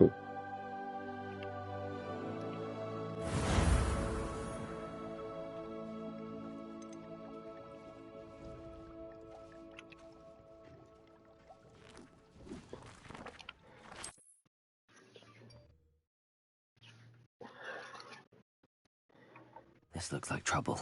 This looks like trouble.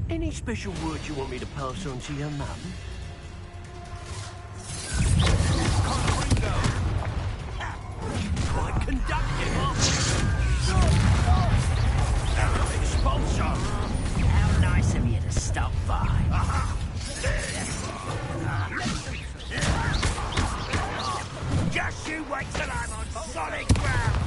Any special word you want me to pass on to your mum? Quite conductive, Expulsion! How nice of you to stop by. Just you wait till I'm on solid ground!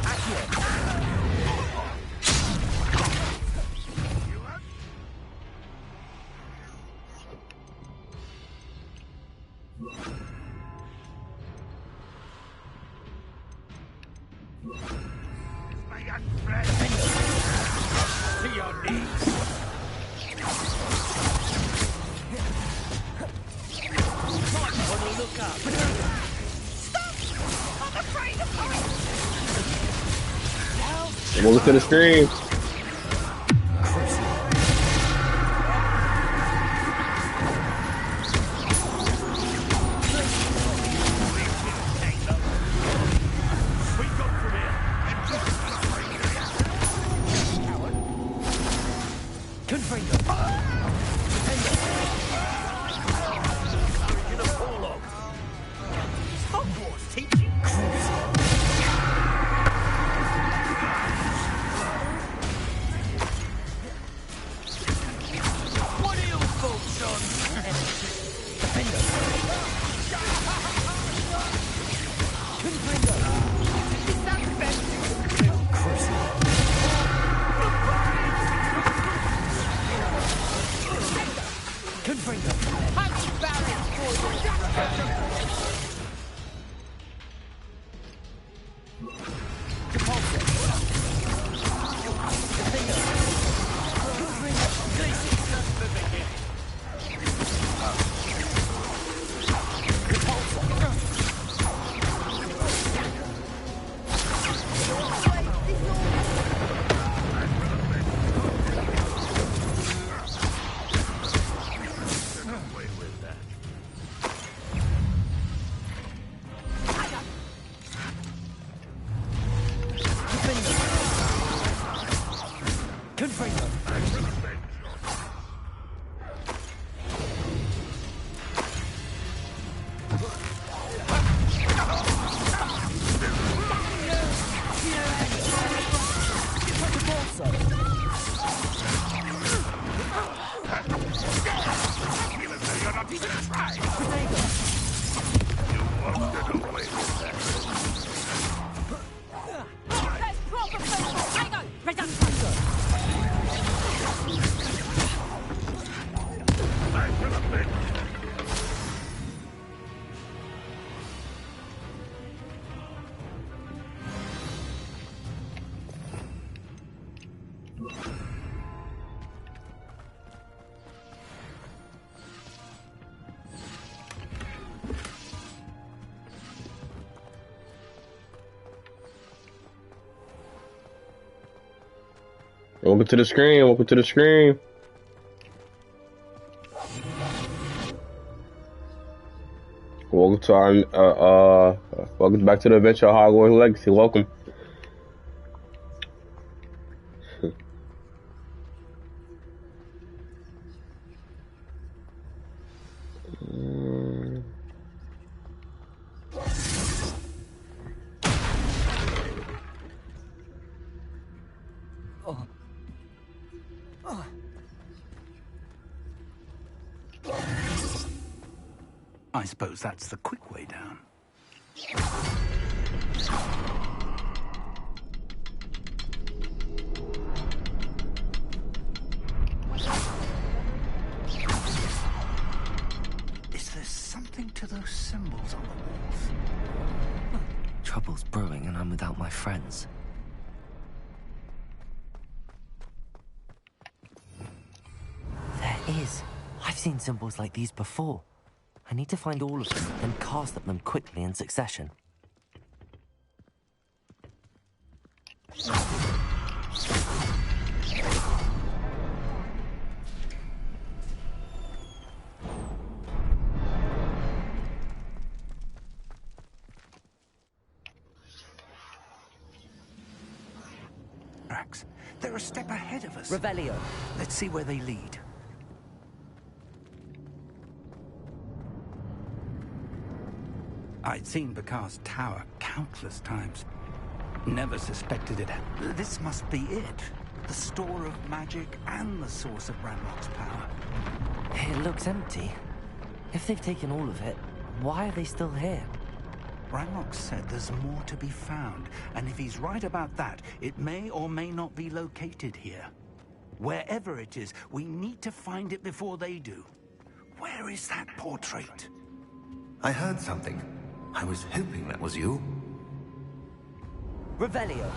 To your knees! Might want to look up. Stop! I'm afraid of heights! Welcome to the stream. Hogwarts teaching cruising. What are your thoughts on Defender? Confringo. Is that best? Cruising. Confringo. Punch barrier for you. Welcome to the screen. Welcome to the screen. Welcome to our welcome back to the adventure of Hogwarts Legacy. Welcome. I suppose that's the quick way down. Is there something to those symbols on the walls? Trouble's brewing and I'm without my friends. There is. I've seen symbols like these before. I need to find all of them, then cast at them quickly in succession. They're a step ahead of us. Revelio. Let's see where they lead. I'd seen Bakar's tower countless times. Never suspected it. This must be it. The store of magic and the source of Ranrock's power. It looks empty. If they've taken all of it, why are they still here? Ranrock said there's more to be found, and if he's right about that, it may or may not be located here. Wherever it is, we need to find it before they do. Where is that portrait? I heard something. I was hoping that was you. Revelio.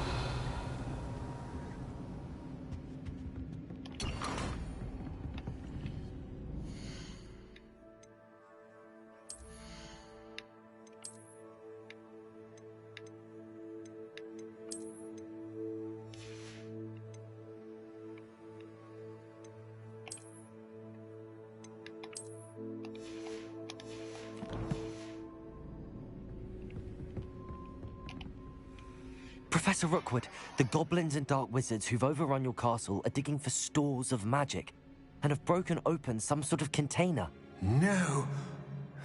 Professor Rookwood, the goblins and dark wizards who've overrun your castle are digging for stores of magic and have broken open some sort of container. No.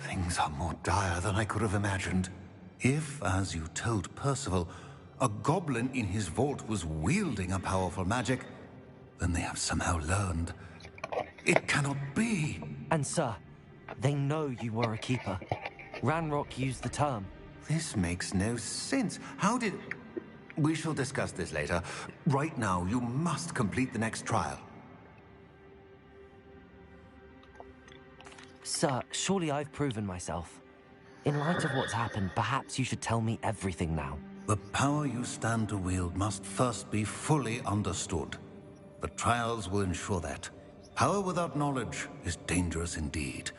Things are more dire than I could have imagined. If, as you told Percival, a goblin in his vault was wielding a powerful magic, then they have somehow learned. It cannot be. And sir, they know you were a keeper. Ranrock used the term. This makes no sense. How did... We shall discuss this later. Right now, you must complete the next trial. Sir, surely I've proven myself. In light of what's happened, perhaps you should tell me everything now. The power you stand to wield must first be fully understood. The trials will ensure that. Power without knowledge is dangerous indeed.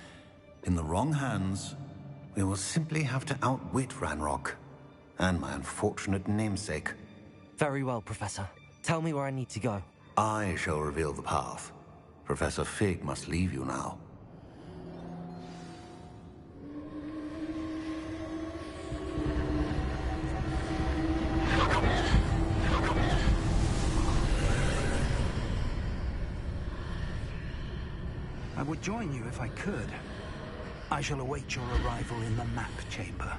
In the wrong hands, we will simply have to outwit Ranrock. And my unfortunate namesake. Very well, Professor. Tell me where I need to go. I shall reveal the path. Professor Fig must leave you now. I would join you if I could. I shall await your arrival in the map chamber.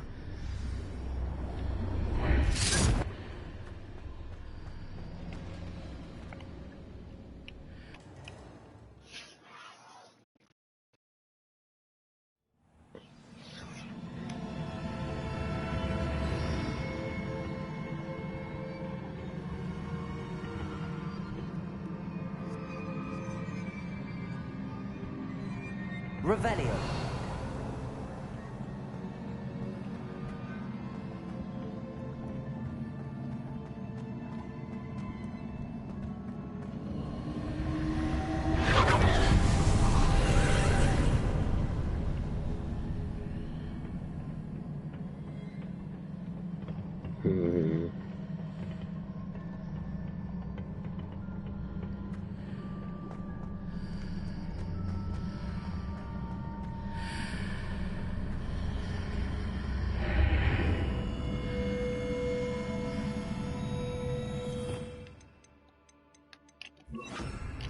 Revelio.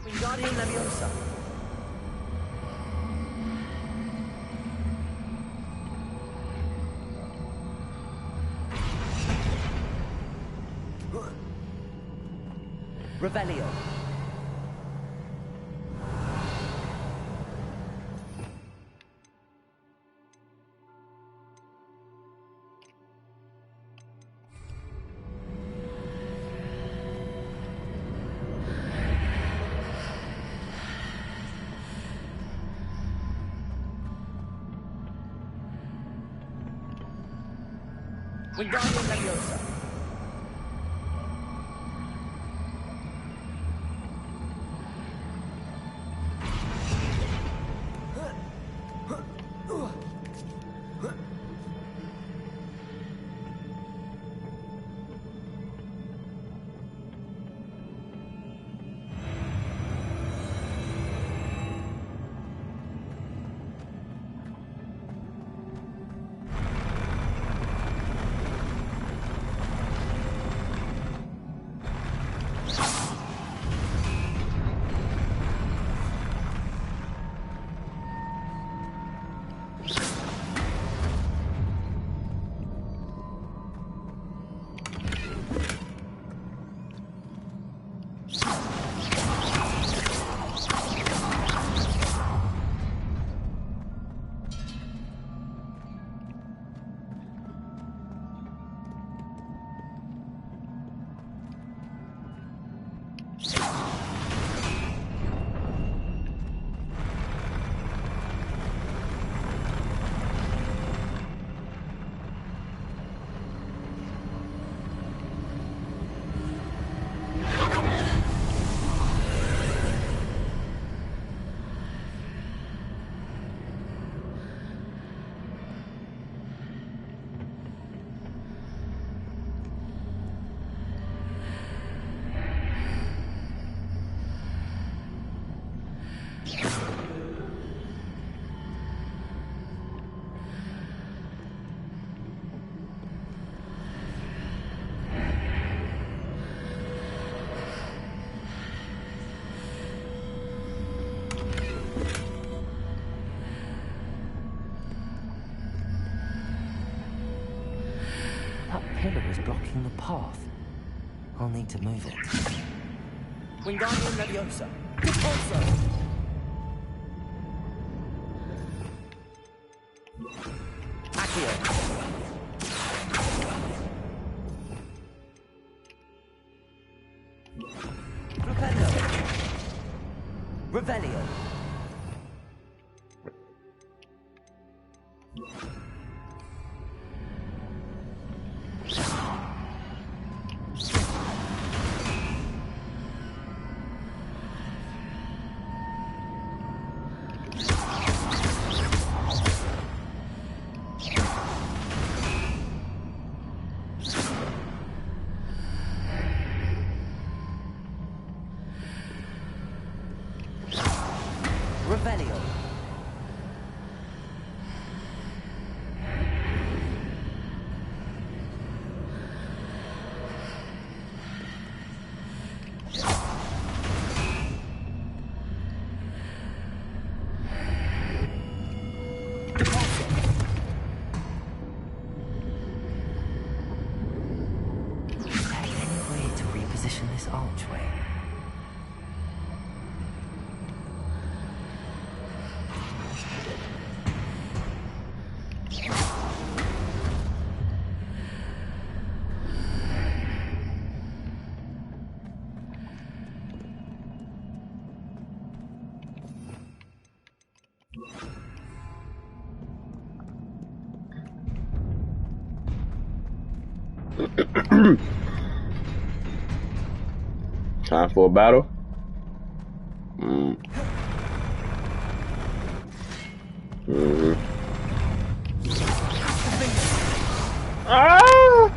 Wingardium Leviosa. Revelio. Wingardium Leviosa. That pillar is blocking the path. I'll need to move it. Wingardium Leviosa. Repulso. Accio. Flipendo. Revelio. Revelio. Any way to reposition this archway? Time for a battle. Ah!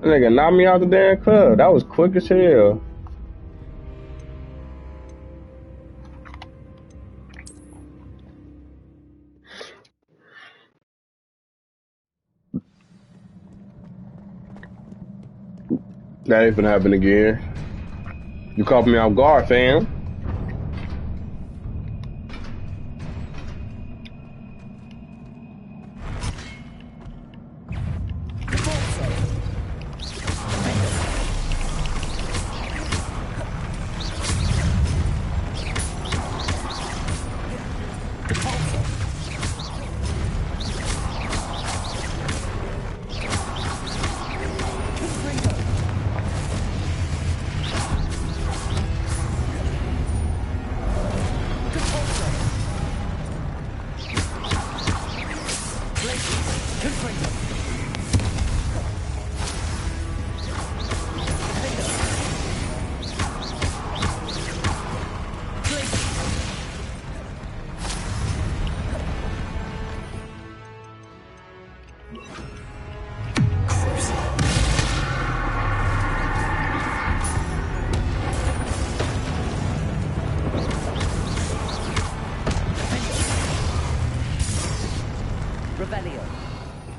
That nigga knocked me out the damn club. That was quick as hell. That ain't gonna happen again. You caught me off guard, fam.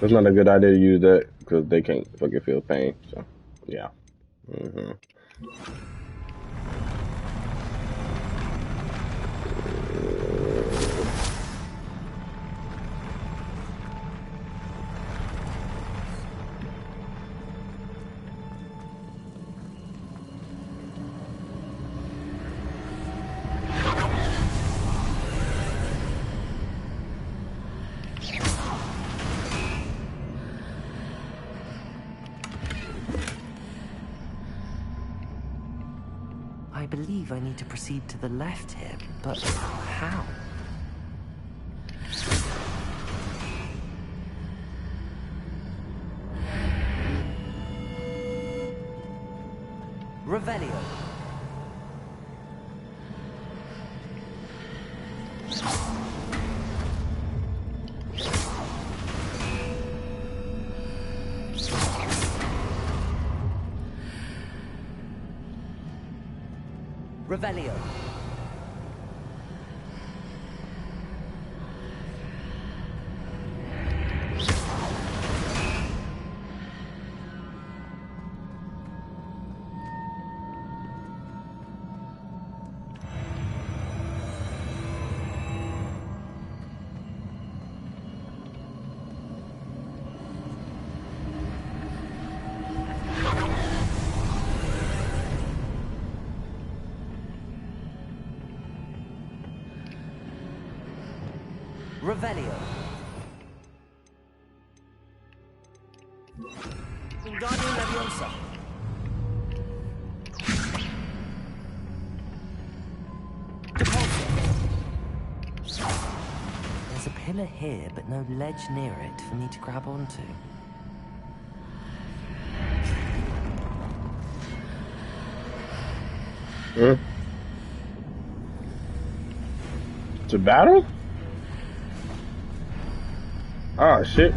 It's not a good idea to use that because they can't fucking feel pain. So, yeah. Mm-hmm. I believe I need to proceed to the left here, but how? Revelio. Revelio. Revelio. Wingardium Leviosa. There's a pillar here, but no ledge near it for me to grab onto. It's a battle? Oh shit.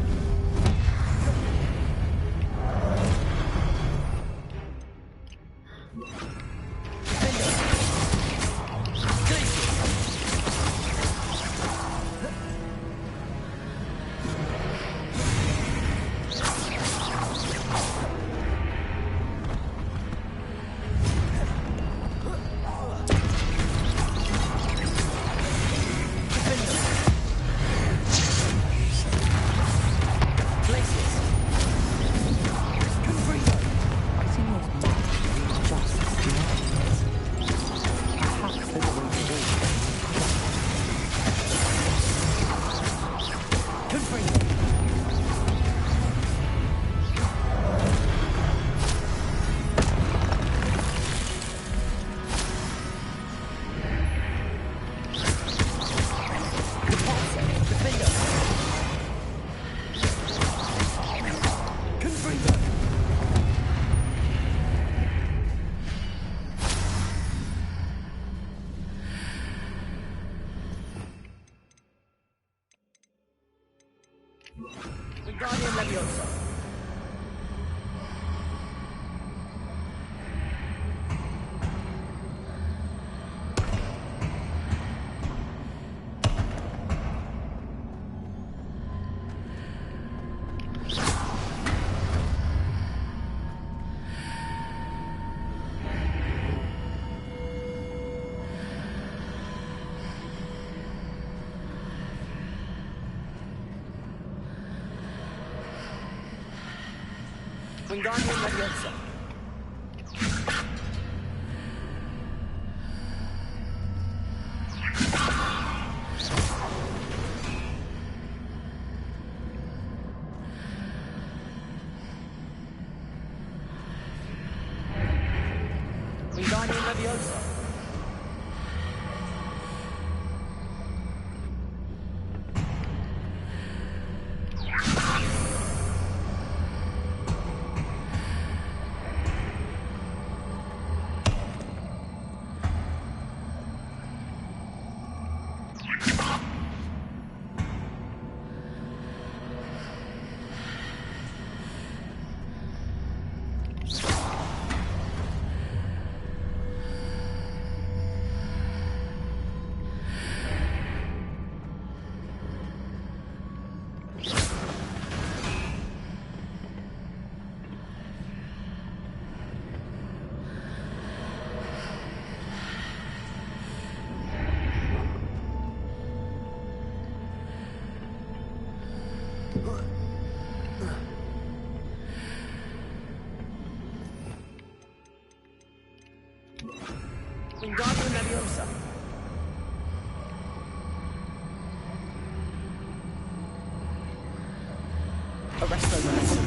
Wingardium Leviosa. Wingardium Leviosa. Wingardium Leviosa. Wingardium Leviosa. Arresto Mass.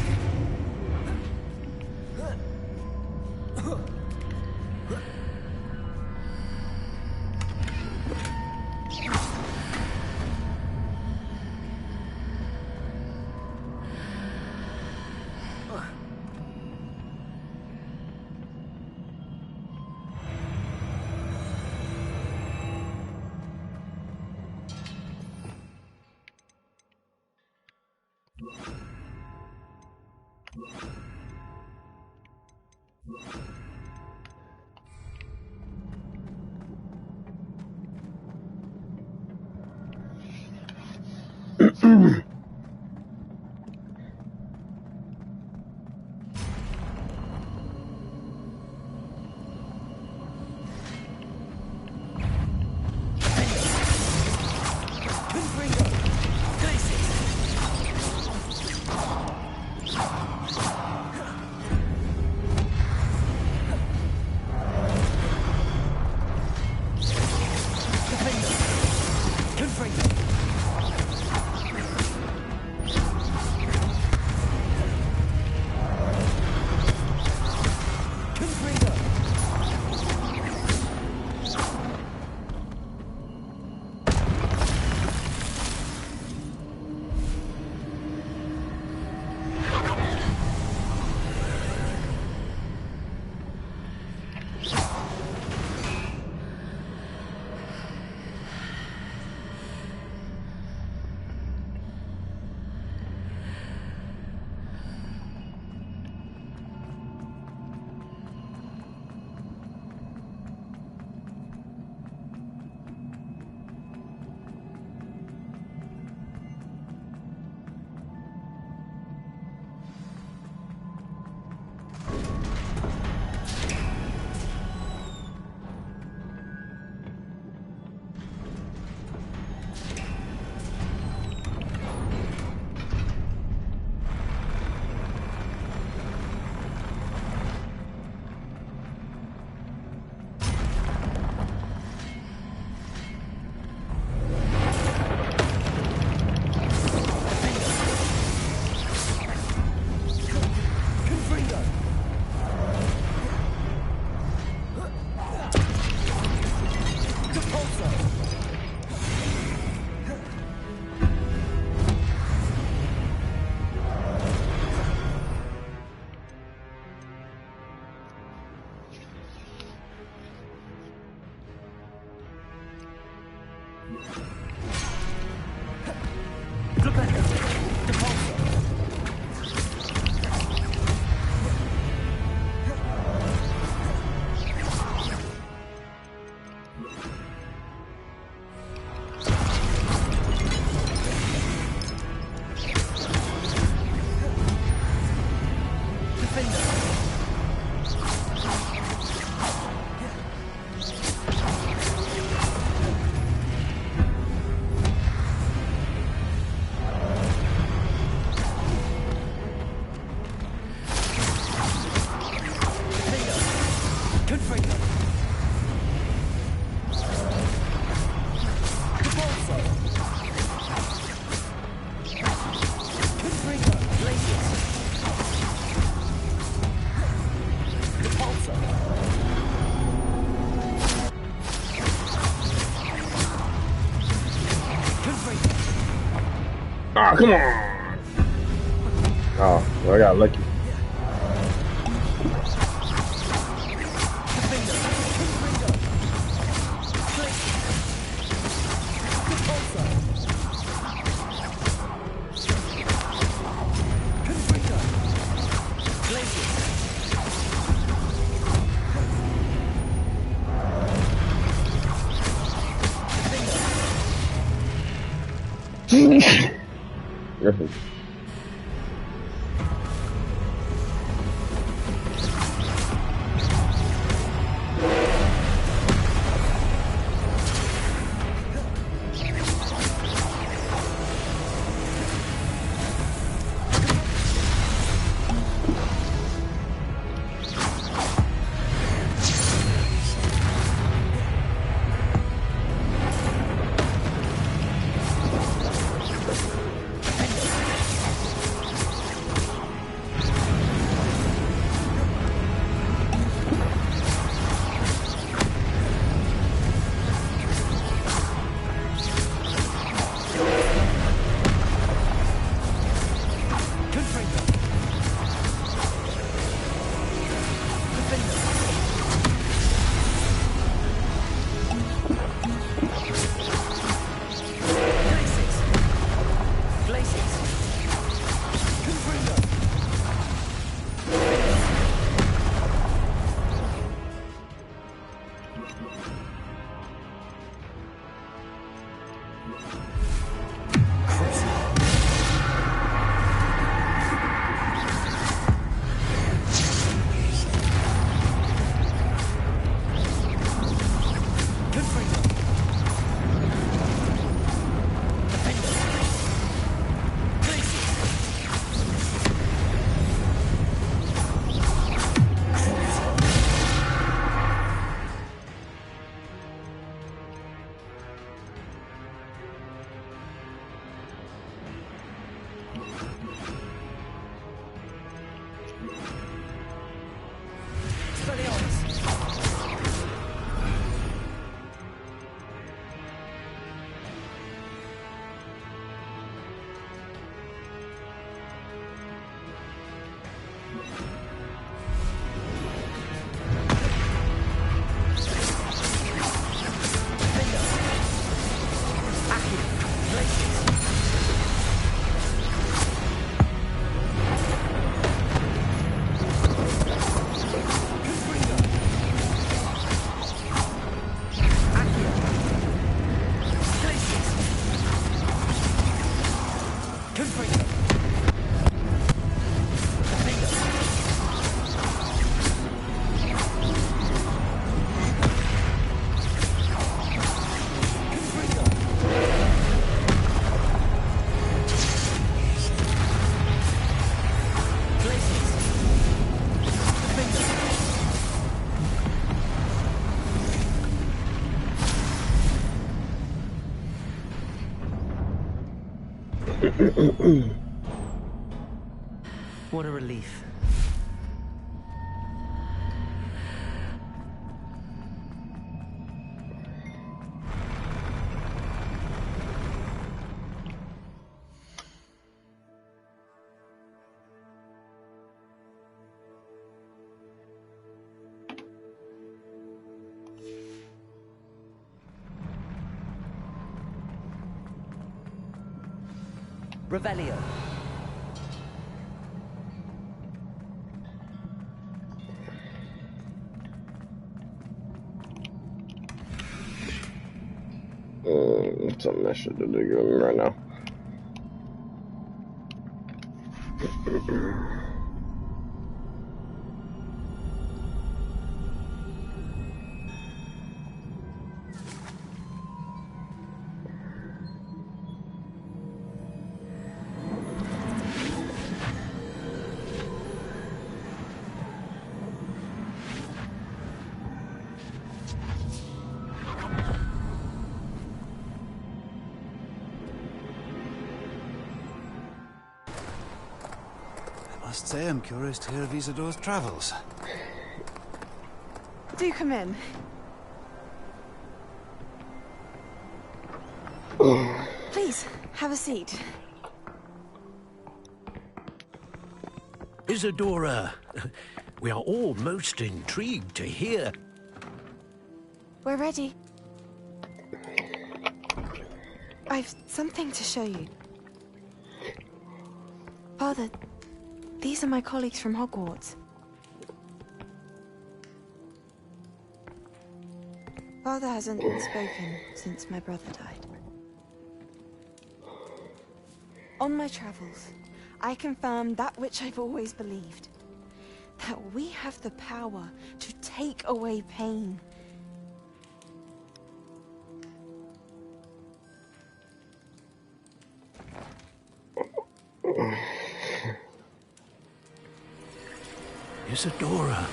Ah, come on. Oh, well, I got lucky. Griffin. What a relief. Revelio. Something I should do right now. I must say I'm curious to hear of Isadore's travels. Do come in. Please, have a seat. Isadora, we are all most intrigued to hear. We're ready. I've something to show you. Father, these are my colleagues from Hogwarts. Father hasn't spoken since my brother died. On my travels, I confirmed that which I've always believed. That we have the power to take away pain. Isadora.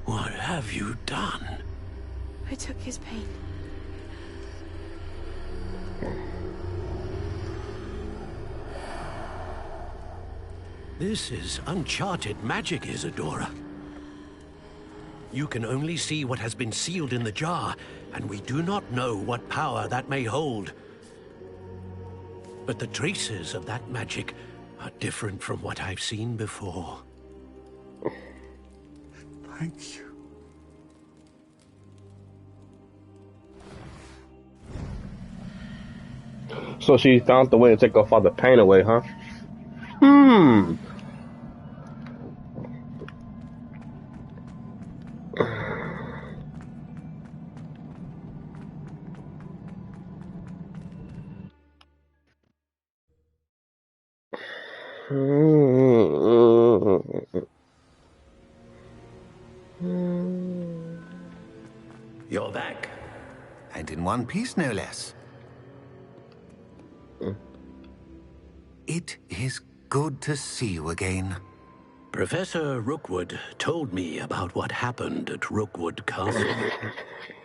What have you done? I took his pain. This is uncharted magic, Isadora. You can only see what has been sealed in the jar, and we do not know what power that may hold. But the traces of that magic are different from what I've seen before. Thank you. So she found the way to take her father's pain away, huh? Hmm. You're back. And in one piece, no less. It is good to see you again. Professor Rookwood told me about what happened at Rookwood Castle.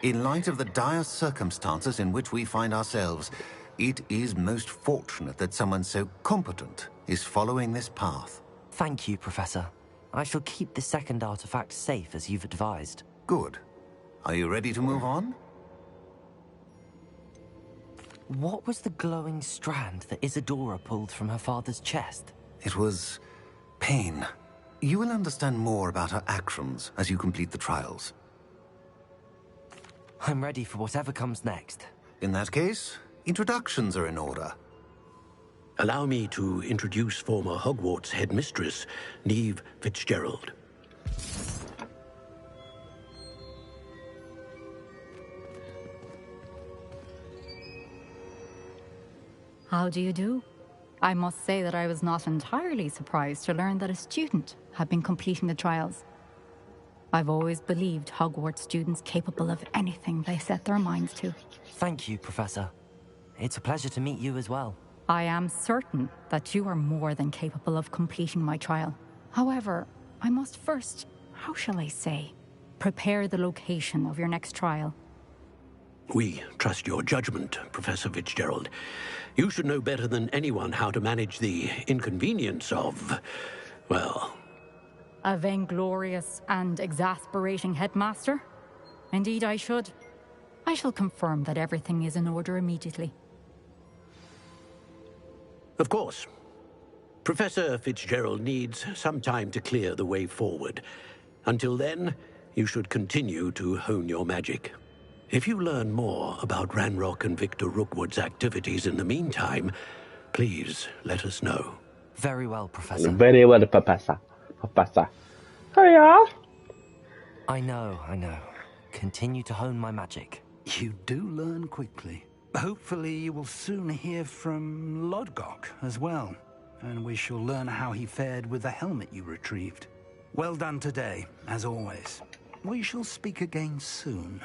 In light of the dire circumstances in which we find ourselves, it is most fortunate that someone so competent is following this path. Thank you, Professor. I shall keep the second artifact safe as you've advised. Good. Are you ready to move on? What was the glowing strand that Isadora pulled from her father's chest? It was pain. You will understand more about her actions as you complete the trials. I'm ready for whatever comes next. In that case, introductions are in order. Allow me to introduce former Hogwarts headmistress, Neve Fitzgerald. How do you do? I must say that I was not entirely surprised to learn that a student had been completing the trials. I've always believed Hogwarts students capable of anything they set their minds to. Thank you, Professor. It's a pleasure to meet you as well. I am certain that you are more than capable of completing my trial. However, I must first, how shall I say, prepare the location of your next trial. We trust your judgment, Professor Fitzgerald. You should know better than anyone how to manage the inconvenience of, well... A vainglorious and exasperating headmaster? Indeed I should. I shall confirm that everything is in order immediately. Of course. Professor Fitzgerald needs some time to clear the way forward. Until then, you should continue to hone your magic. If you learn more about Ranrock and Victor Rookwood's activities in the meantime, please let us know. Very well, Professor. Very well, Professor. Professor. Hiya. I know. Continue to hone my magic. You do learn quickly. Hopefully you will soon hear from Lodgok as well, and we shall learn how he fared with the helmet you retrieved. Well done today, as always. We shall speak again soon.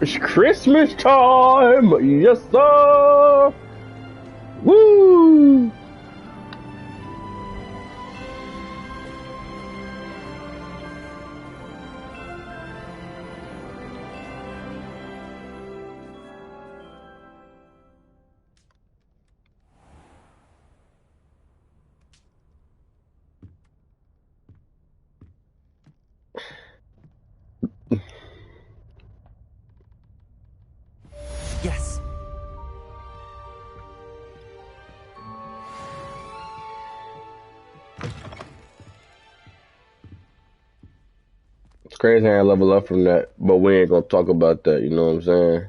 It's Christmas time! Yes, sir! Woo! Yes. It's crazy I level up from that, but we ain't gonna talk about that, you know what I'm saying?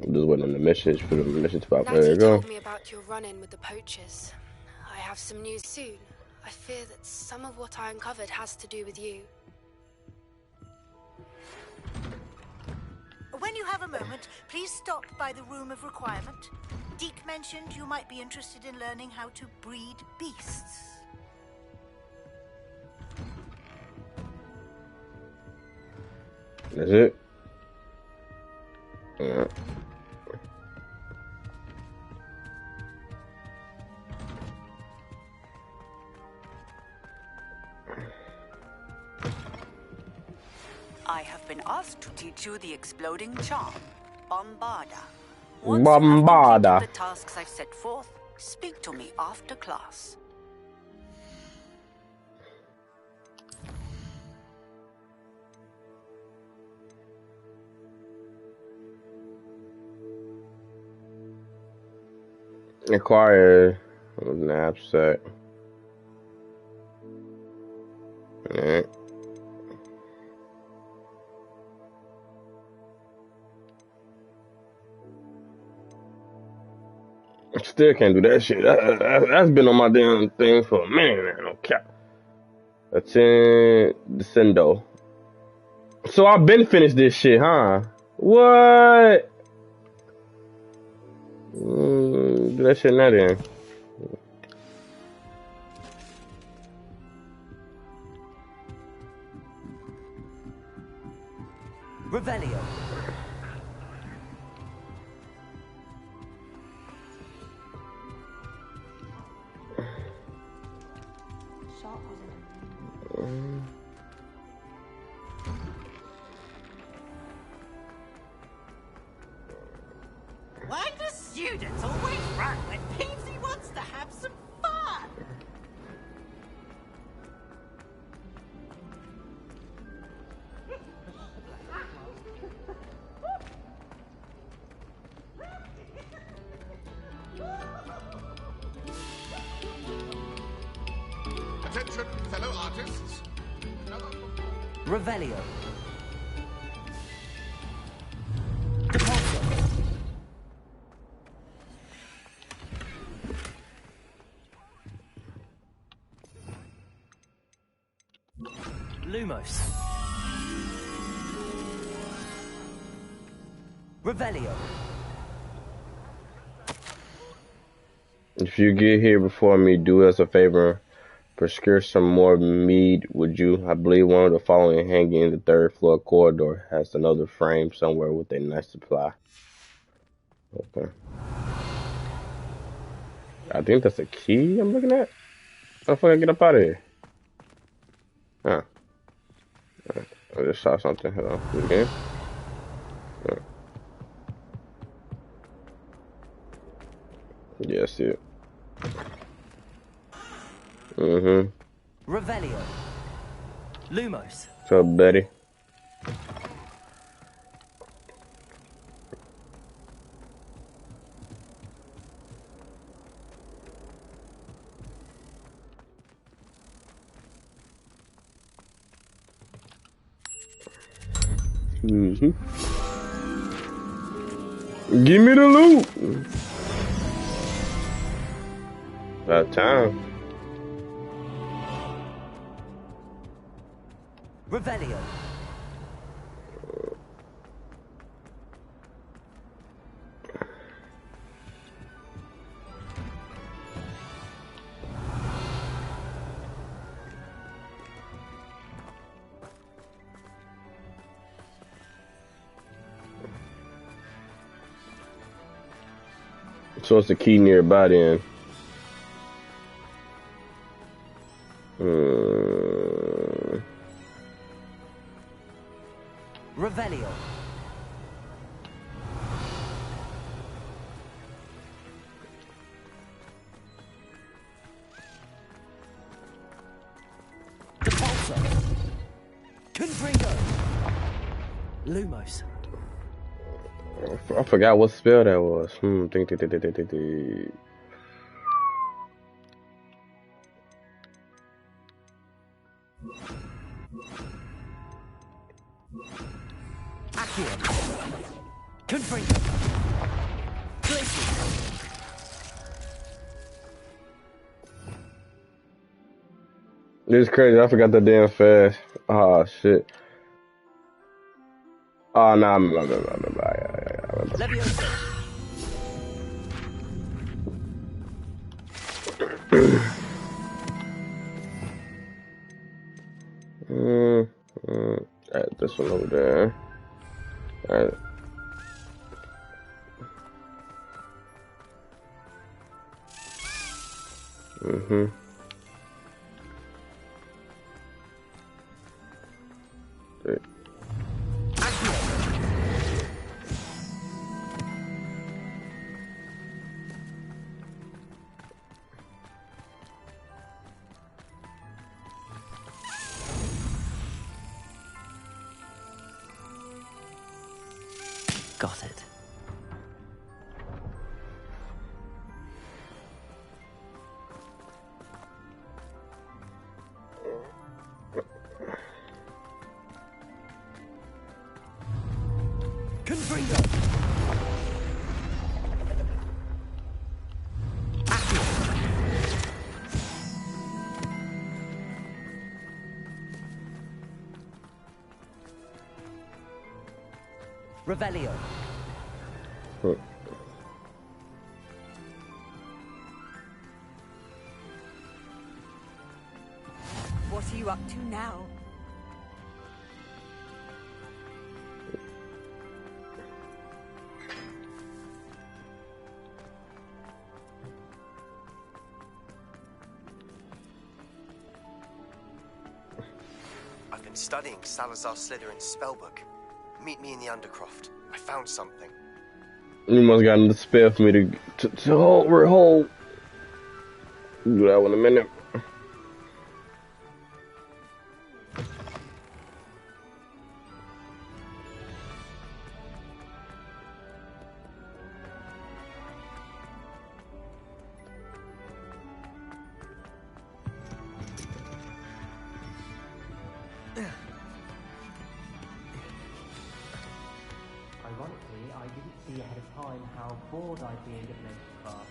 I'm just waiting on the message for the mission to pop. There you Natty go. told me about your run-in with the poachers. I have some news soon. I fear that some of what I uncovered has to do with you. When you have a moment, please stop by the Room of Requirement. Deke mentioned you might be interested in learning how to breed beasts. That's it. Yeah. I have been asked to teach you the exploding charm, Bombarda. Bombarda. Once you have completed the tasks I've set forth, speak to me after class. Acquire an knapsack. Alright. Still can't do that shit. That's been on my damn thing for a minute now. No cap. Attend Descendo. So I've been finished this shit, huh? What? Do that shit not in. Revelio. Why do students always run when Peavesy wants to have some fun? Attention, fellow artists. Revelio. Lumos. Revelio. If you get here before me, do us a favor. Procure some more mead, would you? I believe one of the following hanging in the third floor corridor has another frame somewhere with a nice supply. Okay. I think that's a key I'm looking at. How the fuck I get up out of here? Huh. I just saw something. Hold on. Do it again. Yeah, I see it. Revelio. Lumos. What's up, Betty? Give me the loot. About time. Revelio. So it's the key nearby then. Revelio. Depulso. Confringo. Lumos. I forgot what spell that was. Confringo. This is crazy. I forgot that damn fast. Oh shit. Oh no, I'm Levioso. Alright, this one over there. Alright. Got it. Confringo. Revelio. What are you up to now? I've been studying Salazar Slytherin's spellbook. Meet me in the Undercroft. I found something. You must got the spell for me to hold. Do that one in a minute. Ironically, I didn't see ahead of time how bored I'd be in Divination class.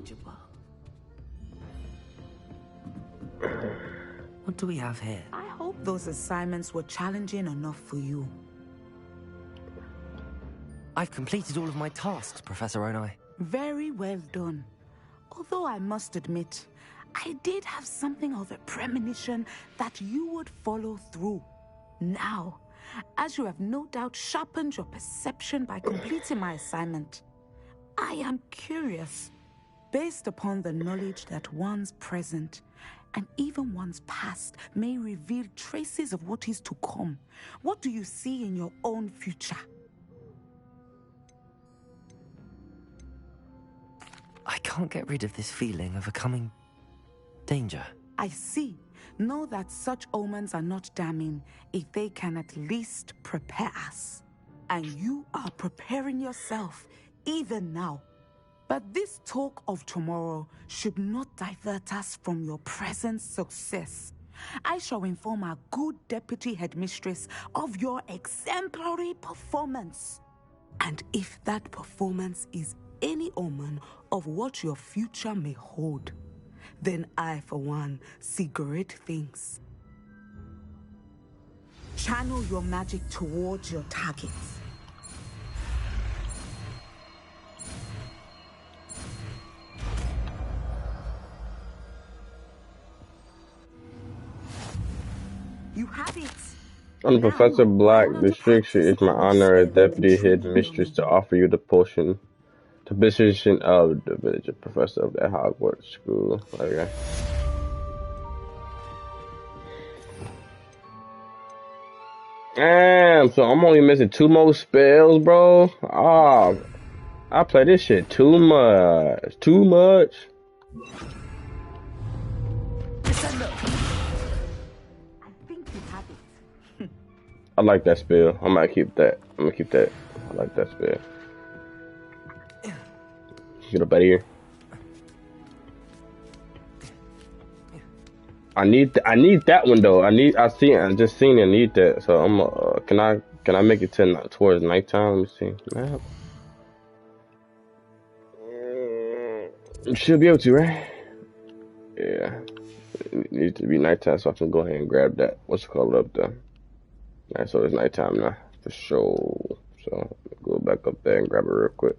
manageable. What do we have here? I hope those assignments were challenging enough for you. I've completed all of my tasks, Professor Onai. Very well done. Although I must admit, I did have something of a premonition that you would follow through. Now, as you have no doubt sharpened your perception by completing my assignment, I am curious, based upon the knowledge that one's present and even one's past may reveal traces of what is to come. What do you see in your own future? I can't get rid of this feeling of a coming danger. I see. Know that such omens are not damning if they can at least prepare us. And you are preparing yourself, even now. But this talk of tomorrow should not divert us from your present success. I shall inform our good deputy headmistress of your exemplary performance. And if that performance is any omen of what your future may hold, then I, for one, see great things. Channel your magic towards your targets. You have it. I'm Professor Black. The stricture is my honor as deputy headmistress to offer you the potion. The position of the village professor of the Hogwarts school. Okay. Damn, so I'm only missing 2 more spells, bro. Oh, I play this shit too much. Too much. I like that spell. I might keep that. I'm gonna keep that. I like that spell. Get up out of here. I need that one though. I just seen it. Need that. So I'm. Can I make it towards nighttime? Let me see. Map. You should be able to, right? Yeah. It needs to be nighttime, so I can go ahead and grab that. What's it called up there? Alright, so it's nighttime now for sure. So go back up there and grab it real quick.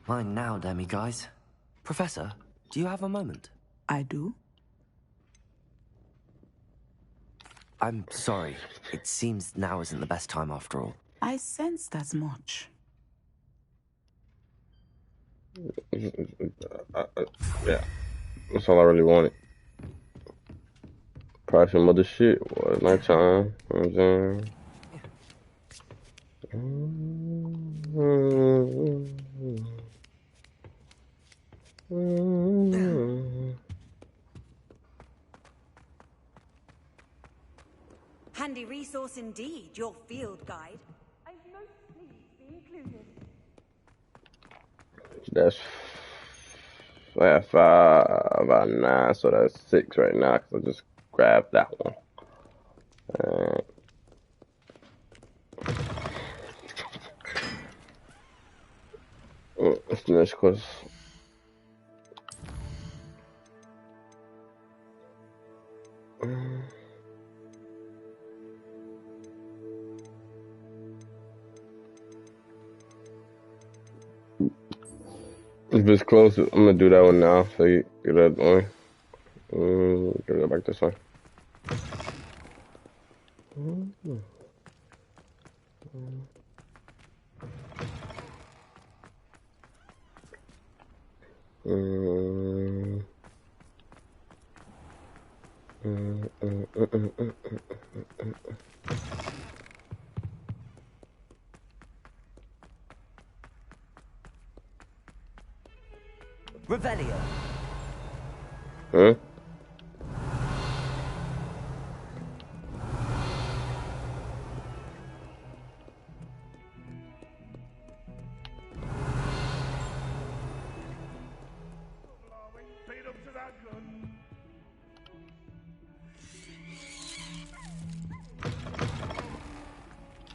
Mine now, guys. Professor, do you have a moment? I do. I'm sorry. It seems now isn't the best time after all. I sensed as much. Yeah, that's all I really wanted. Probably some other shit. Well, it's nighttime. You know what I'm saying? Handy resource indeed, your field guide. I've no sleep included. That's 5 out of 9, so that's 6 right now. Cause I just grabbed that one. What's the next quest? If it's close, I'm gonna do that one now. So you get that one. Go back this way. Revelio. Huh? Feed them to that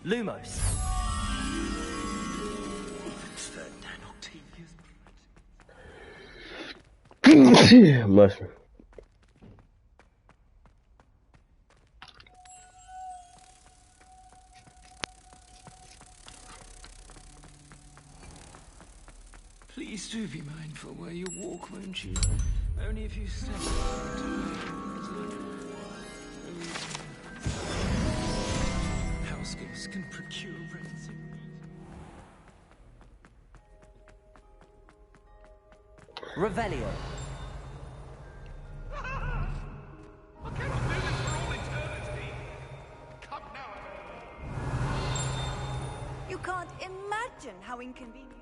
Lumos. Mushroom. Please do be mindful where you walk, won't you? Only if you step house gifts can procure ransom. Revelio. You can't imagine how inconvenient.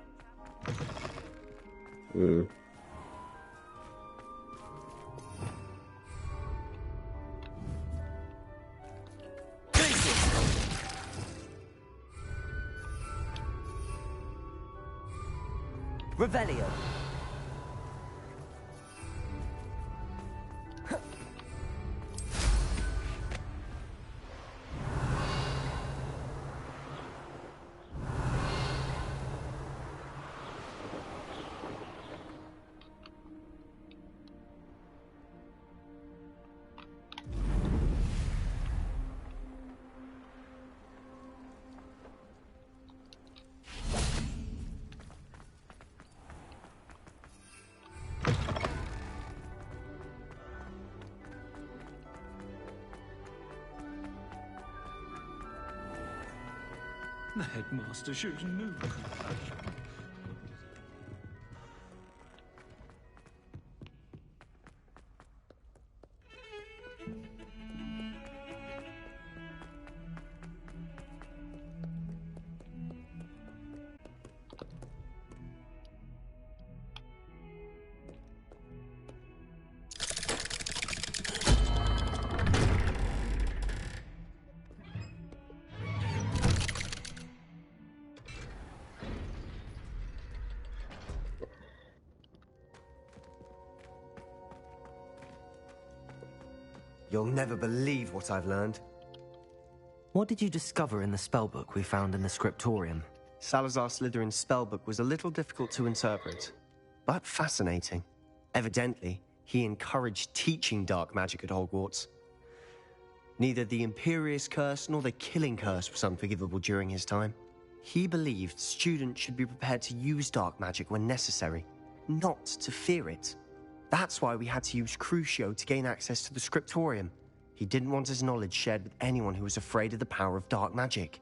Revelio. The headmaster shows no compassion. You'll never believe what I've learned. What did you discover in the spellbook we found in the scriptorium? Salazar Slytherin's spellbook was a little difficult to interpret, but fascinating. Evidently, he encouraged teaching dark magic at Hogwarts. Neither the Imperious Curse nor the Killing Curse was unforgivable during his time. He believed students should be prepared to use dark magic when necessary, not to fear it. That's why we had to use Crucio to gain access to the scriptorium. He didn't want his knowledge shared with anyone who was afraid of the power of dark magic.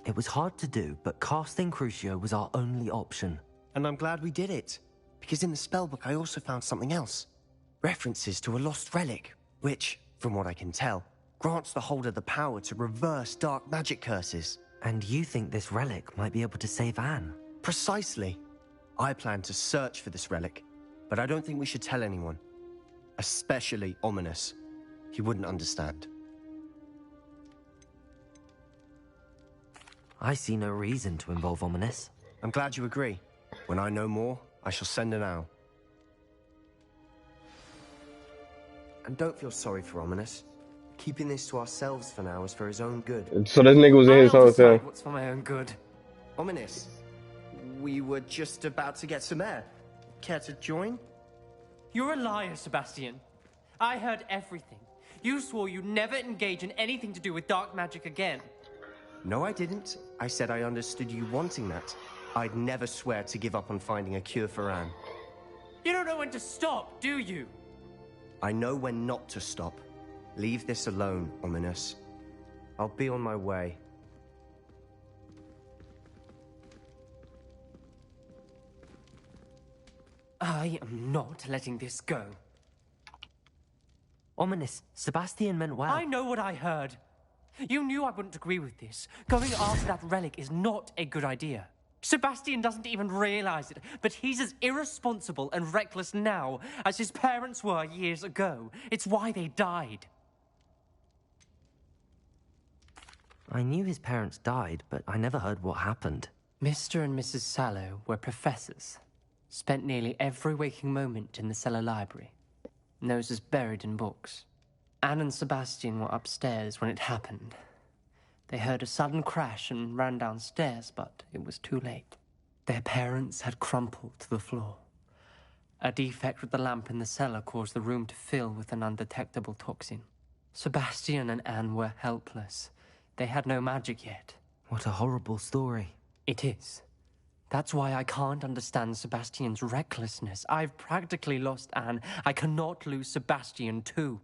It was hard to do, but casting Crucio was our only option. And I'm glad we did it, because in the spellbook I also found something else. References to a lost relic, which, from what I can tell, grants the holder the power to reverse dark magic curses. And you think this relic might be able to save Anne? Precisely. I plan to search for this relic, but I don't think we should tell anyone. Especially Ominous. He wouldn't understand. I see no reason to involve Ominous. I'm glad you agree. When I know more, I shall send an owl. And don't feel sorry for Ominous. Keeping this to ourselves for now is for his own good. So this nigga was in his hotel. What's for my own good? Ominous, we were just about to get some air. Care to join? You're a liar, Sebastian. I heard everything. You swore you'd never engage in anything to do with dark magic again. No, I didn't. I said I understood you wanting that. I'd never swear to give up on finding a cure for Anne. You don't know when to stop, do you? I know when not to stop. Leave this alone, Ominous. I'll be on my way. I am not letting this go. Ominous, Sebastian meant well. I know what I heard. You knew I wouldn't agree with this. Going after that relic is not a good idea. Sebastian doesn't even realize it, but he's as irresponsible and reckless now as his parents were years ago. It's why they died. I knew his parents died, but I never heard what happened. Mr. and Mrs. Sallow were professors. Spent nearly every waking moment in the cellar library. Noses buried in books. Anne and Sebastian were upstairs when it happened. They heard a sudden crash and ran downstairs, but it was too late. Their parents had crumpled to the floor. A defect with the lamp in the cellar caused the room to fill with an undetectable toxin. Sebastian and Anne were helpless. They had no magic yet. What a horrible story. It is. That's why I can't understand Sebastian's recklessness. I've practically lost Anne. I cannot lose Sebastian too.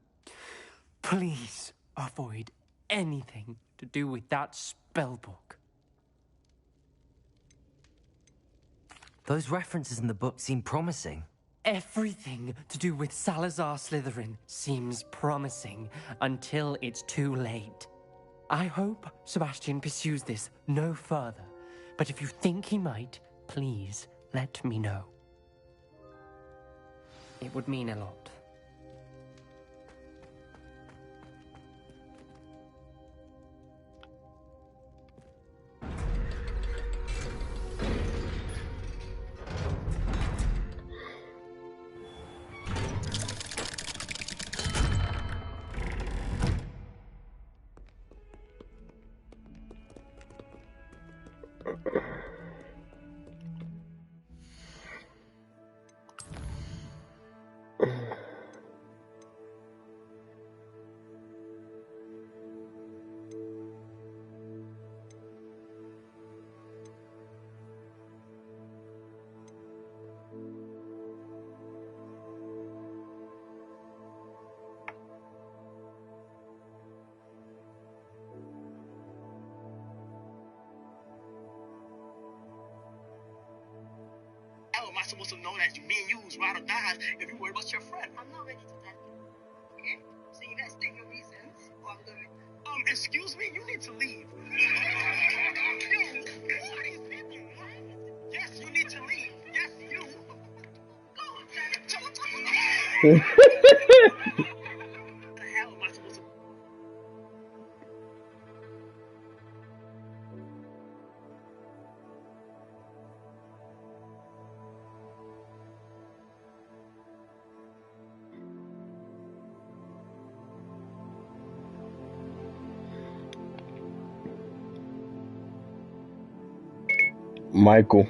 Please avoid anything to do with that spellbook. Those references in the book seem promising. Everything to do with Salazar Slytherin seems promising until it's too late. I hope Sebastian pursues this no further, but if you think he might, please let me know. It would mean a lot. How am I supposed to know that me and you was ride or die if you worry about your friend? I'm not ready to tell you. Okay? So you guys state your reasons, or I'm leaving. Excuse me? You need to leave. Yes, you need to leave. Yes, you. What the hell am I supposed to... Michael.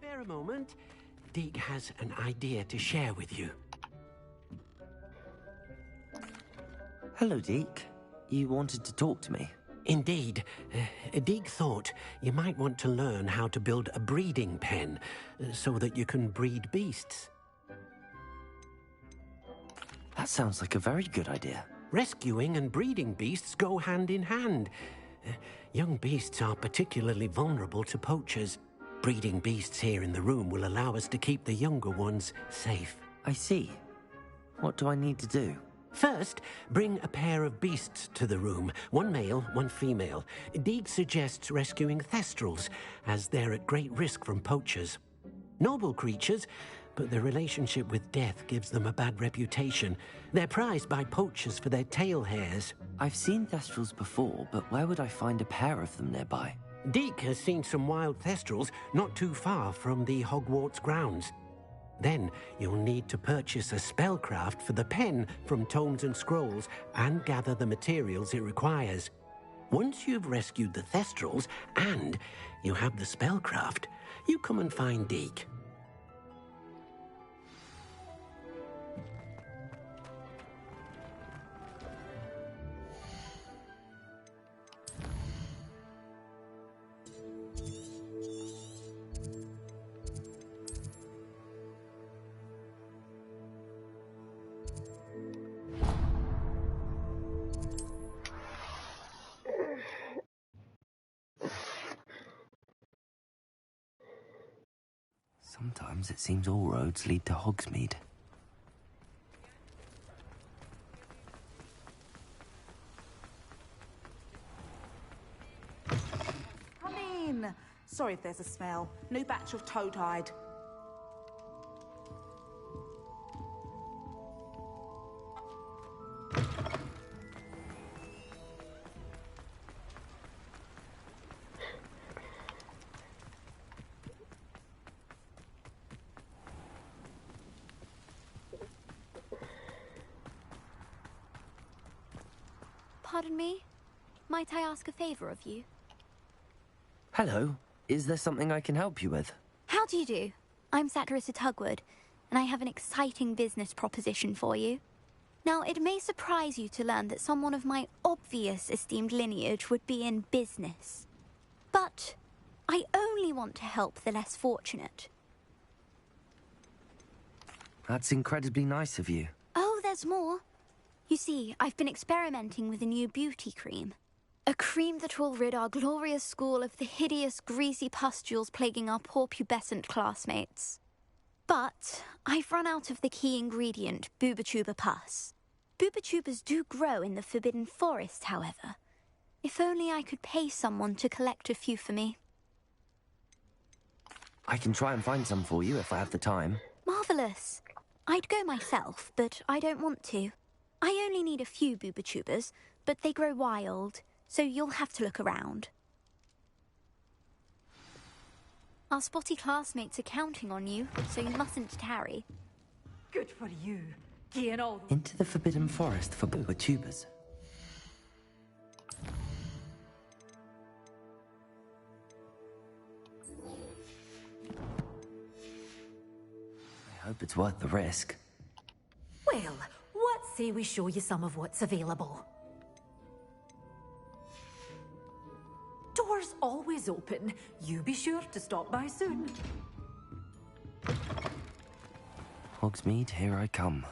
Spare a moment. Deke has an idea to share with you. Hello, Deke. You wanted to talk to me? Indeed. Deke thought you might want to learn how to build a breeding pen so that you can breed beasts. That sounds like a very good idea. Rescuing and breeding beasts go hand in hand. Young beasts are particularly vulnerable to poachers. Breeding beasts here in the room will allow us to keep the younger ones safe. I see. What do I need to do? First, bring a pair of beasts to the room. One male, one female. Deek suggests rescuing thestrals, as they're at great risk from poachers. Noble creatures, but their relationship with death gives them a bad reputation. They're prized by poachers for their tail hairs. I've seen thestrals before, but where would I find a pair of them nearby? Deek has seen some wild thestrals not too far from the Hogwarts grounds. Then you'll need to purchase a spellcraft for the pen from Tomes and Scrolls and gather the materials it requires. Once you've rescued the thestrals and you have the spellcraft, you come and find Deek. Sometimes it seems all roads lead to Hogsmeade. Come in. Sorry if there's a smell. New batch of toad-hide. Pardon me? Might I ask a favor of you? Hello. Is there something I can help you with? How do you do? I'm Satirissa Tugwood, and I have an exciting business proposition for you. Now, it may surprise you to learn that someone of my obvious esteemed lineage would be in business. But I only want to help the less fortunate. That's incredibly nice of you. Oh, there's more. You see, I've been experimenting with a new beauty cream. A cream that will rid our glorious school of the hideous, greasy pustules plaguing our poor pubescent classmates. But I've run out of the key ingredient, Booba-Tuba pus. Booba-Tubas do grow in the Forbidden Forest, however. If only I could pay someone to collect a few for me. I can try and find some for you if I have the time. Marvellous. I'd go myself, but I don't want to. I only need a few Booba-Tubas, but they grow wild, so you'll have to look around. Our spotty classmates are counting on you, so you mustn't tarry. Good for you. Gain all Into the Forbidden Forest for Booba-Tubas. I hope it's worth the risk. Well, what say we show you some of what's available? Doors always open. You be sure to stop by soon. Hogsmeade, here I come.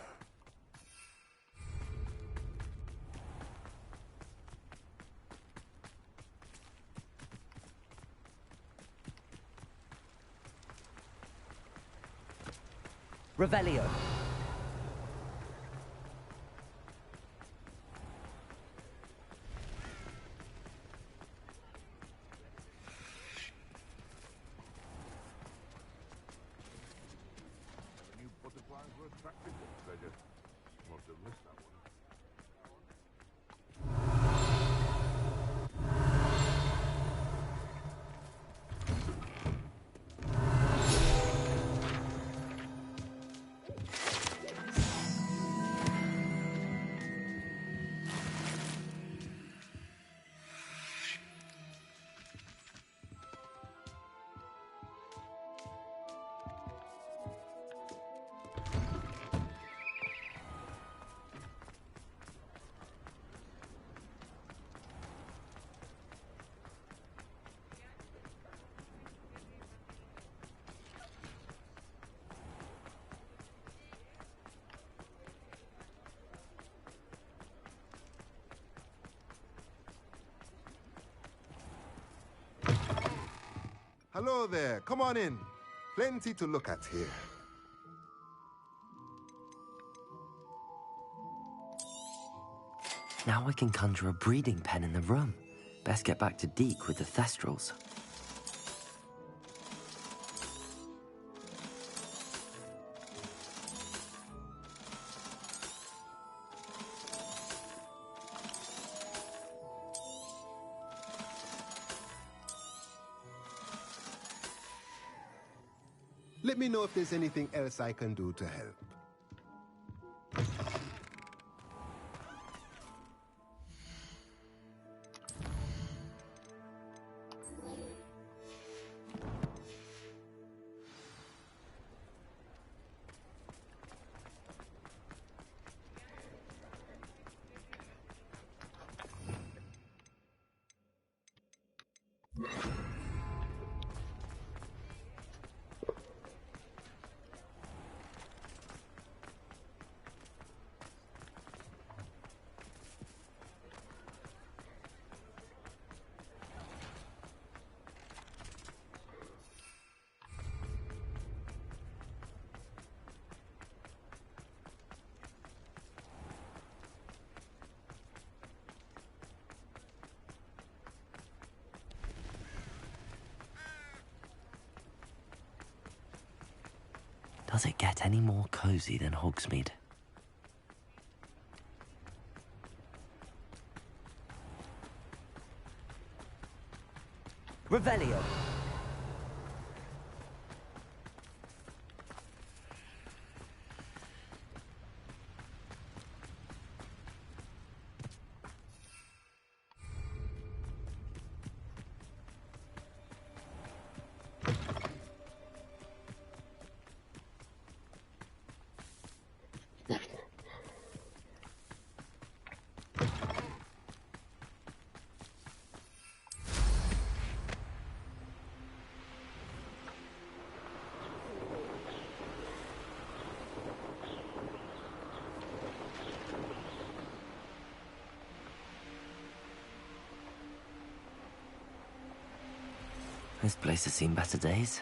Revelio. Hello there, come on in. Plenty to look at here. Now I can conjure a breeding pen in the room. Best get back to Deke with the Thestrals. Let me know if there's anything else I can do to help. Does it get any more cozy than Hogsmeade? Revelio. This place has seen better days.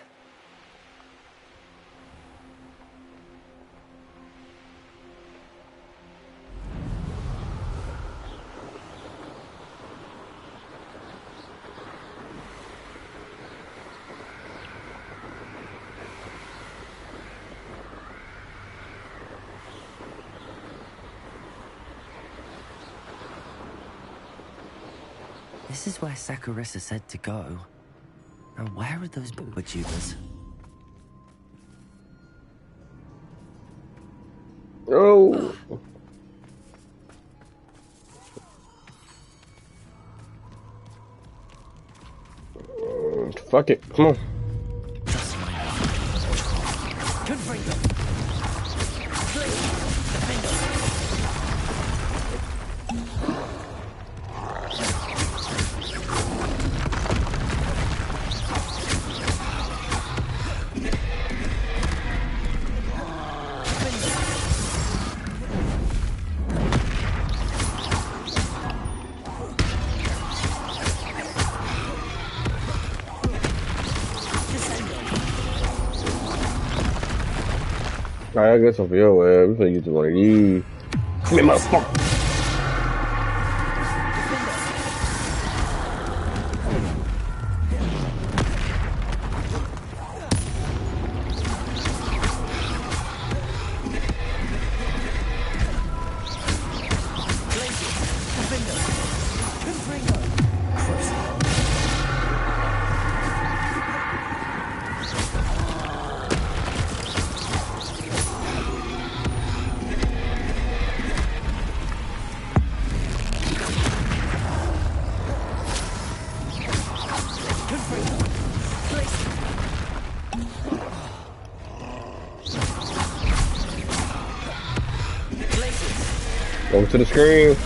This is where Saccharissa said to go. Now where are those booktubers? Oh. Fuck it, come on. Alright, I got some for your way. We finna use one of these. Come here, motherfucker. Over to the screen.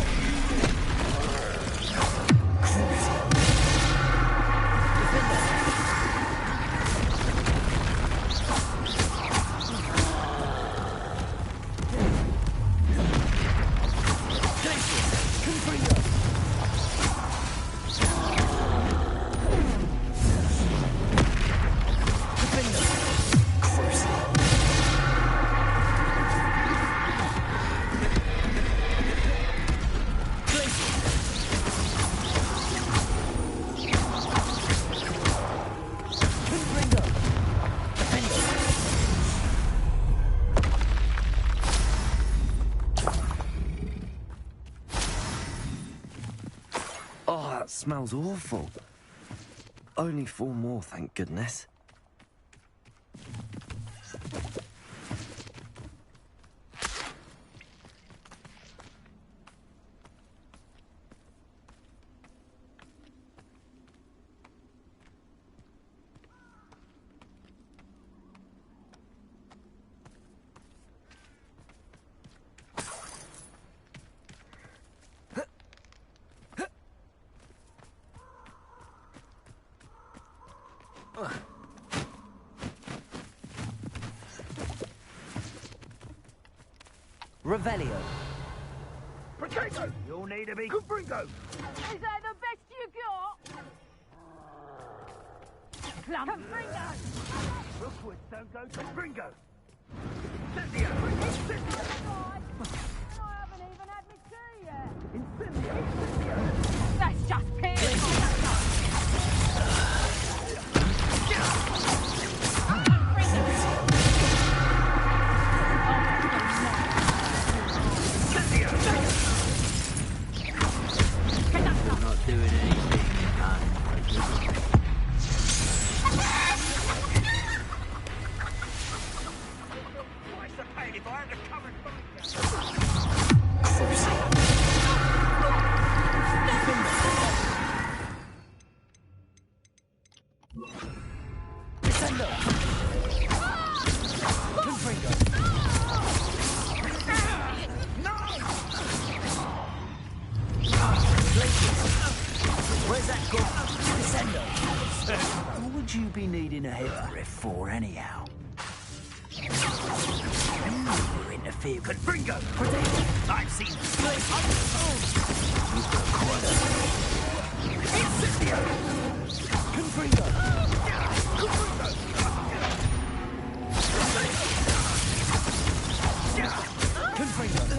That smells awful. Only 4 more, thank goodness. Revelio. Potato! You'll need a big Confringo! Is that the best you got? Confringo! Rookwood don't go Confringo! Incendio! Incendio! I haven't even had my tea yet. Incendio! Incendio! That's just painful. Not doing anything, you can't. Twice the pain if I had to come and Where's that go? Descendo. What would you be needing a head riff for, anyhow? You interfere. Confringo! I've seen split. You've got quite a... Incendio! Confringo! Confringo! Confringo!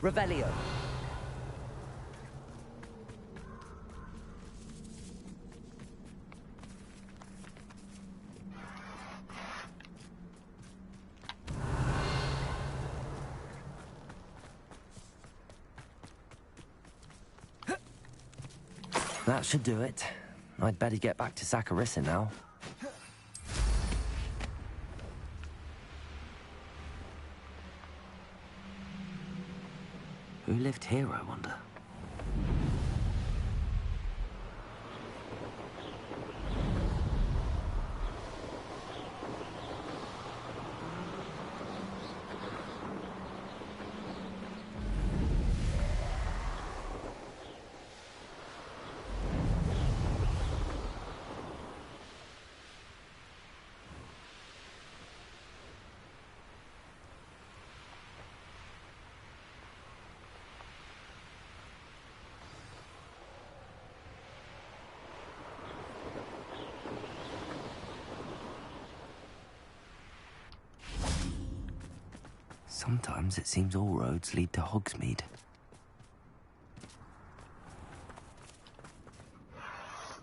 Revelio. That should do it. I'd better get back to Saccharissa now. Who lived here, I wonder? Sometimes it seems all roads lead to Hogsmeade.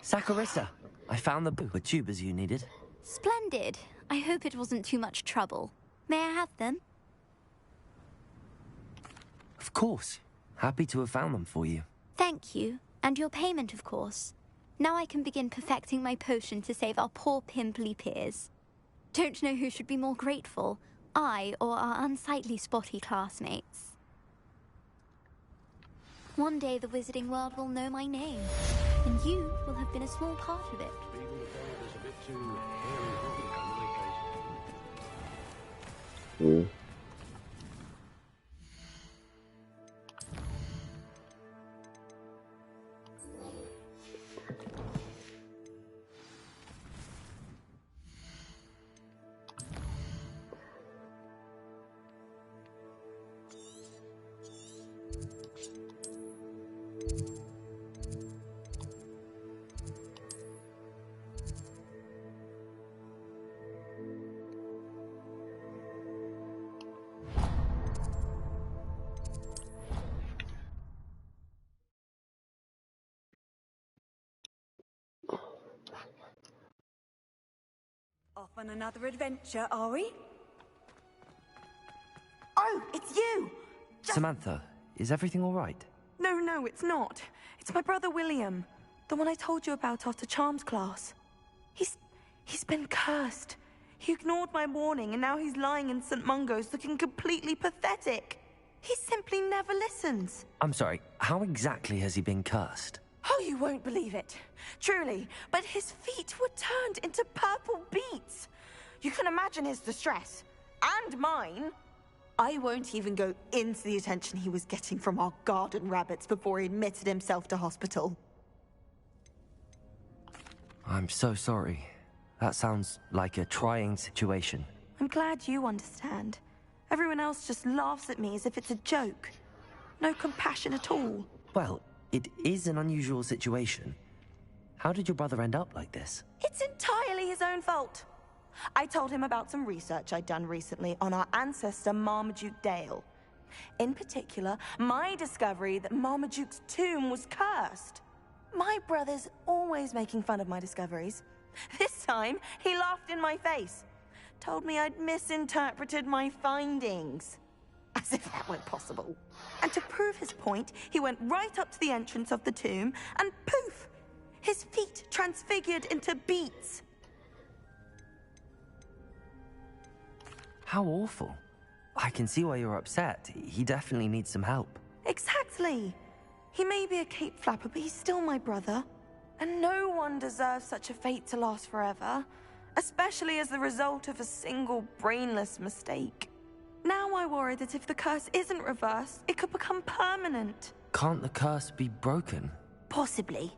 Saccharissa, I found the tubers you needed. Splendid. I hope it wasn't too much trouble. May I have them? Of course. Happy to have found them for you. Thank you. And your payment, of course. Now I can begin perfecting my potion to save our poor pimply peers. Don't know who should be more grateful, I or our unsightly spotty classmates. One day the wizarding world will know my name, and you will have been a small part of it. Off on another adventure, are we? Oh, it's you! Samantha, is everything all right? No, it's not. It's my brother William. The one I told you about after Charms class. He's been cursed. He ignored my warning and now he's lying in St. Mungo's looking completely pathetic. He simply never listens. I'm sorry, how exactly has he been cursed? Oh, you won't believe it. Truly, but his feet were turned into purple beets. You can imagine his distress. And mine. I won't even go into the attention he was getting from our garden rabbits before he admitted himself to hospital. I'm so sorry. That sounds like a trying situation. I'm glad you understand. Everyone else just laughs at me as if it's a joke. No compassion at all. Well, it is an unusual situation. How did your brother end up like this? It's entirely his own fault. I told him about some research I'd done recently on our ancestor Marmaduke Dale. In particular, my discovery that Marmaduke's tomb was cursed. My brother's always making fun of my discoveries. This time, he laughed in my face. Told me I'd misinterpreted my findings. As if that were possible. And to prove his point, he went right up to the entrance of the tomb and poof! His feet transfigured into beets. How awful. I can see why you're upset. He definitely needs some help. Exactly. He may be a cape flapper, but he's still my brother. And no one deserves such a fate to last forever, especially as the result of a single brainless mistake. Now I worry that if the curse isn't reversed, it could become permanent. Can't the curse be broken? Possibly.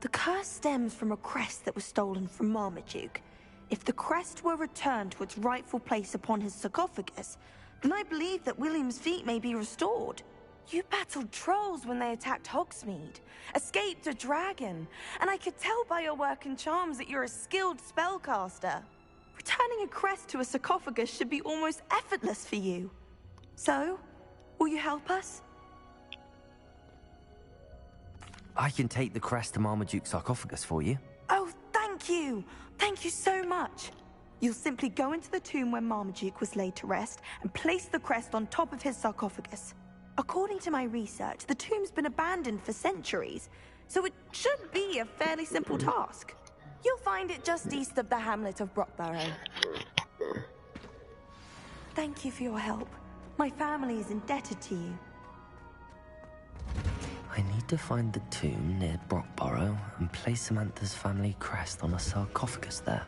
The curse stems from a crest that was stolen from Marmaduke. If the crest were returned to its rightful place upon his sarcophagus, then I believe that William's feet may be restored. You battled trolls when they attacked Hogsmeade, escaped a dragon, and I could tell by your work in charms that you're a skilled spellcaster. Returning a crest to a sarcophagus should be almost effortless for you. So, will you help us? I can take the crest to Marmaduke's sarcophagus for you. Oh, thank you! Thank you so much! You'll simply go into the tomb where Marmaduke was laid to rest and place the crest on top of his sarcophagus. According to my research, the tomb's been abandoned for centuries, so it should be a fairly simple task. You'll find it just east of the hamlet of Brockborough. Thank you for your help. My family is indebted to you. I need to find the tomb near Brockborough and place Samantha's family crest on a sarcophagus there.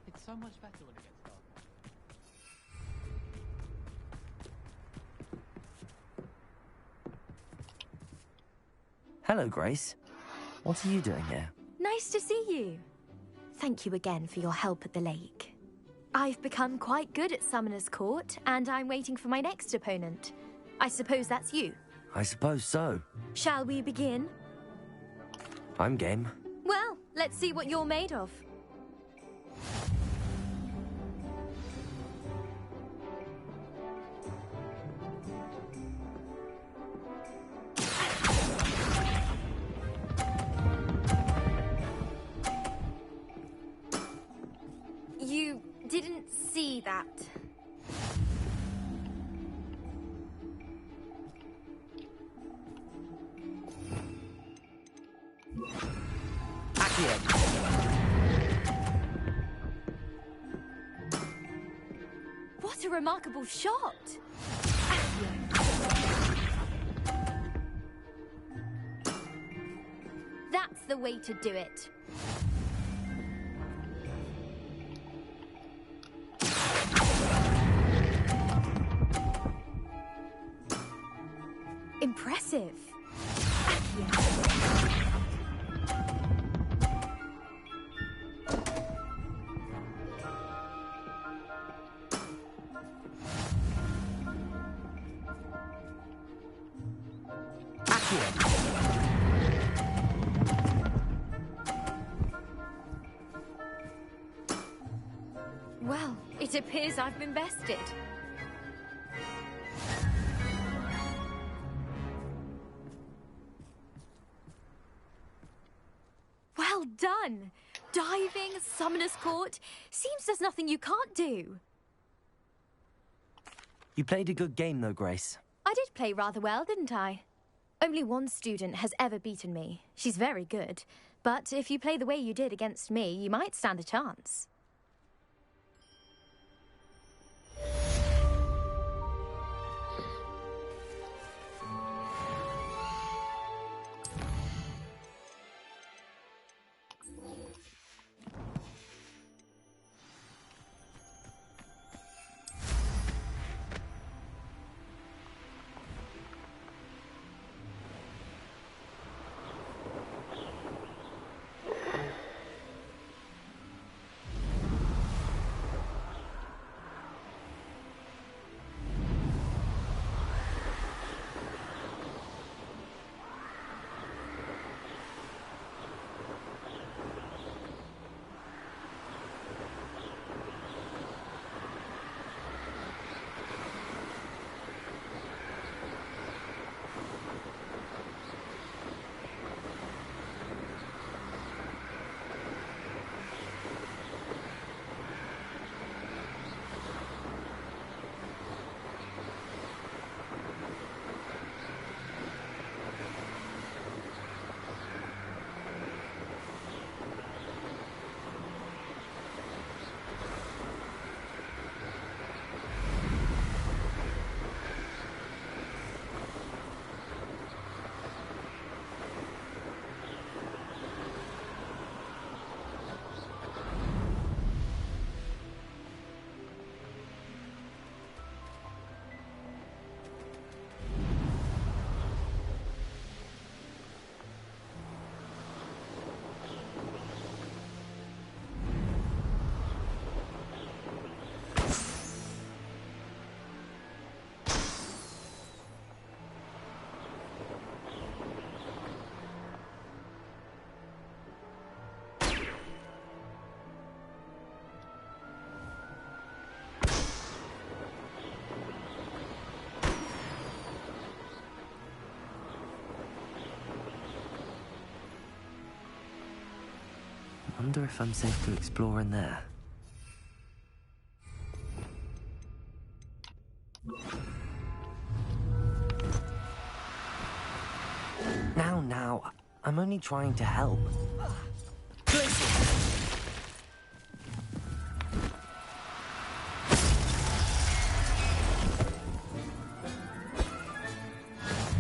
It's so much better when it gets dark. Hello, Grace. What are you doing here? Nice to see you. Thank you again for your help at the lake. I've become quite good at Summoner's Court, and I'm waiting for my next opponent. I suppose that's you. I suppose so. Shall we begin? I'm game. Well, let's see what you're made of. You didn't see that. What a remarkable shot! That's the way to do it. Impressive. Well, it appears I've been bested. Well done! Diving, Summoner's Court. Seems there's nothing you can't do. You played a good game, though, Grace. I did play rather well, didn't I? Only one student has ever beaten me. She's very good. But if you play the way you did against me, you might stand a chance. Wonder if I'm safe to explore in there. Now, I'm only trying to help.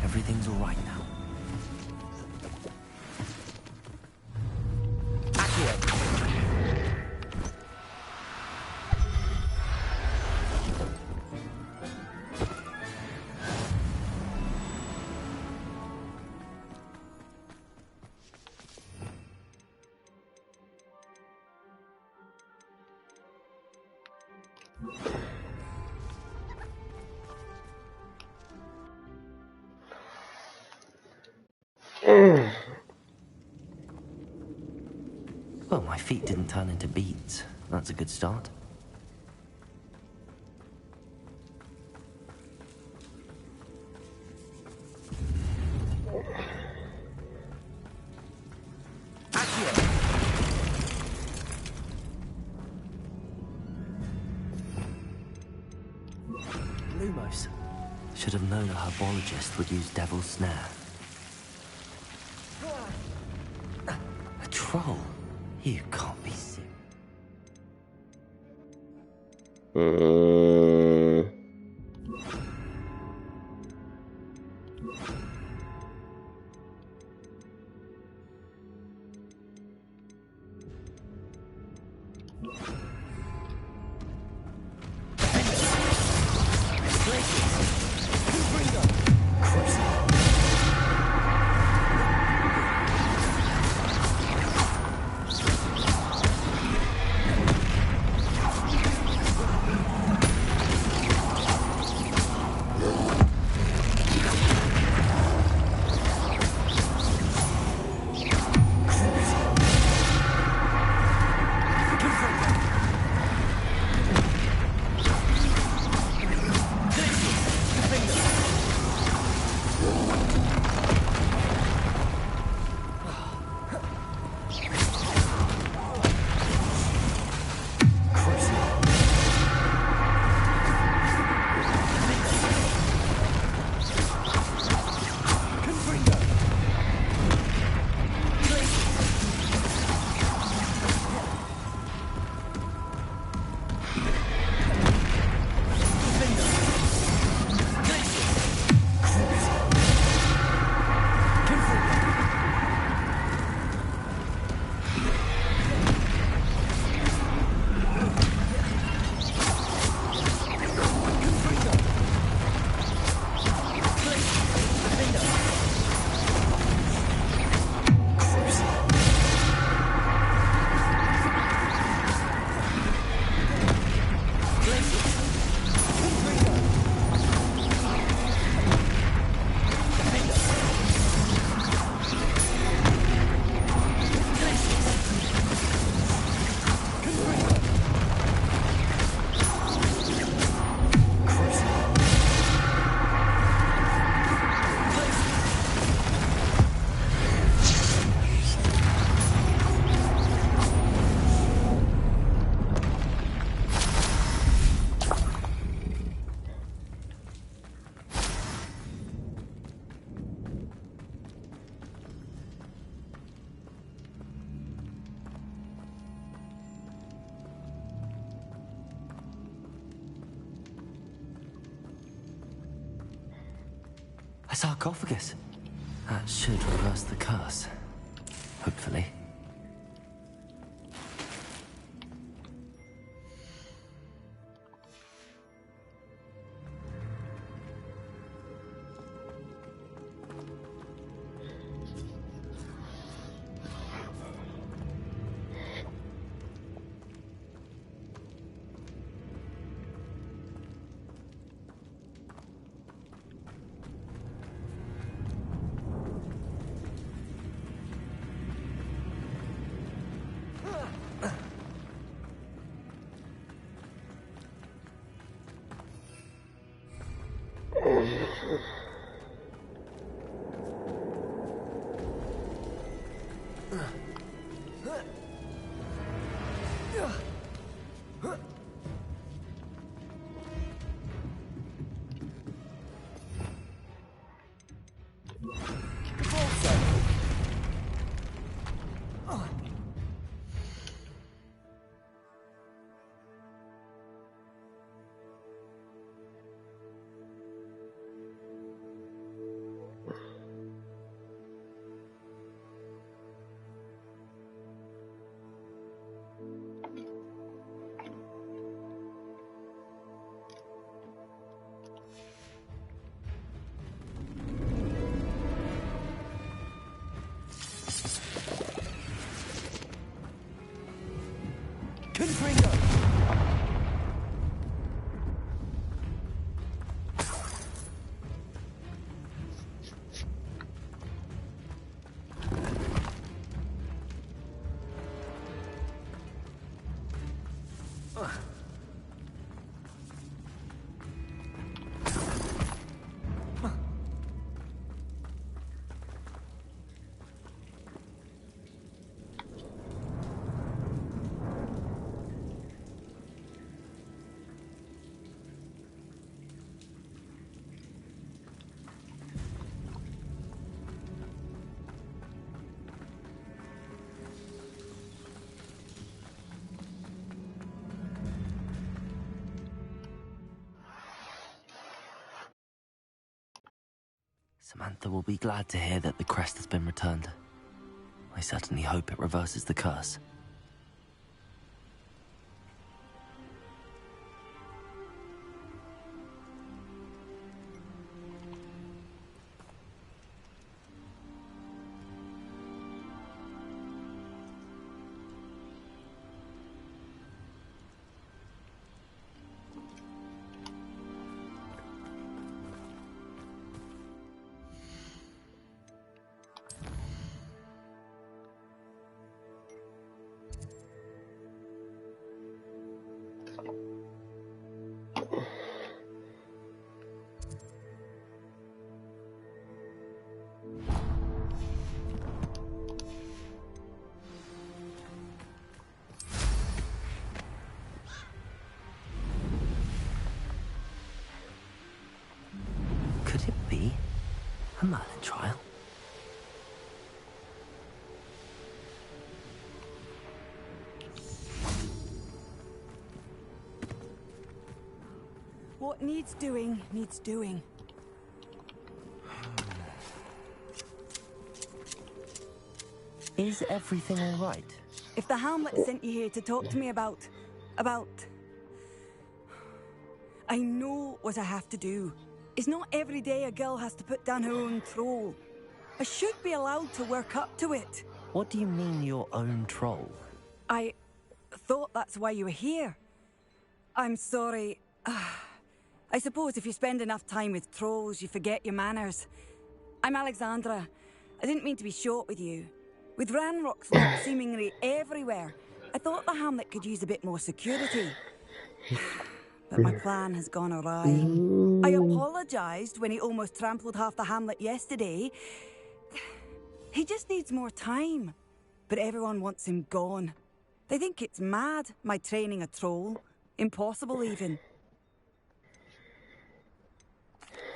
Everything's all right now. Well, my feet didn't turn into beads. That's a good start. Lumos. Should have known a herbologist would use Devil's Snare. A troll? You can't be serious. A sarcophagus. That should reverse the curse. Hopefully. Confringo! Samantha will be glad to hear that the crest has been returned. I certainly hope it reverses the curse. Could it be a Merlin trial? What needs doing, needs doing. Is everything all right? If the Hamlet sent you here to talk to me about... I know what I have to do. It's not every day a girl has to put down her own troll. I should be allowed to work up to it. What do you mean, your own troll? I thought that's why you were here. I'm sorry. I suppose if you spend enough time with trolls, you forget your manners. I'm Alexandra. I didn't mean to be short with you. With Ranrock's lot seemingly everywhere, I thought the Hamlet could use a bit more security. But my plan has gone awry. I apologized when he almost trampled half the Hamlet yesterday. He just needs more time. But everyone wants him gone. They think it's mad, my training a troll. Impossible, even.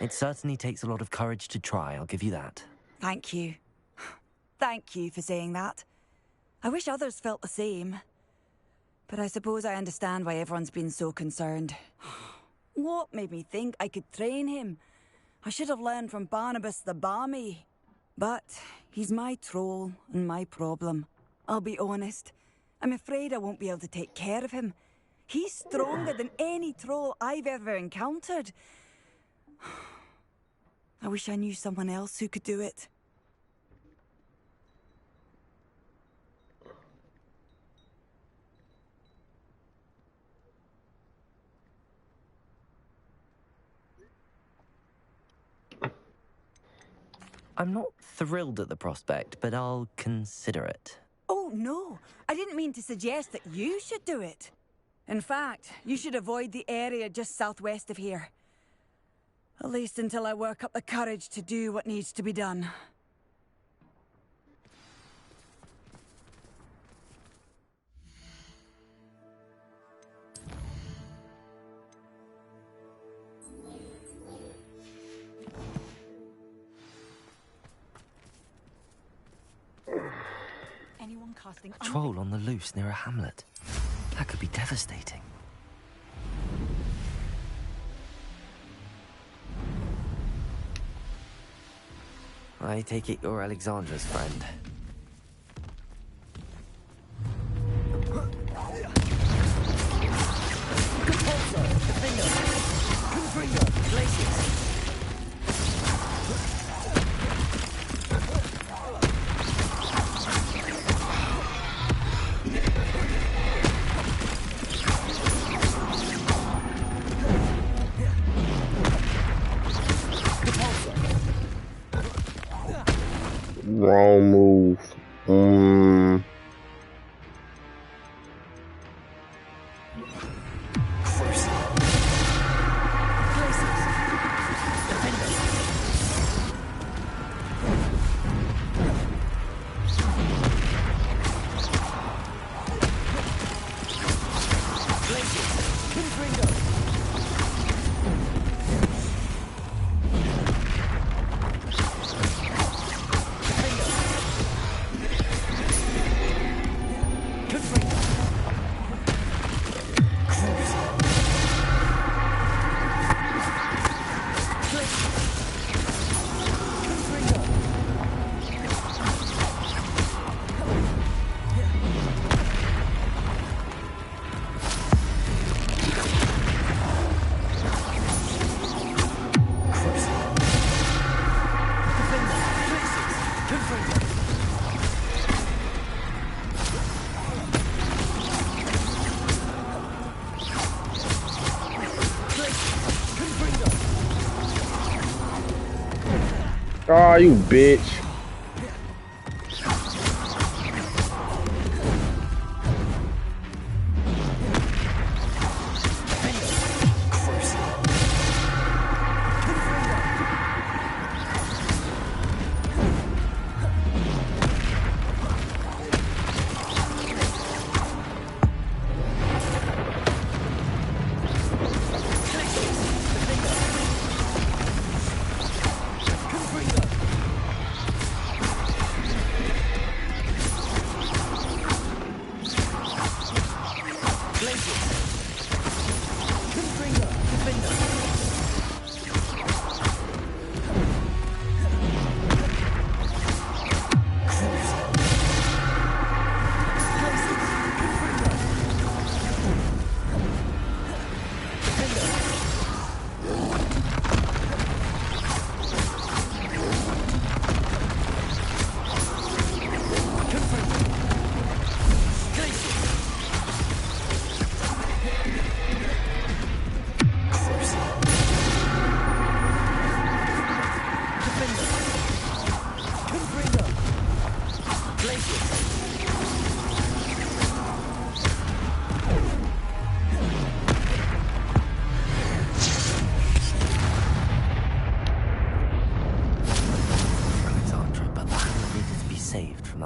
It certainly takes a lot of courage to try, I'll give you that. Thank you. Thank you for saying that. I wish others felt the same. But I suppose I understand why everyone's been so concerned. What made me think I could train him? I should have learned from Barnabas the Barmy. But he's my troll and my problem. I'll be honest. I'm afraid I won't be able to take care of him. He's stronger than any troll I've ever encountered. I wish I knew someone else who could do it. I'm not thrilled at the prospect, but I'll consider it. Oh, no. I didn't mean to suggest that you should do it. In fact, you should avoid the area just southwest of here. At least until I work up the courage to do what needs to be done. Anyone casting A troll on the loose near a hamlet. That could be devastating. I take it you're Alexandra's friend. Wrong move. Oh, you bitch.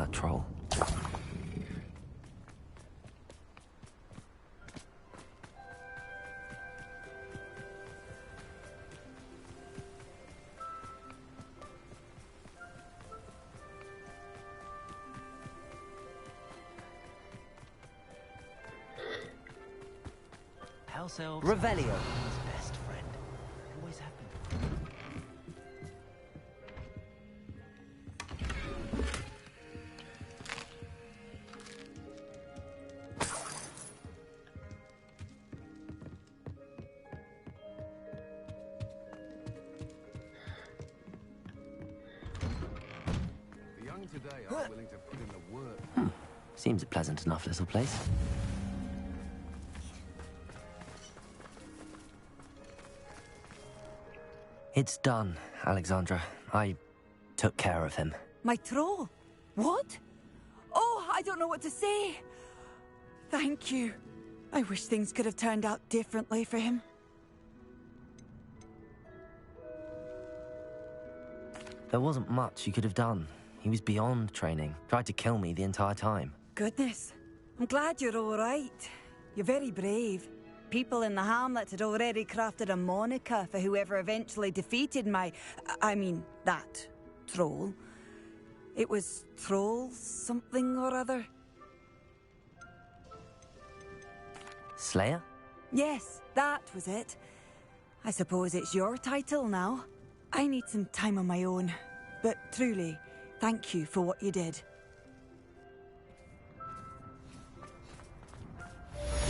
Troll. House elves. Revelio. Best friend. Always have been. Today are willing to put in the work. Seems a pleasant enough little place. It's done, Alexandra. I took care of him. My troll? What? Oh, I don't know what to say. Thank you. I wish things could have turned out differently for him. There wasn't much you could have done. He was beyond training. Tried to kill me the entire time. Goodness. I'm glad you're all right. You're very brave. People in the hamlet had already crafted a moniker for whoever eventually defeated that troll. It was Troll something or other. Slayer? Yes, that was it. I suppose it's your title now. I need some time on my own. But truly, thank you for what you did.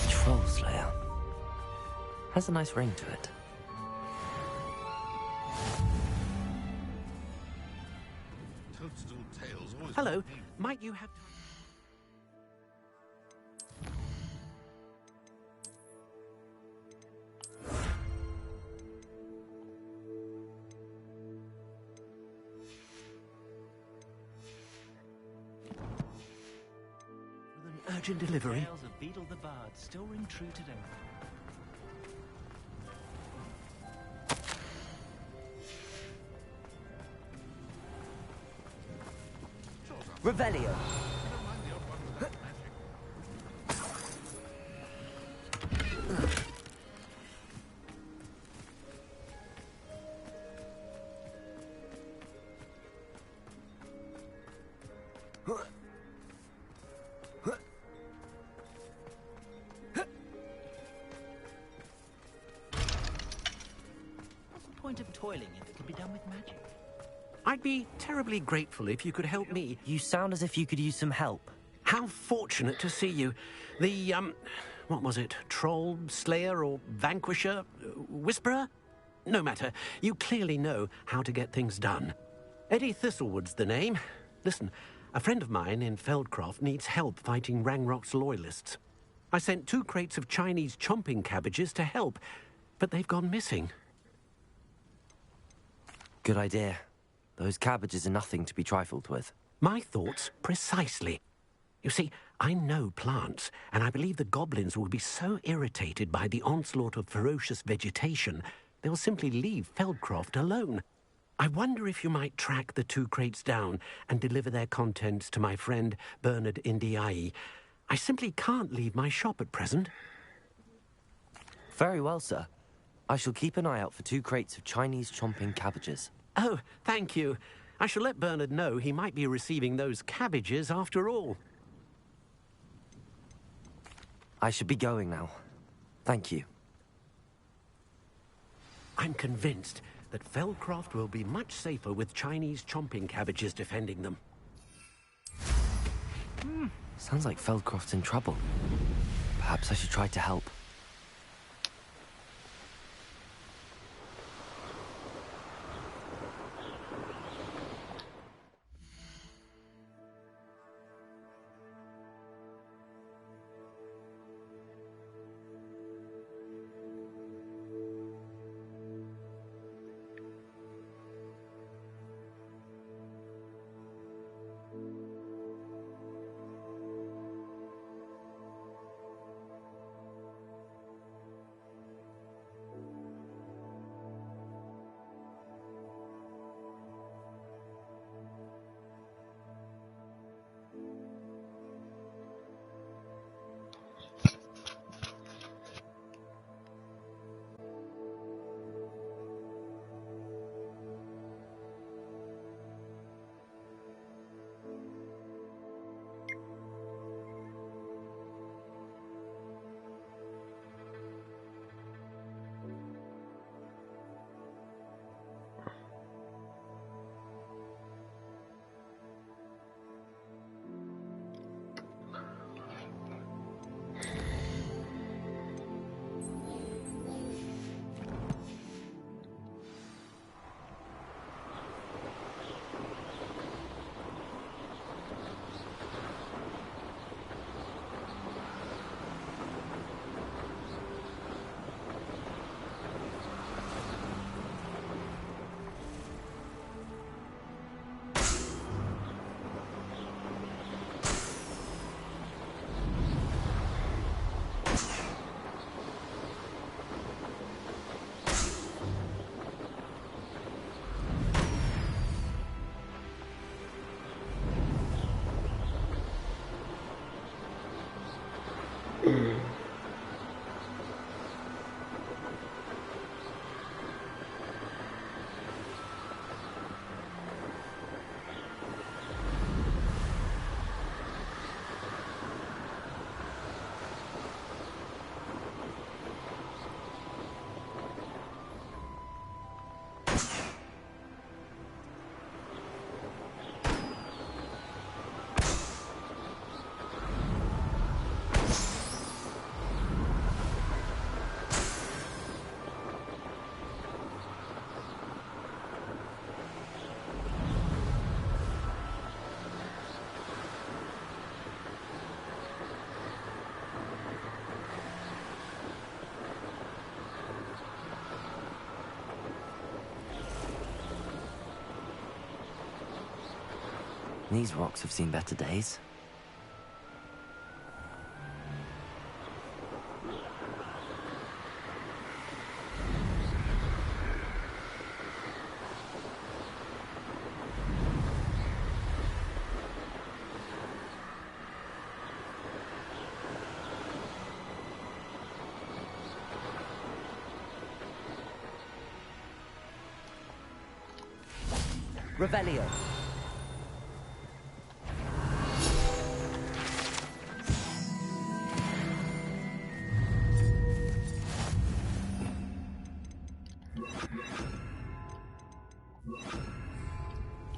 Troll Slayer. Has a nice ring to it. Hello, might you have time? urgent delivery. Tales of Beetle the Bard still ring true today. Revelio. What's the point of toiling if it can be done with magic? I'd be terribly grateful if you could help me. You sound as if you could use some help. How fortunate to see you. The, what was it? Troll, Slayer, or Vanquisher? Whisperer? No matter. You clearly know how to get things done. Eddie Thistlewood's the name. Listen, a friend of mine in Feldcroft needs help fighting Rangrock's loyalists. I sent 2 crates of Chinese chomping cabbages to help, but they've gone missing. Good idea. Those cabbages are nothing to be trifled with. My thoughts precisely. You see, I know plants, and I believe the goblins will be so irritated by the onslaught of ferocious vegetation, they'll simply leave Feldcroft alone. I wonder if you might track the 2 crates down and deliver their contents to my friend Bernard Indiai. I simply can't leave my shop at present. Very well, sir. I shall keep an eye out for 2 crates of Chinese chomping cabbages. Oh, thank you. I shall let Bernard know he might be receiving those cabbages after all. I should be going now. Thank you. I'm convinced that Feldcroft will be much safer with Chinese chomping cabbages defending them. Sounds like Feldcroft's in trouble. Perhaps I should try to help. These rocks have seen better days. Revelio.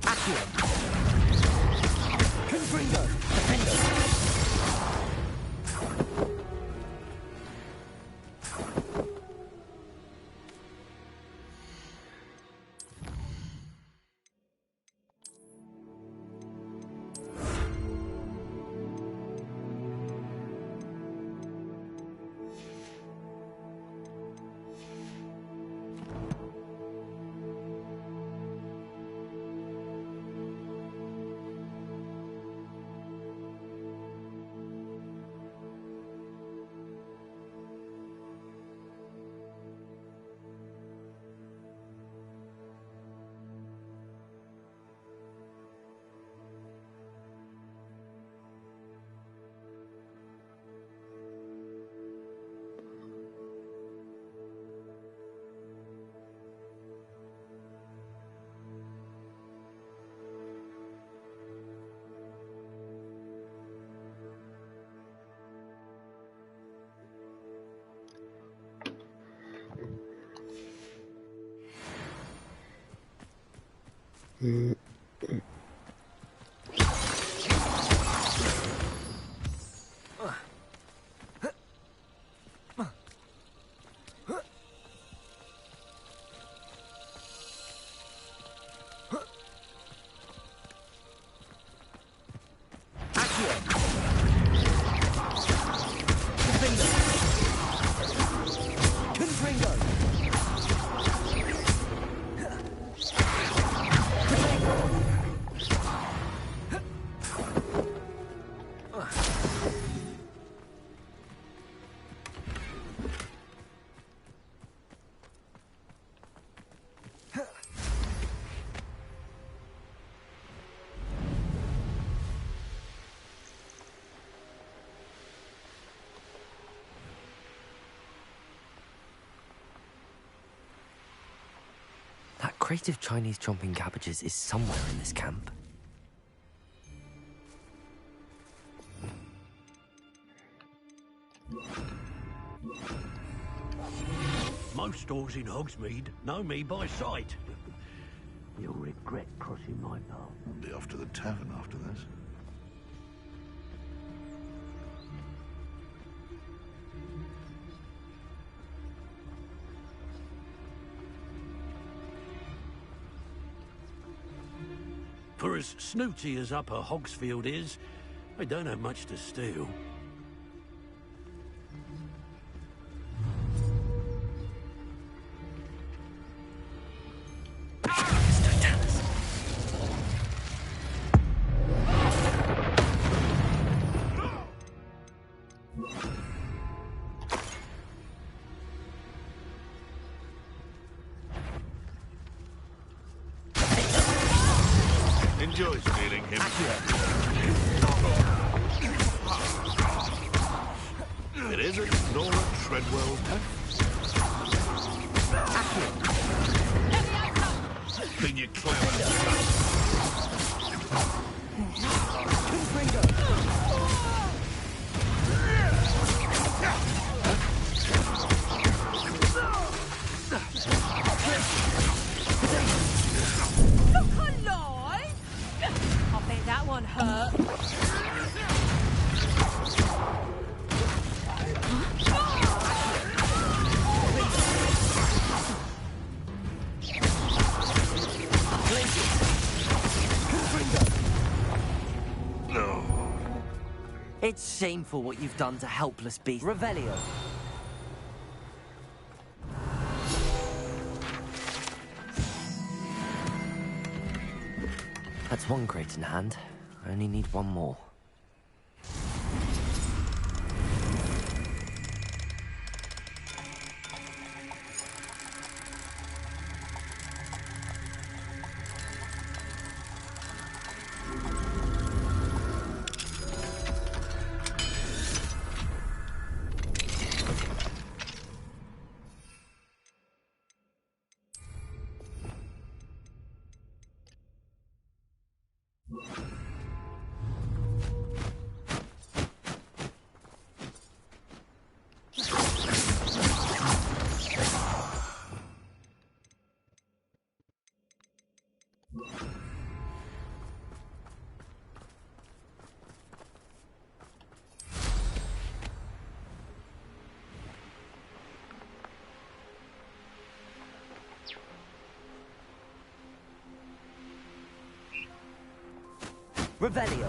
Accio. Confringo. Defendo. That crate of Chinese chomping cabbages is somewhere in this camp. Most stores in Hogsmeade know me by sight. You'll regret crossing my path. I'll be off to the tavern after this. For as snooty as Upper Hogsfield is, I don't have much to steal. Enjoy stealing him. It isn't Nora Treadwell. Think you're clever. That one hurt. No. It's shameful what you've done to helpless beasts. Revelio. That's one crate in hand. I only need one more. Revelio.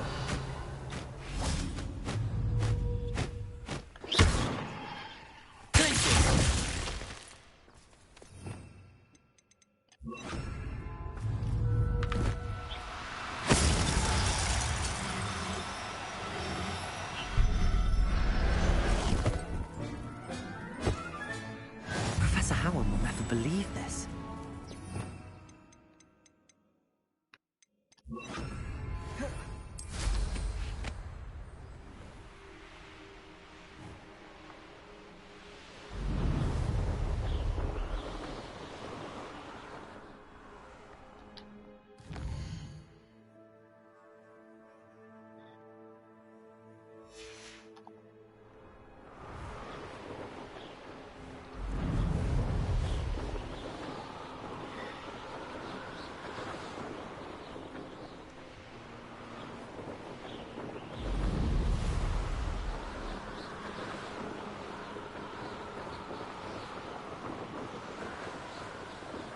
Professor Howard will never believe this.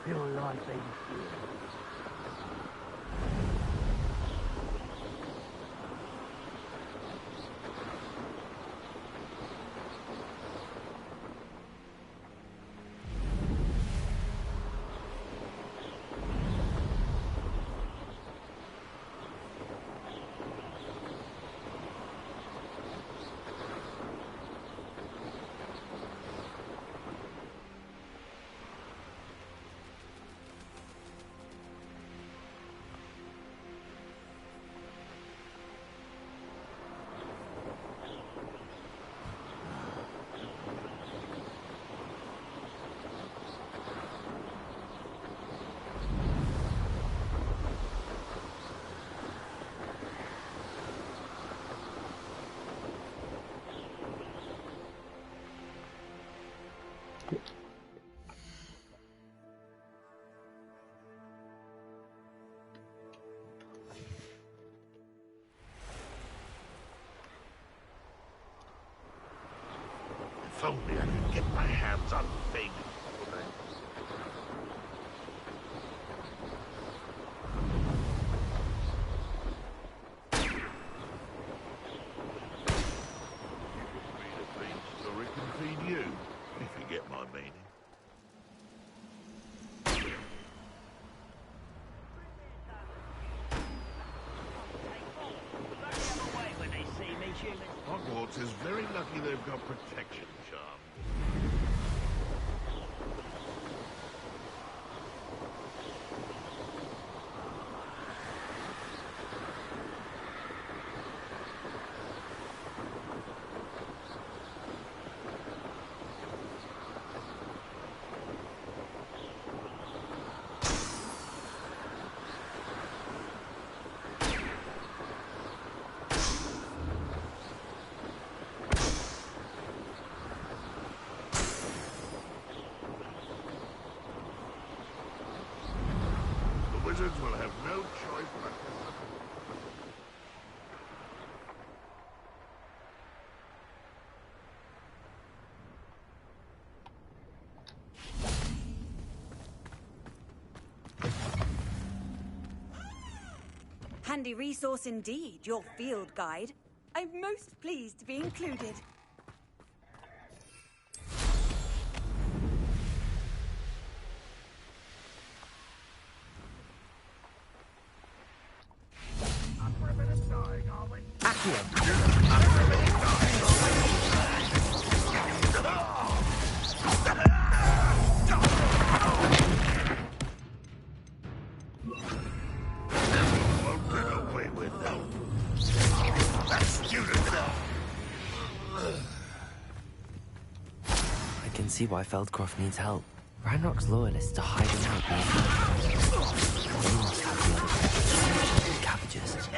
Feel like they If only I could get my hands on things. Or it can feed you, if you get my meaning. Hogwarts is very lucky they've got protection charm. Wizards will have no choice but to... Handy resource indeed, your field guide. I'm most pleased to be included. I can see why Feldcroft needs help. Ranrock's loyalists are hiding out near. They must have the other cabbages.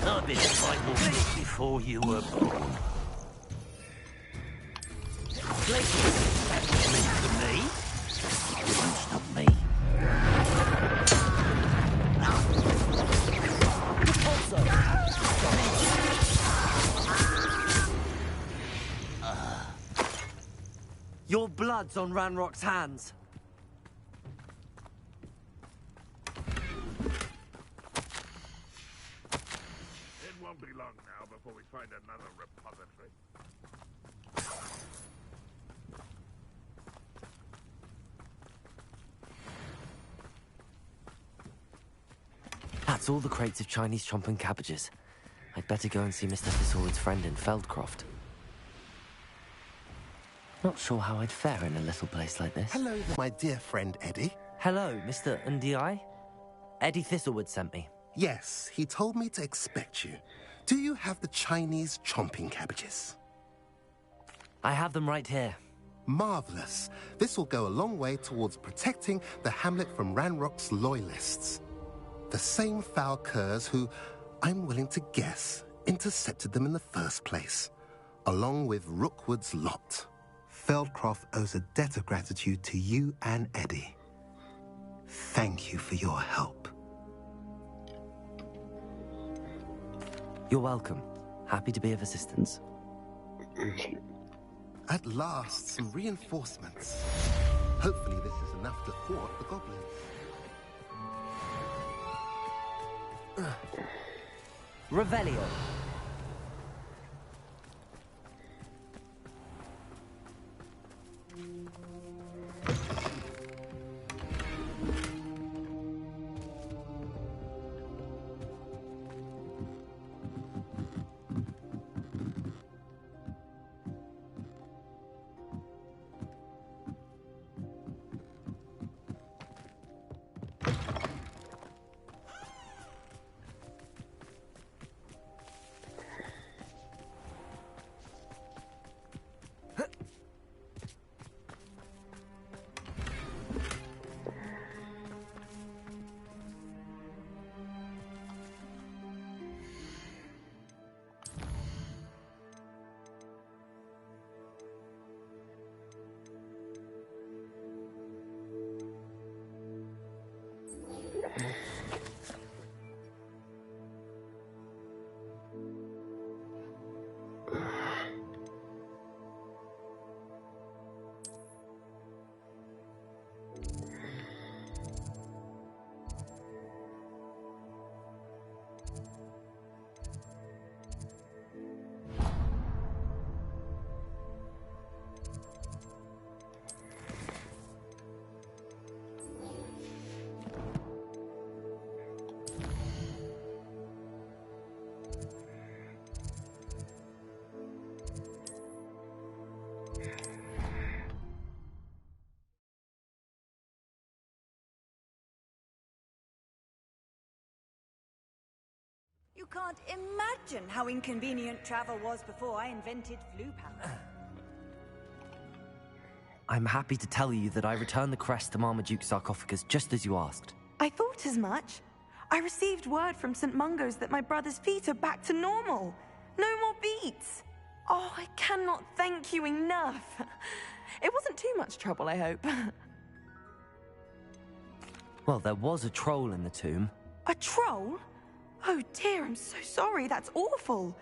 I've been fighting this before you were born. Meant for me? You won't stop me. Your blood's on Ranrock's hands. It won't be long now before we find another repository. That's all the crates of Chinese chomping cabbages. I'd better go and see Mr. Thistlewood's friend in Feldcroft. Not sure how I'd fare in a little place like this. Hello there, my dear friend Eddie. Hello, Mr. Ndi. Eddie Thistlewood sent me. Yes, he told me to expect you. Do you have the Chinese chomping cabbages? I have them right here. Marvelous. This will go a long way towards protecting the hamlet from Ranrock's loyalists. The same foul curs who, I'm willing to guess, intercepted them in the first place, along with Rookwood's lot. Feldcroft owes a debt of gratitude to you and Eddie. Thank you for your help. You're welcome. Happy to be of assistance. At last, some reinforcements. Hopefully this is enough to thwart the goblins. Revelio. You can't imagine how inconvenient travel was before I invented flu powder. I'm happy to tell you that I returned the crest to Marmaduke's sarcophagus just as you asked. I thought as much. I received word from St. Mungo's that my brother's feet are back to normal. No more beats. Oh, I cannot thank you enough. It wasn't too much trouble, I hope. Well, there was a troll in the tomb. A troll? Oh dear, I'm so sorry. That's awful.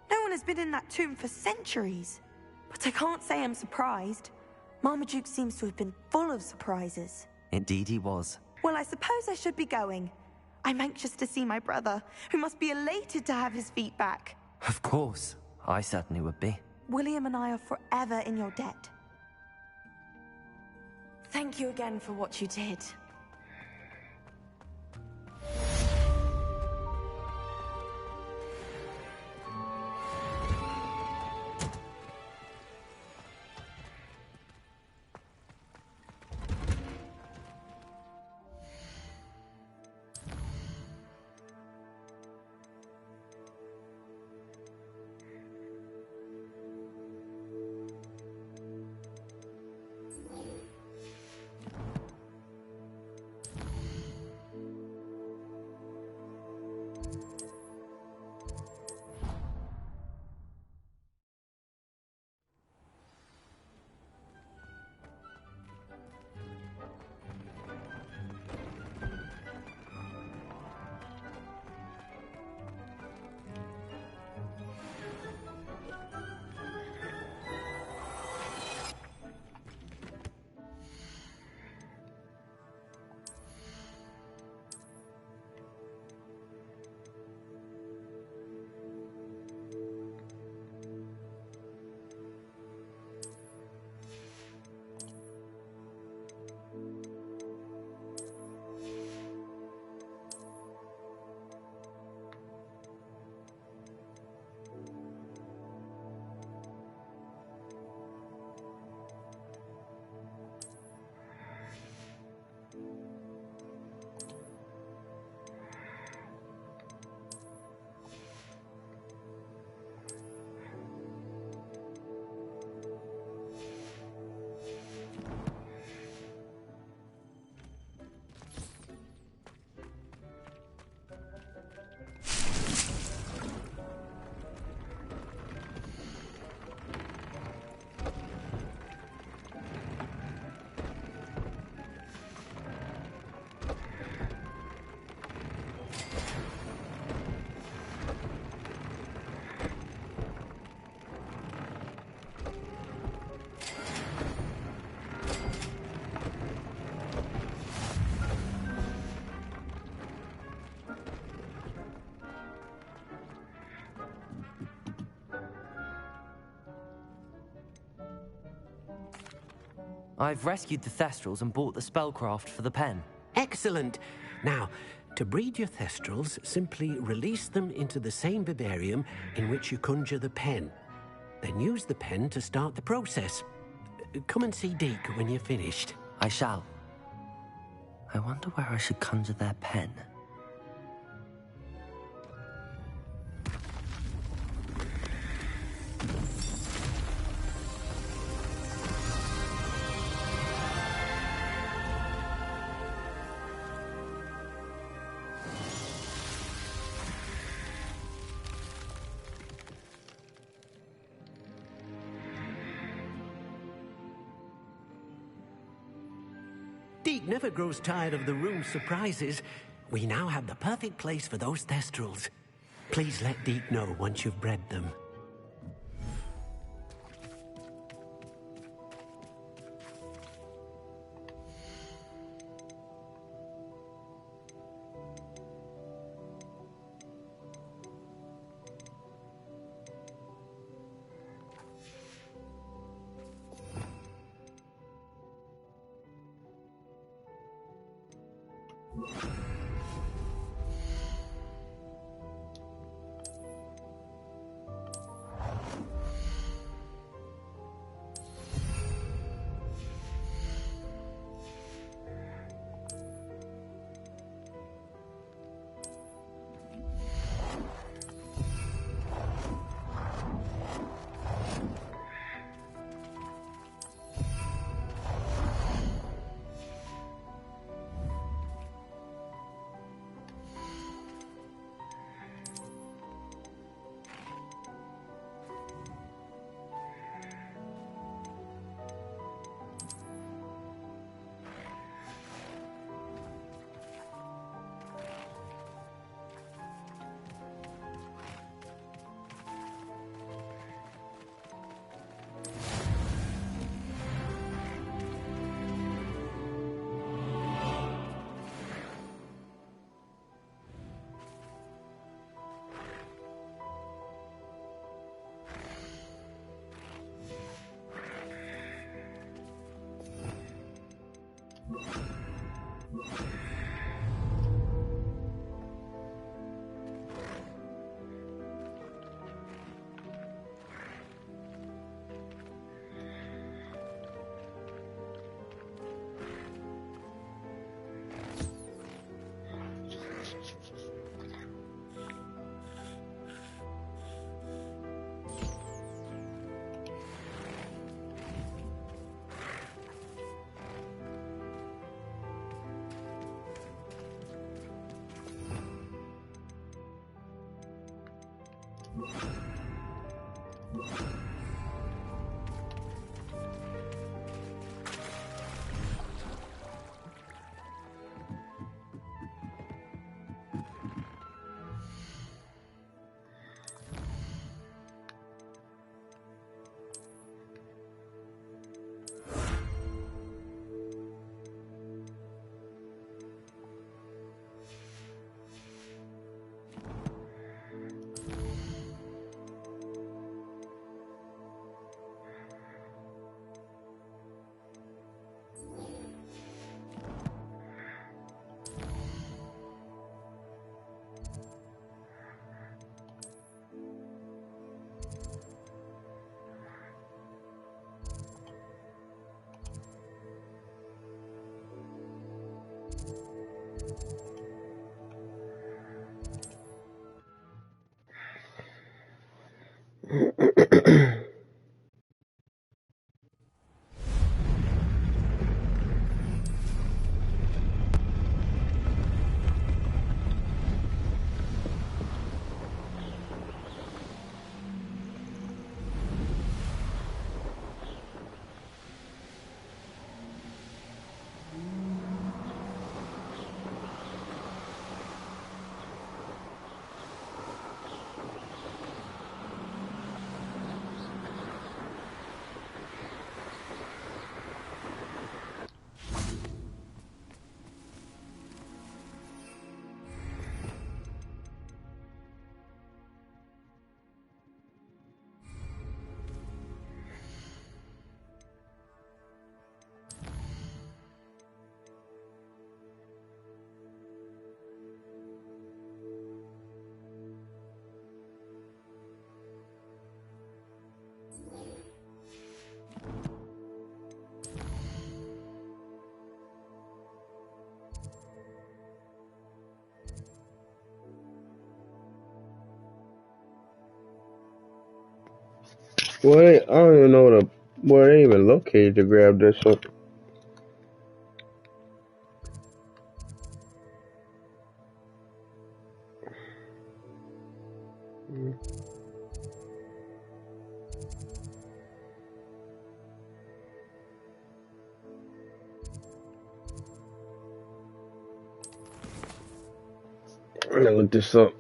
No one has been in that tomb for centuries. But I can't say I'm surprised. Marmaduke seems to have been full of surprises. Indeed he was. Well, I suppose I should be going. I'm anxious to see my brother, who must be elated to have his feet back. Of course. I certainly would be. William and I are forever in your debt. Thank you again for what you did. I've rescued the Thestrals and bought the spellcraft for the pen. Excellent. Now, to breed your Thestrals, simply release them into the same vivarium in which you conjure the pen. Then use the pen to start the process. Come and see Deke when you're finished. I shall. I wonder where I should conjure their pen. Deke never grows tired of the room's surprises. We now have the perfect place for those Thestrals. Please let Deke know once you've bred them. Well, I don't even know where they even located to grab this one. I'm gonna look this up.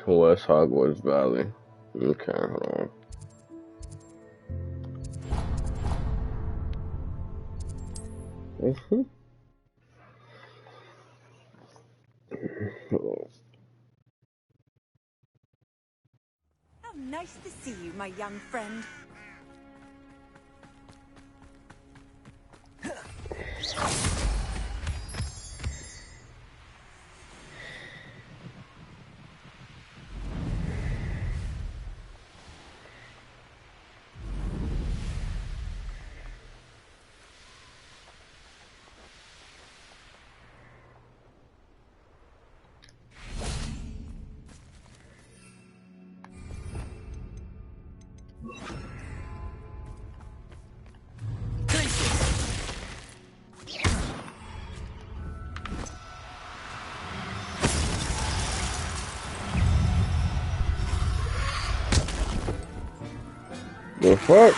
Well, West Hogwarts Valley. Okay, hold on. How nice to see you, my young friend. The fuck?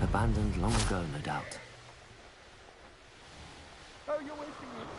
Abandoned long ago, no doubt. Oh, you're wasting your time.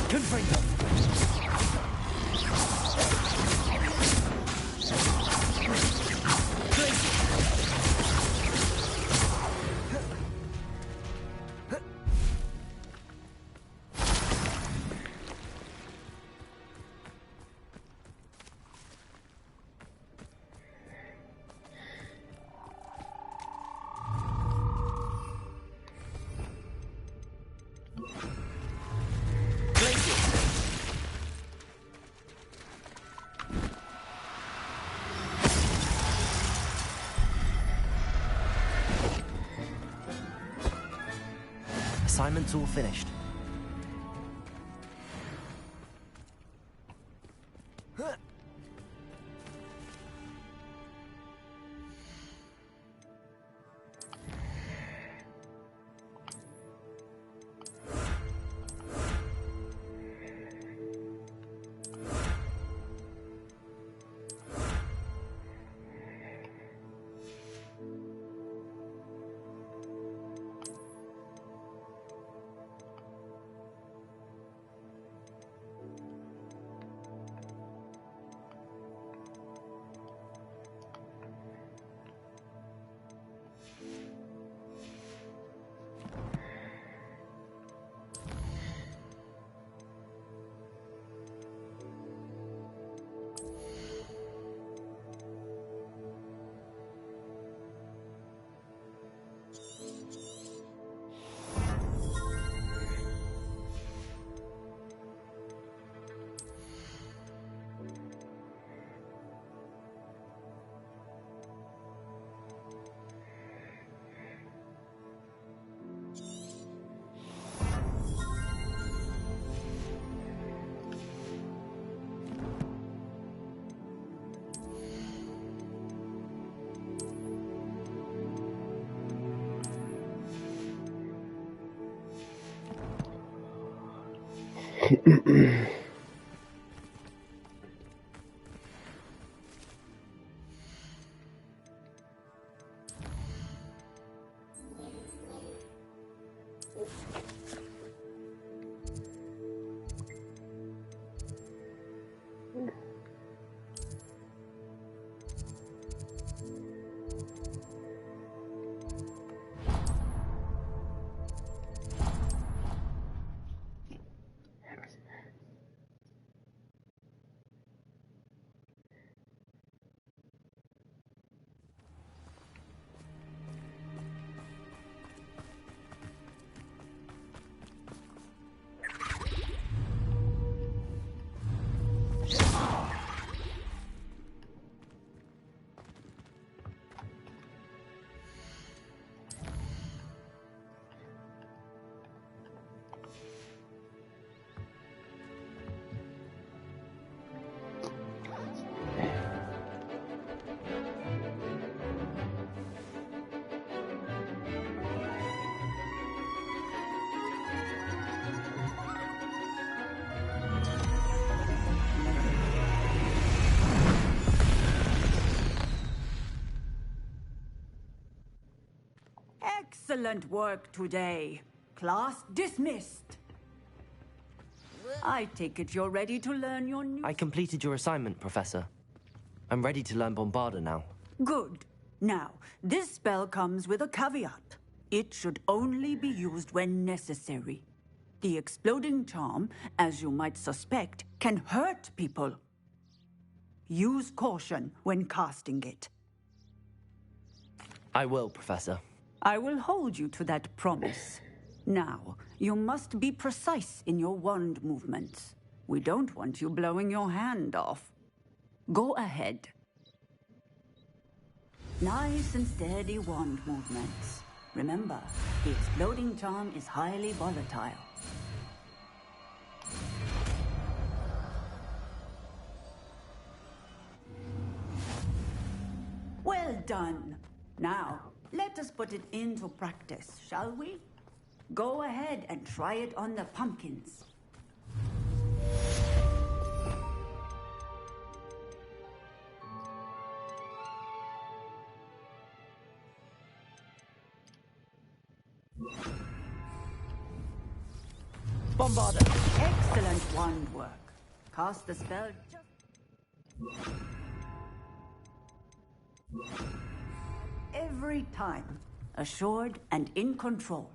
Confringo! Assignment's all finished. Excellent work today. Class dismissed. I take it you're ready to learn your new... I completed your assignment, Professor. I'm ready to learn Bombarda now. Good. Now, this spell comes with a caveat. It should only be used when necessary. The exploding charm, as you might suspect, can hurt people. Use caution when casting it. I will, Professor. I will hold you to that promise. Now, you must be precise in your wand movements. We don't want you blowing your hand off. Go ahead. Nice and steady wand movements. Remember, the exploding charm is highly volatile. Well done. Now, let us put it into practice, shall we? Go ahead and try it on the pumpkins. Bombarda. Excellent wand work. Cast the spell every time. Assured and in control.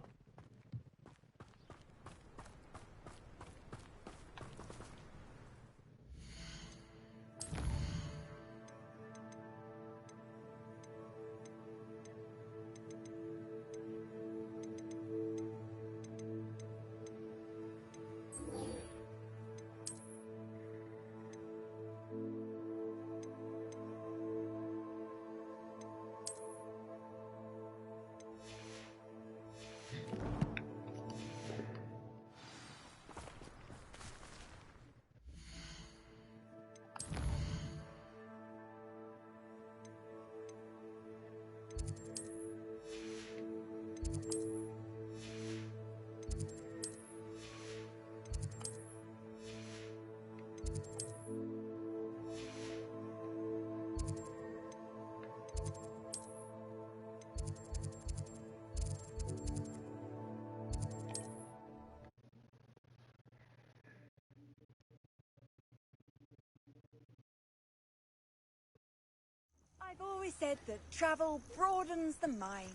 I've always said that travel broadens the mind.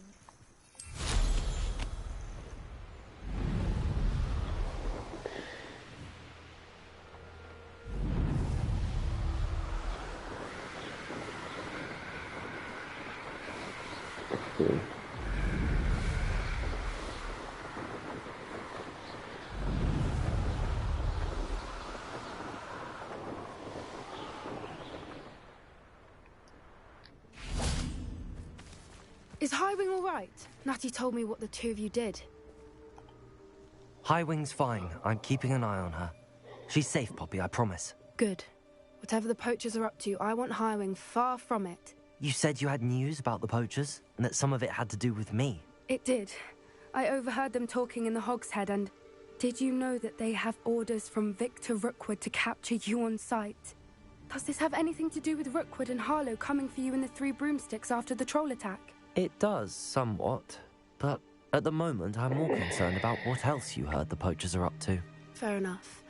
Is Highwing all right? Natty told me what the two of you did. Highwing's fine. I'm keeping an eye on her. She's safe, Poppy, I promise. Good. Whatever the poachers are up to, I want Highwing far from it. You said you had news about the poachers, and that some of it had to do with me. It did. I overheard them talking in the Hogshead, and did you know that they have orders from Victor Rookwood to capture you on sight? Does this have anything to do with Rookwood and Harlow coming for you in the Three Broomsticks after the troll attack? It does, somewhat. But at the moment, I'm more concerned about what else you heard the poachers are up to. Fair enough.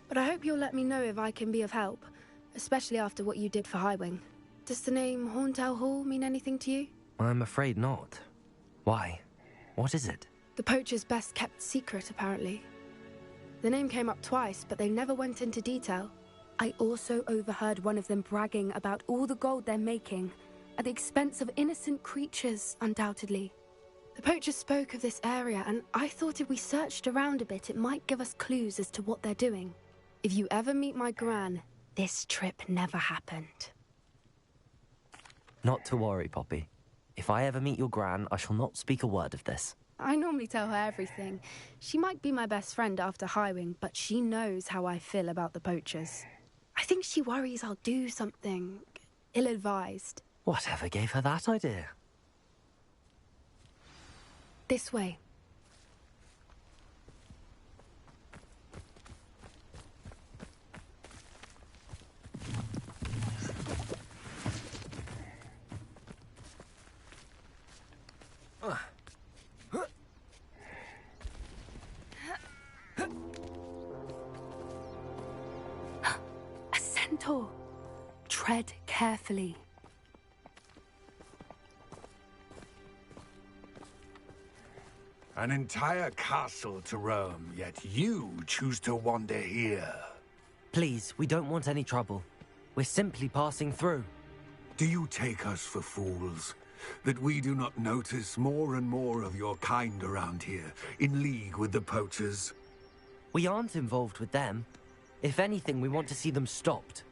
But I hope you'll let me know if I can be of help, especially after what you did for Highwing. Does the name Horntail Hall mean anything to you? I'm afraid not. Why? What is it? The poachers' best kept secret, apparently. The name came up twice, but they never went into detail. I also overheard one of them bragging about all the gold they're making, at the expense of innocent creatures, undoubtedly. The poachers spoke of this area, and I thought if we searched around a bit, it might give us clues as to what they're doing. If you ever meet my gran, this trip never happened. Not to worry, Poppy. If I ever meet your gran, I shall not speak a word of this. I normally tell her everything. She might be my best friend after Highwing, but she knows how I feel about the poachers. I think she worries I'll do something ill-advised. Whatever gave her that idea? This way. A centaur. Tread carefully. An entire castle to roam, yet you choose to wander here. Please, we don't want any trouble. We're simply passing through. Do you take us for fools? That we do not notice more and more of your kind around here, in league with the poachers? We aren't involved with them. If anything, we want to see them stopped.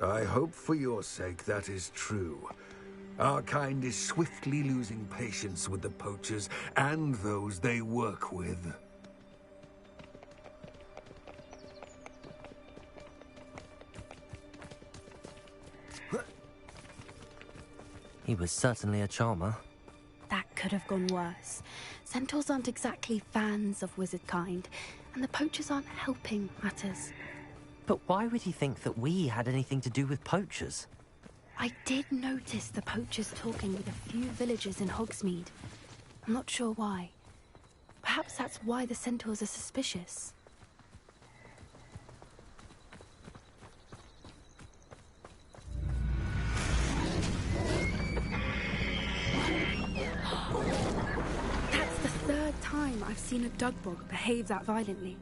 I hope for your sake that is true. Our kind is swiftly losing patience with the poachers and those they work with. He was certainly a charmer. That could have gone worse. Centaurs aren't exactly fans of wizard kind, and the poachers aren't helping matters. But why would he think that we had anything to do with poachers? I did notice the poachers talking with a few villagers in Hogsmeade. I'm not sure why. Perhaps Perhaps that's why the centaurs are suspicious. That's the third time I've seen a dugbog behave that violently.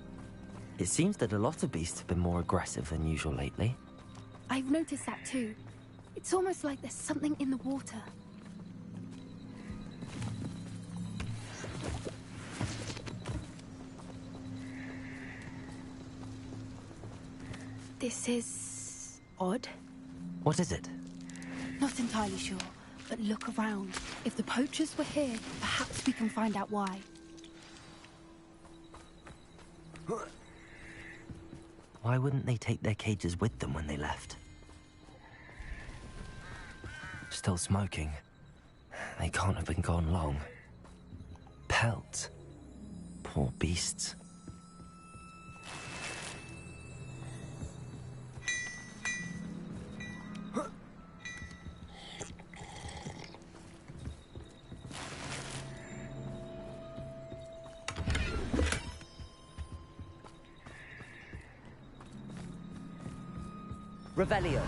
It seems that a lot of beasts have been more aggressive than usual lately. I've noticed that too. It's almost like there's something in the water. This is odd. What is it? Not entirely sure, but look around. If the poachers were here, perhaps we can find out why. Why wouldn't they take their cages with them when they left? Still smoking. They can't have been gone long. Pelts. Poor beasts. Revelio.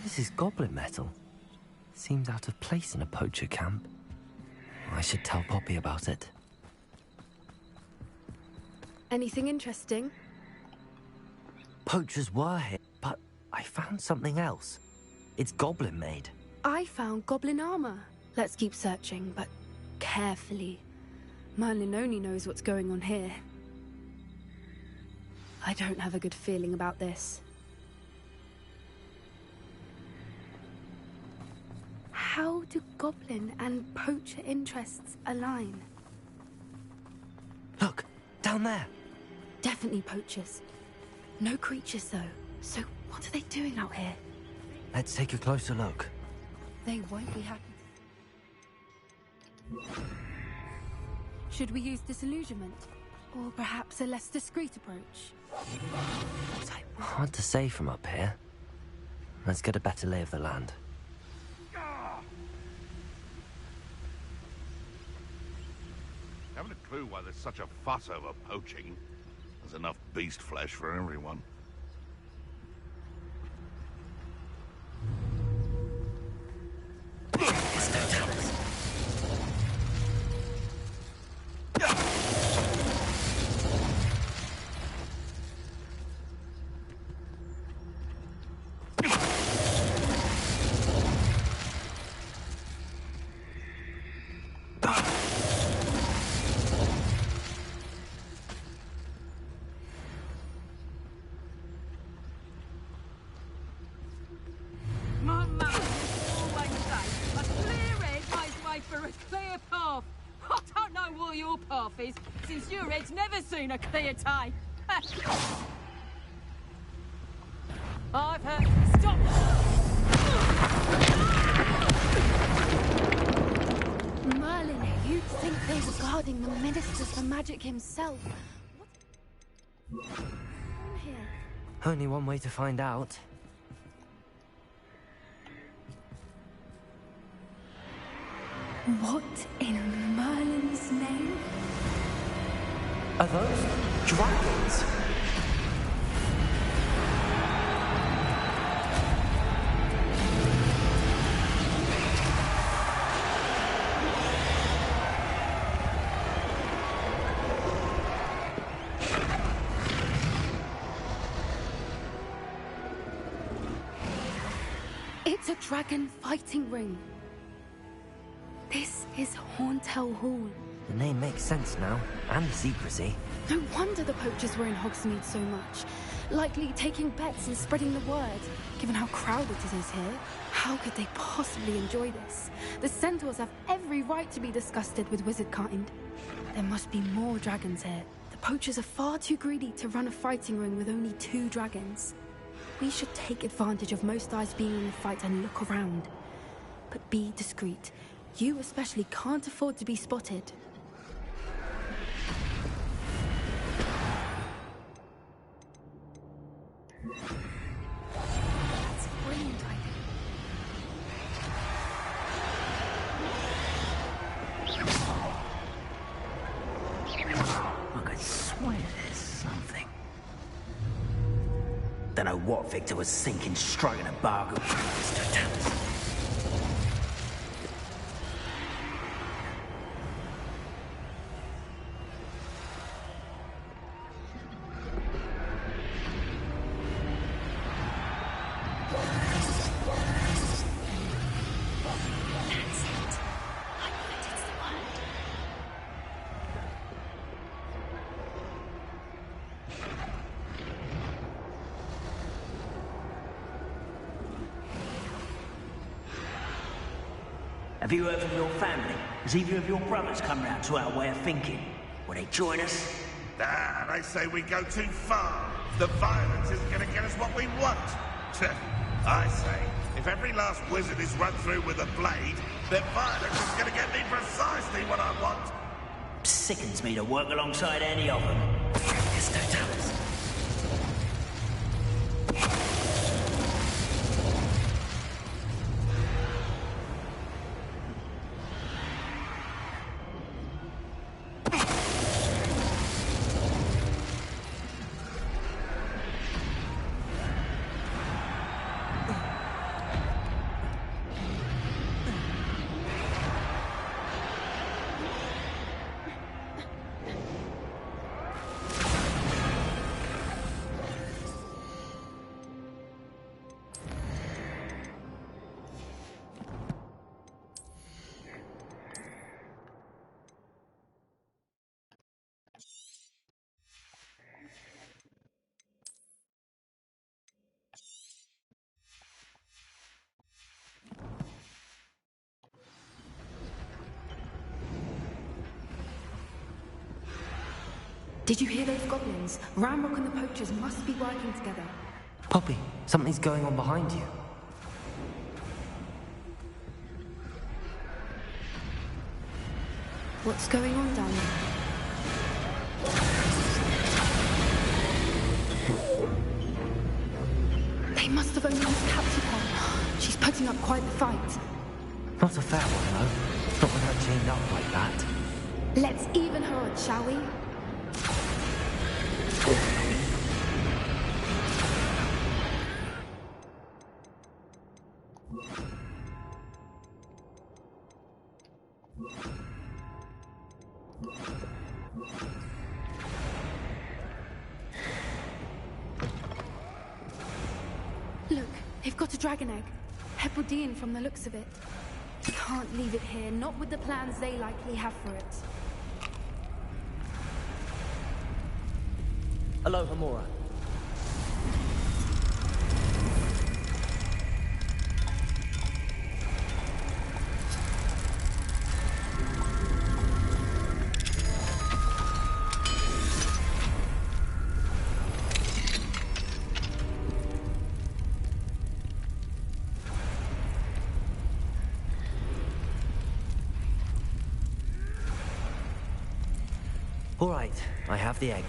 This is goblin metal. Seems out of place in a poacher camp. I should tell Poppy about it. Anything interesting? Poachers were here, but I found something else. It's goblin made. I found goblin armor. Let's keep searching, but carefully. Merlin only knows what's going on here. I don't have a good feeling about this. How do goblin and poacher interests align? Look, down there. Definitely poachers. No creatures though. So what are they doing out here? Let's take a closer look. They won't be happy. Should we use disillusionment? Or perhaps a less discreet approach? Hard to say from up here. Let's get a better lay of the land. Haven't a clue why there's such a fuss over poaching. There's enough beast flesh for everyone. My mother always say, a clear head makes way for a clear path. I don't know what your path is, since your head's never seen a clear day. I've heard... Stop! Merlin, you'd think they were guarding the Minister for Magic himself. What's on here? Only one way to find out. What in Merlin's name? Are those dragons? It's a dragon fighting ring. This is Horntail Hall. The name makes sense now, and the secrecy. No wonder the poachers were in Hogsmeade so much. Likely taking bets and spreading the word. Given how crowded it is here, how could they possibly enjoy this? The centaurs have every right to be disgusted with wizard kind. There must be more dragons here. The poachers are far too greedy to run a fighting ring with only 2 dragons. We should take advantage of most eyes being in the fight and look around. But be discreet. You especially can't afford to be spotted. That's brilliant, I think. what Victor was thinking, stroking a bargain. Have you heard from your family? Has either of your brothers come round to our way of thinking? Will they join us? Nah, they say we go too far. The violence isn't going to get us what we want. I say, if every last wizard is run through with a blade, then violence is going to get me precisely what I want. Sickens me to work alongside any of them. There's no doubt. Did you hear those goblins? Ramrock and the poachers must be working together. Poppy, something's going on behind you. What's going on down there? They must have only used Capsicum. She's putting up quite the fight. Not a fair one, though. Not with her chained up like that. Let's even her odds, shall we? Look, they've got a dragon egg. Hebridean from the looks of it. Can't leave it here, not with the plans they likely have for it. Hello, Hamura. All right, I have the egg.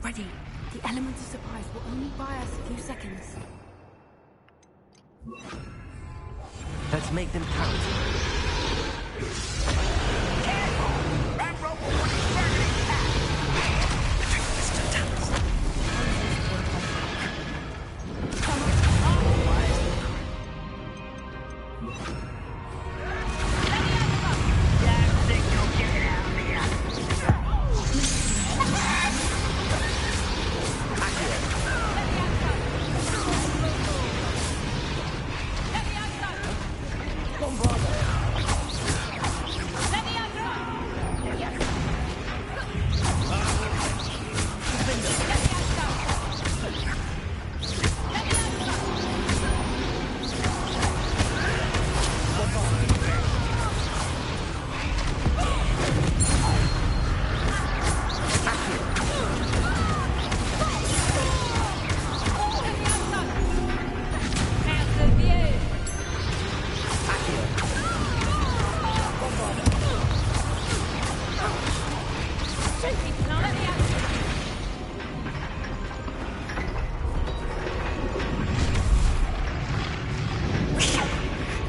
Ready. The element of surprise will only buy us a few seconds. Let's make them count.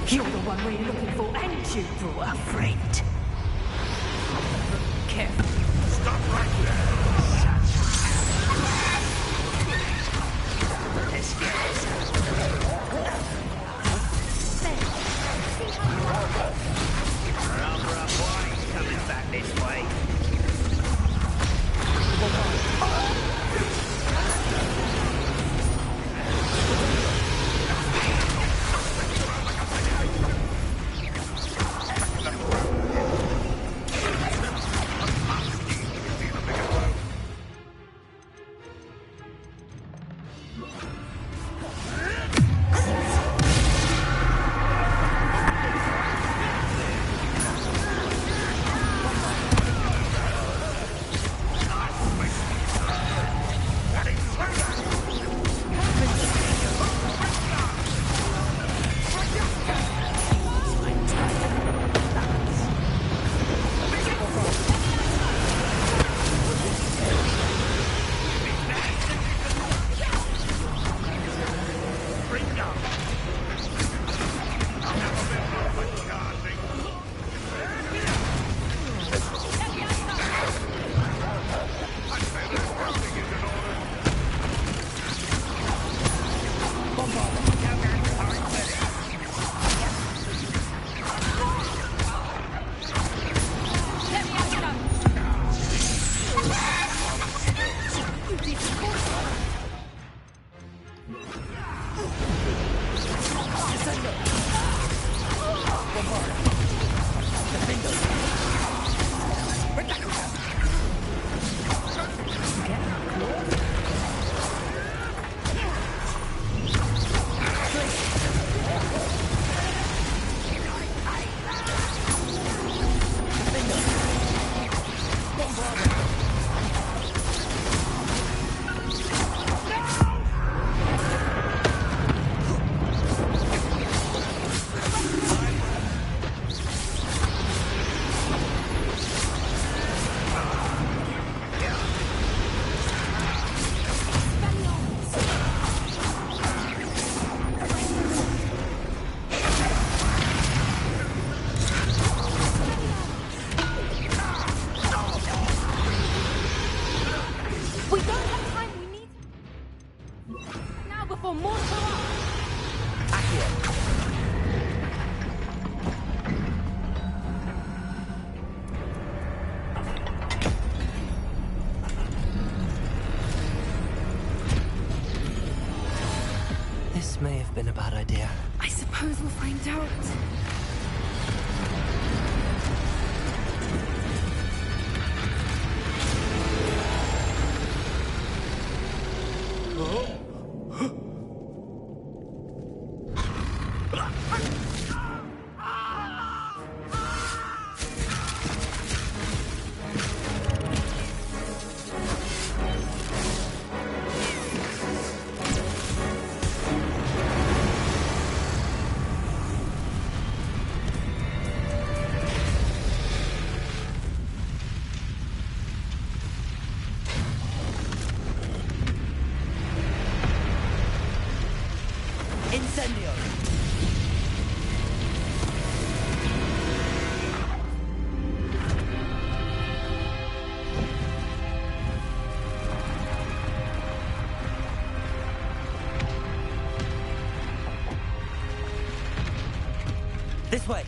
You're the one we're looking for, and you brought a friend. Careful. Stop right there. Let's get this. Rather a boy's coming back this way. This may have been a bad idea. I suppose we'll find out. Incendio! This way.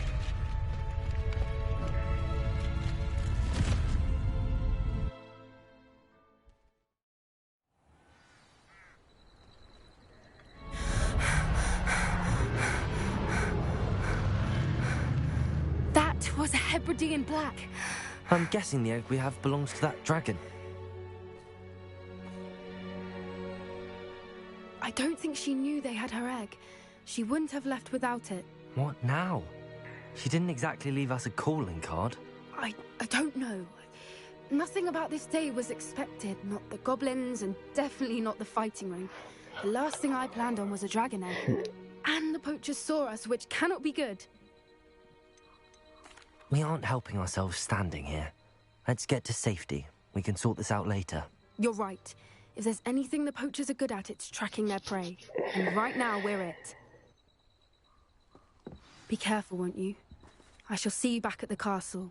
That was a Hebridean black. I'm guessing the egg we have belongs to that dragon. I don't think she knew they had her egg. She wouldn't have left without it. What now? She didn't exactly leave us a calling card. I don't know. Nothing about this day was expected. Not the goblins, and definitely not the fighting ring. The last thing I planned on was a dragon egg. And the poachers saw us, which cannot be good. We aren't helping ourselves standing here. Let's get to safety. We can sort this out later. You're right. If there's anything the poachers are good at, it's tracking their prey. And right now, we're it. Be careful, won't you? I shall see you back at the castle.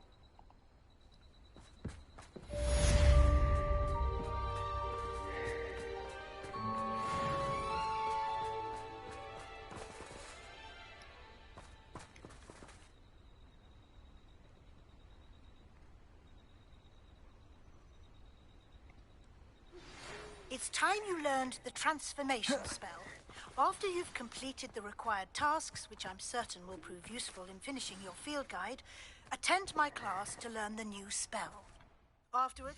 time you learned the transformation spell. After you've completed the required tasks, which I'm certain will prove useful in finishing your field guide, attend my class to learn the new spell. Afterwards...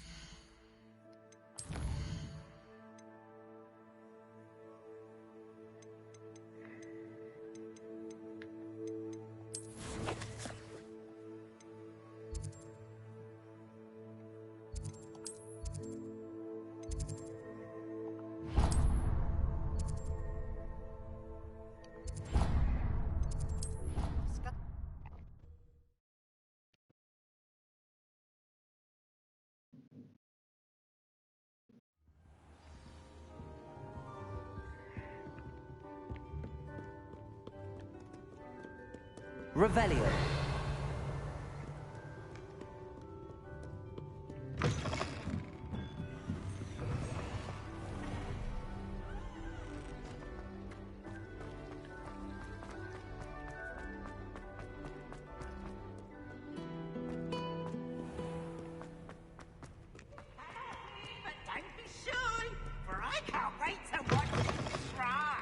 Revelio. But don't be shy, for I can't wait to watch you try.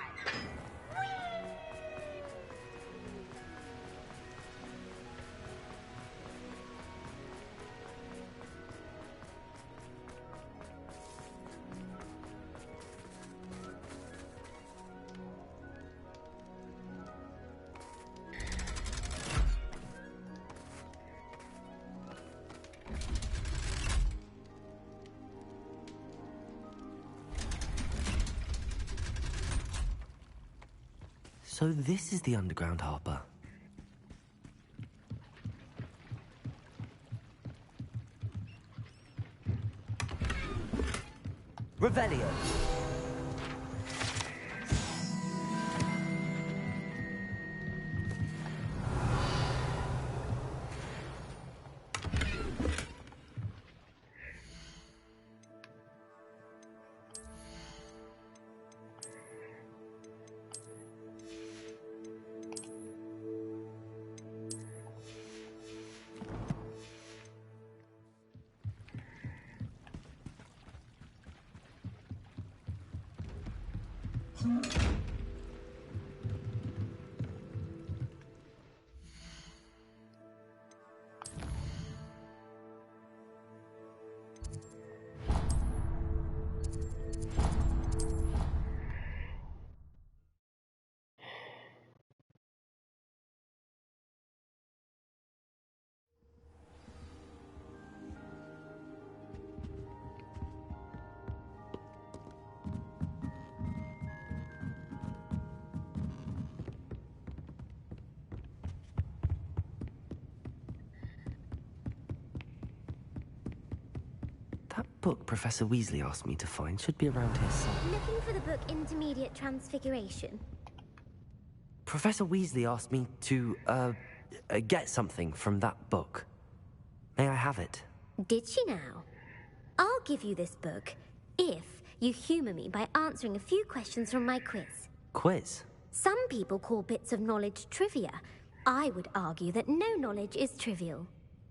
So this is the underground harbour. Revelio. That book Professor Weasley asked me to find should be around here somewhere. Looking for the book Intermediate Transfiguration? Professor Weasley asked me to, get something from that book. May I have it? Did she now? I'll give you this book if you humour me by answering a few questions from my quiz. Quiz? Some people call bits of knowledge trivia. I would argue that no knowledge is trivial.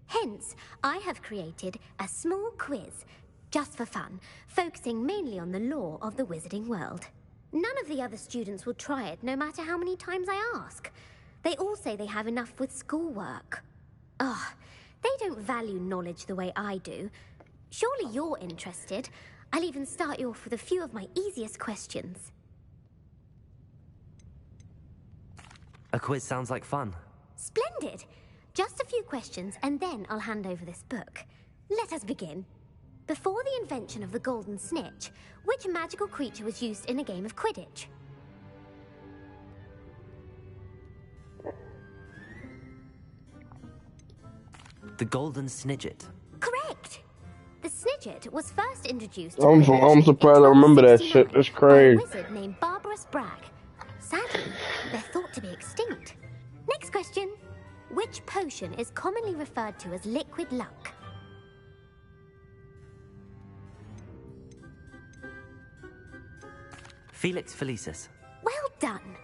Hence, I have created a small quiz, just for fun, focusing mainly on the lore of the wizarding world. None of the other students will try it, no matter how many times I ask. They all say they have enough with schoolwork. Ugh, they don't value knowledge the way I do. Surely you're interested. I'll even start you off with a few of my easiest questions. A quiz sounds like fun. Splendid! Just a few questions, and then I'll hand over this book. Let us begin. Before the invention of the golden snitch, which magical creature was used in a game of Quidditch? The golden snidget. Correct! The snidget was first introduced I'm surprised I remember that shit. That's crazy. by a wizard named Barbarous Bragg. Sadly, they're thought to be extinct. Next question. Which potion is commonly referred to as liquid luck? Felix Felicis. Well done.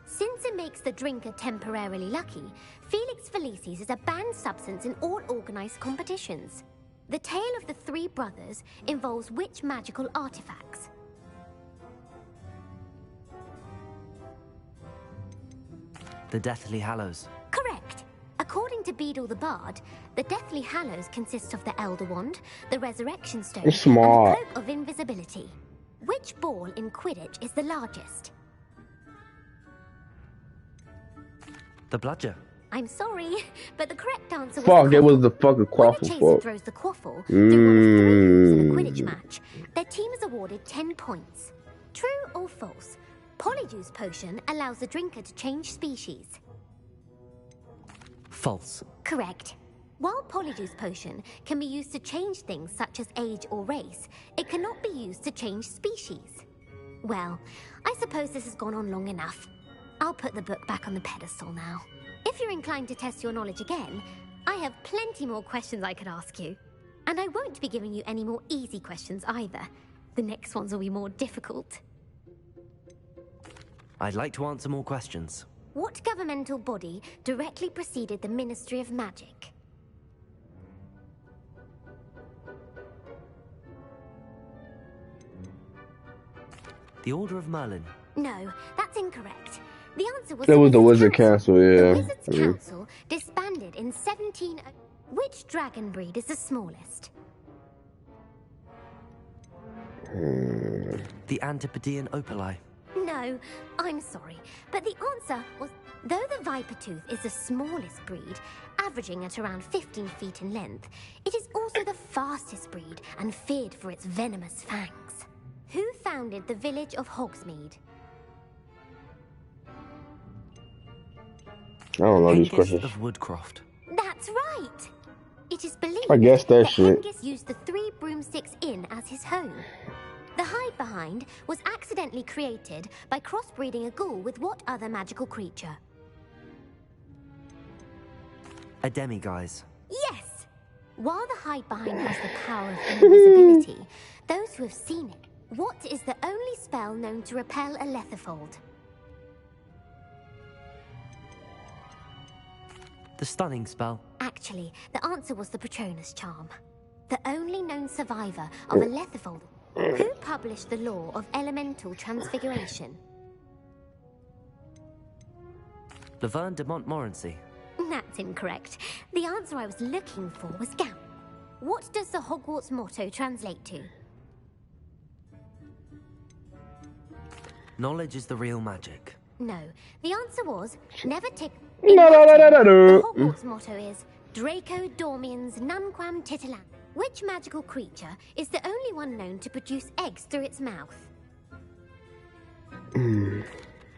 Since it makes the drinker temporarily lucky, Felix Felicis is a banned substance in all organized competitions. The tale of the three brothers involves which magical artifacts? The Deathly Hallows. Correct. According to Beadle the Bard, the Deathly Hallows consist of the Elder Wand, the Resurrection Stone, and the Smart. Cloak of Invisibility. Which ball in Quidditch is the largest? The Bludger. I'm sorry, but the correct answer was Fuck, the it was quaffle. the fucking When a quaffle. chaser Fuck. throws the quaffle through one of three hoops in a Quidditch Mm. match, their team is awarded 10 points. True or false? Polyjuice Potion allows the drinker to change species. False. Correct. While Polyjuice Potion can be used to change things such as age or race, it cannot be used to change species. Well, I suppose this has gone on long enough. I'll put the book back on the pedestal now. If you're inclined to test your knowledge again, I have plenty more questions I could ask you. And I won't be giving you any more easy questions either. The next ones will be more difficult. I'd like to answer more questions. What governmental body directly preceded the Ministry of Magic? The Order of Merlin. No, that's incorrect. The answer was That was the Wizard Council. Council, yeah. The Wizards Council disbanded in 17... Which dragon breed is the smallest? The Antipodean Opali. No, I'm sorry, but the answer was... Though the Viper Tooth is the smallest breed, averaging at around 15 feet in length, it is also the fastest breed and feared for its venomous fangs. Who founded the village of Hogsmeade? I don't know these Hengist questions. of Woodcroft. That's right! It is believed I guess that shit. Hengist used the Three Broomsticks Inn as his home. The Hide Behind was accidentally created by crossbreeding a ghoul with what other magical creature? A Demiguise. Yes! While the Hide Behind has the power of invisibility, those who have seen it, what is the only spell known to repel a Lethifold? The Stunning Spell. Actually, the answer was the Patronus Charm. The only known survivor of a Lethifold. Who published the law of elemental transfiguration? Laverne de Montmorency. That's incorrect. The answer I was looking for was Gam. What does the Hogwarts motto translate to? Knowledge is the real magic. No. The answer was never tick. No. The Hogwarts motto is Draco Dormiens Nunquam Titilam. Which magical creature is the only one known to produce eggs through its mouth? The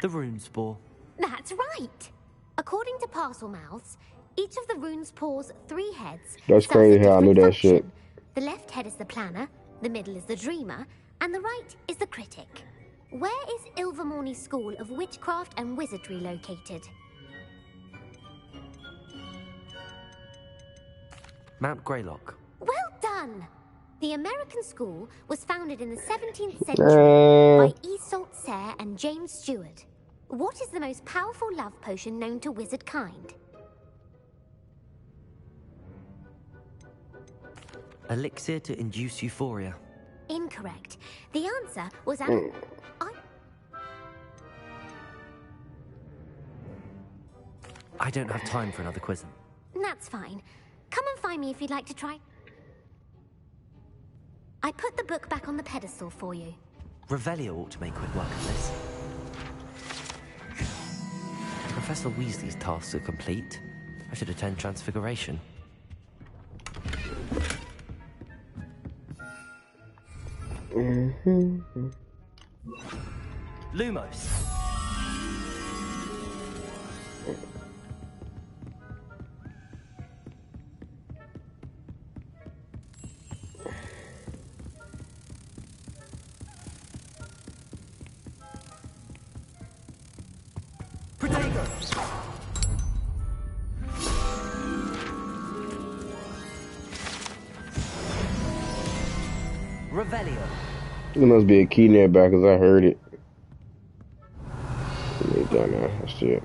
Rune Spore. That's right. According to Parselmouths, each of the rune's paws 3 heads. That's serves a crazy how I knew different that shit. function. The left head is the planner, the middle is the dreamer, and the right is the critic. Where is Ilvermorny School of Witchcraft and Wizardry located? Mount Greylock. Well done! The American school was founded in the 17th century by Isolde Sayre and James Stewart. What is the most powerful love potion known to wizard kind? Elixir to induce euphoria. Incorrect. The answer was I don't have time for another quiz. That's fine. Come and find me if you'd like to try. I put the book back on the pedestal for you. Revelio ought to make quick work of this. Professor Weasley's tasks are complete. I should attend Transfiguration. Lumos. Revelio. There must be a key nearby because I heard it. Let me down there. Let's see it.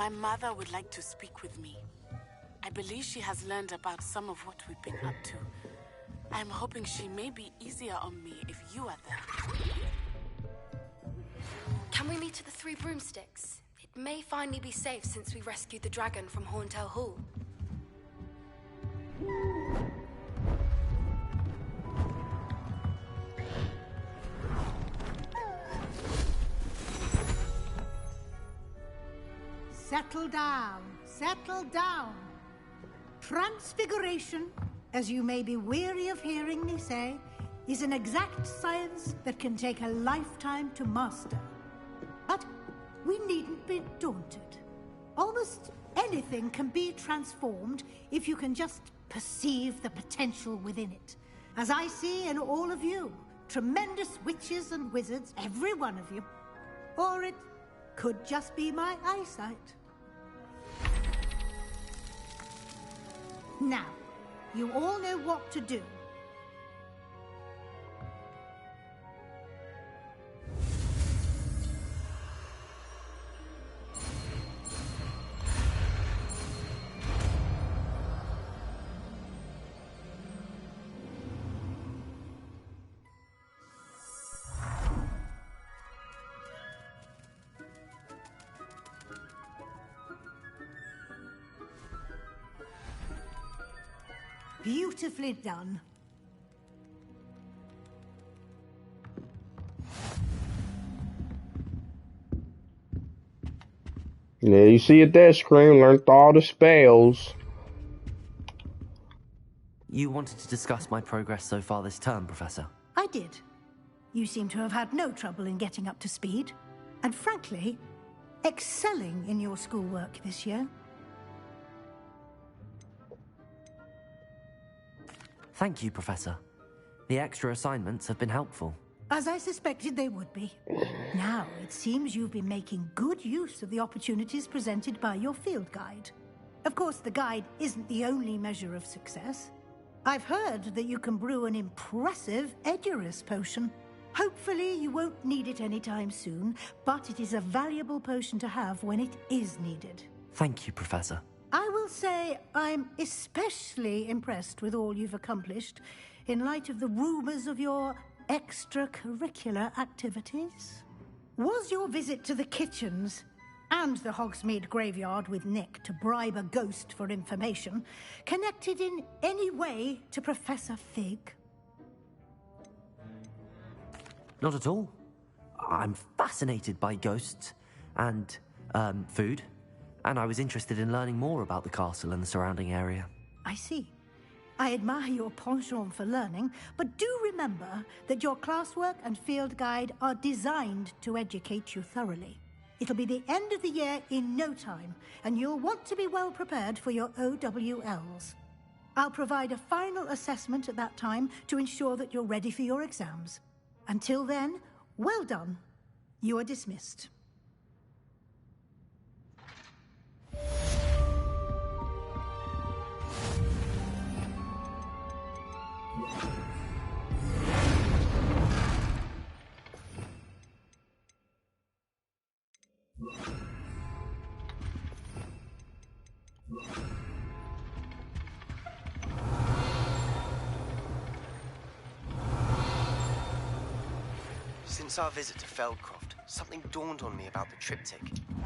My mother would like to speak with me. I believe she has learned about some of what we've been up to. I'm hoping she may be easier on me if you are there. Can we meet at the Three Broomsticks? It may finally be safe since we rescued the dragon from Horntail Hall. Settle down. Settle down. Transfiguration, as you may be weary of hearing me say, is an exact science that can take a lifetime to master. But we needn't be daunted. Almost anything can be transformed if you can just perceive the potential within it. As I see in all of you, tremendous witches and wizards, every one of you. Or it could just be my eyesight. Now, you all know what to do. Beautifully done. Yeah, you see it there, Scream. Learned all the spells. You wanted to discuss my progress so far this term, Professor? I did. You seem to have had no trouble in getting up to speed. And frankly, excelling in your schoolwork this year. Thank you, Professor. The extra assignments have been helpful. As I suspected they would be. Now, it seems you've been making good use of the opportunities presented by your field guide. Of course, the guide isn't the only measure of success. I've heard that you can brew an impressive Edurus potion. Hopefully, you won't need it anytime soon, but it is a valuable potion to have when it is needed. Thank you, Professor. I will say I'm especially impressed with all you've accomplished in light of the rumors of your extracurricular activities. Was your visit to the kitchens and the Hogsmeade graveyard with Nick to bribe a ghost for information connected in any way to Professor Fig? Not at all. I'm fascinated by ghosts and, food. And I was interested in learning more about the castle and the surrounding area. I see. I admire your penchant for learning, but do remember that your classwork and field guide are designed to educate you thoroughly. It'll be the end of the year in no time, and you'll want to be well prepared for your OWLs. I'll provide a final assessment at that time to ensure that you're ready for your exams. Until then, well done. You are dismissed. Since our visit to Feldcroft, something dawned on me about the triptych.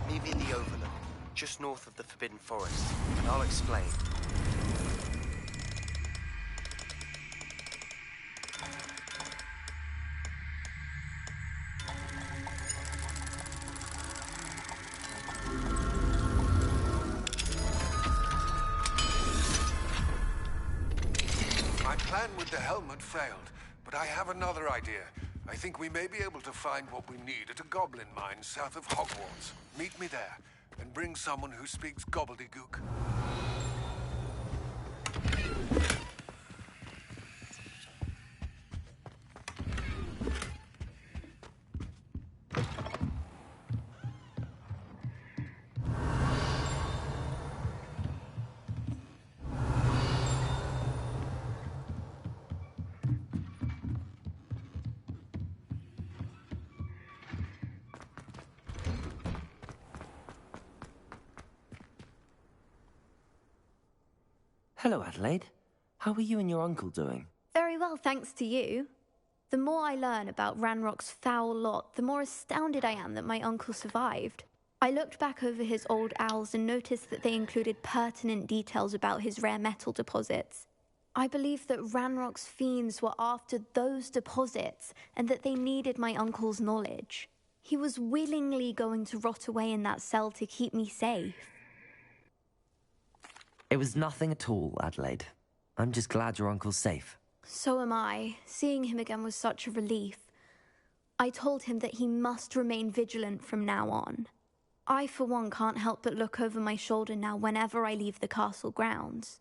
Maybe in the Overlook, just north of the Forbidden Forest, and I'll explain. My plan with the helmet failed, but I have another idea. I think we may be able to find what we need at a goblin mine south of Hogwarts. Meet me there, and bring someone who speaks gobbledygook. Hello, Adelaide. How are you and your uncle doing? Very well, thanks to you. The more I learn about Ranrock's foul lot, the more astounded I am that my uncle survived. I looked back over his old owls and noticed that they included pertinent details about his rare metal deposits. I believe that Ranrock's fiends were after those deposits and that they needed my uncle's knowledge. He was willingly going to rot away in that cell to keep me safe. It was nothing at all, Adelaide. I'm just glad your uncle's safe. So am I. Seeing him again was such a relief. I told him that he must remain vigilant from now on. I, for one, can't help but look over my shoulder now whenever I leave the castle grounds.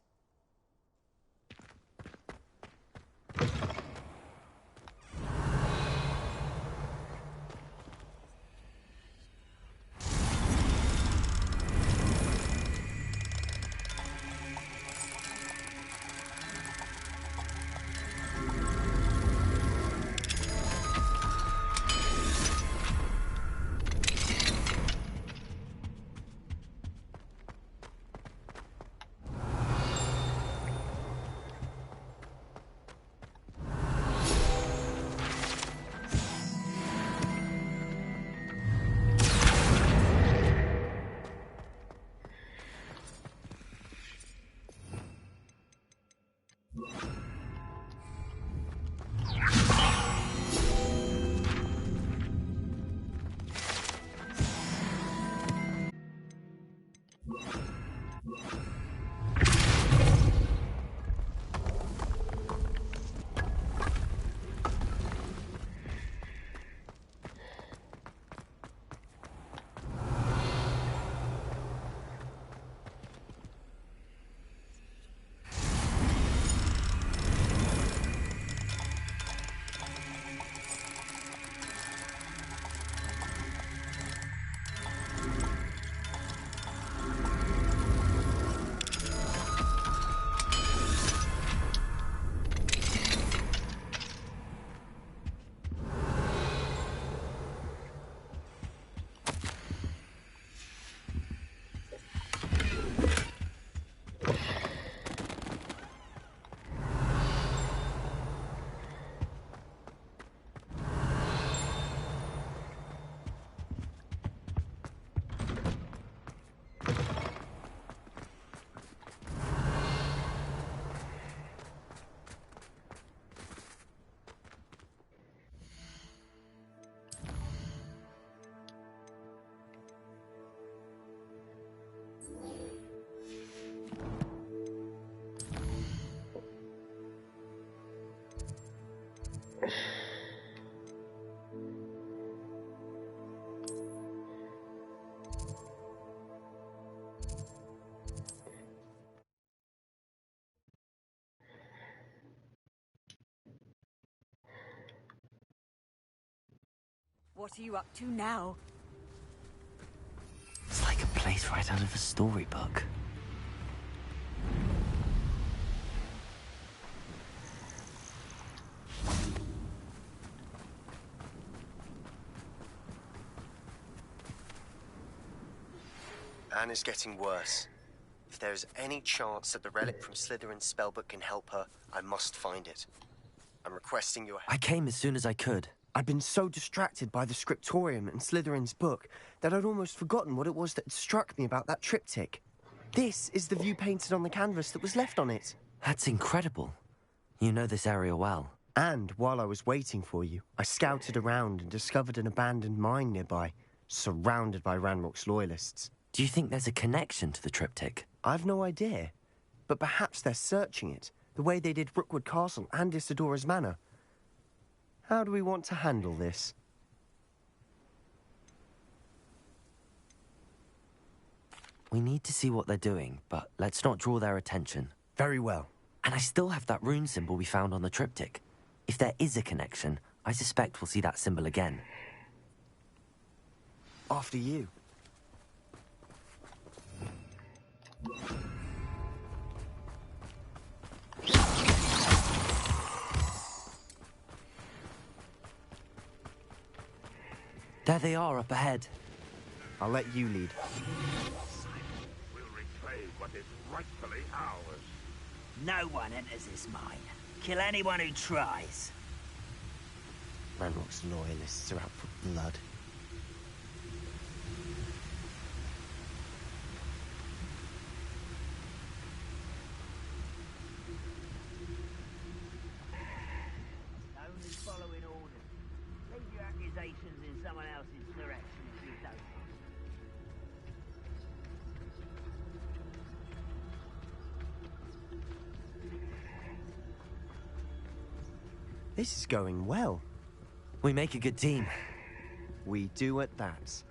What are you up to now? It's like a place right out of a storybook. Anne is getting worse. If there is any chance that the relic from Slytherin's spellbook can help her, I must find it. I'm requesting your help. I came as soon as I could. I'd been so distracted by the scriptorium and Slytherin's book that I'd almost forgotten what it was that struck me about that triptych. This is the view painted on the canvas that was left on it. That's incredible. You know this area well. And while I was waiting for you, I scouted around and discovered an abandoned mine nearby, surrounded by Ranrock's loyalists. Do you think there's a connection to the triptych? I've no idea, but perhaps they're searching it, the way they did Rookwood Castle and Isidora's Manor. How do we want to handle this? We need to see what they're doing, but let's not draw their attention. Very well. And I still have that rune symbol we found on the triptych. If there is a connection, I suspect we'll see that symbol again. After you. There they are, up ahead. I'll let you lead. We'll reclaim what is rightfully ours. No one enters this mine. Kill anyone who tries. Ranrock's loyalists are out for blood. Only following orders. Leave your accusations in someone else's direction if you don't want. This is going well. We make a good team. We do at that.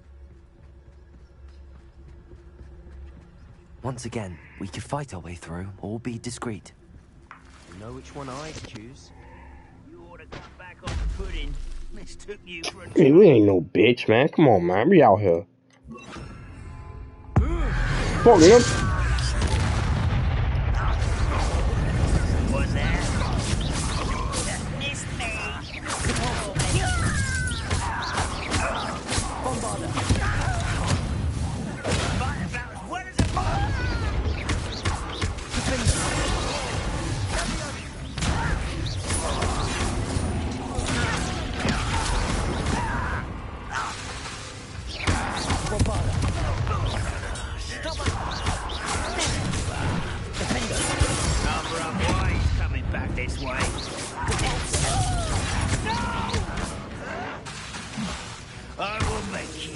Once again, we could fight our way through or be discreet. You know which one I'd choose. You ought to cut back on the pudding. Mistook you for a... Hey, we ain't no bitch, man. Come on, man. We out here. Fuck him. Was there? Missed me. Bombarder. Might about as well as a bomb. Number of boys coming back this way. No! I will make you.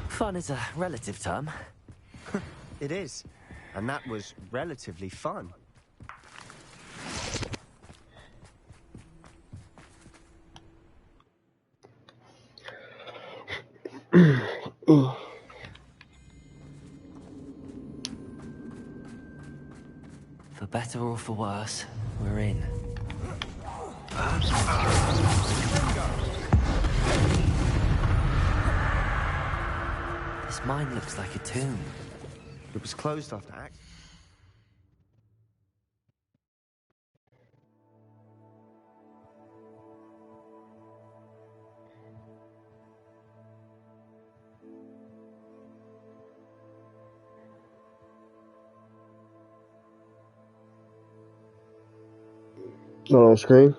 Fun is a relative term. It is. And that was relatively fun. For better or for worse, we're in. This mine looks like a tomb. It was closed after act. Not on screen.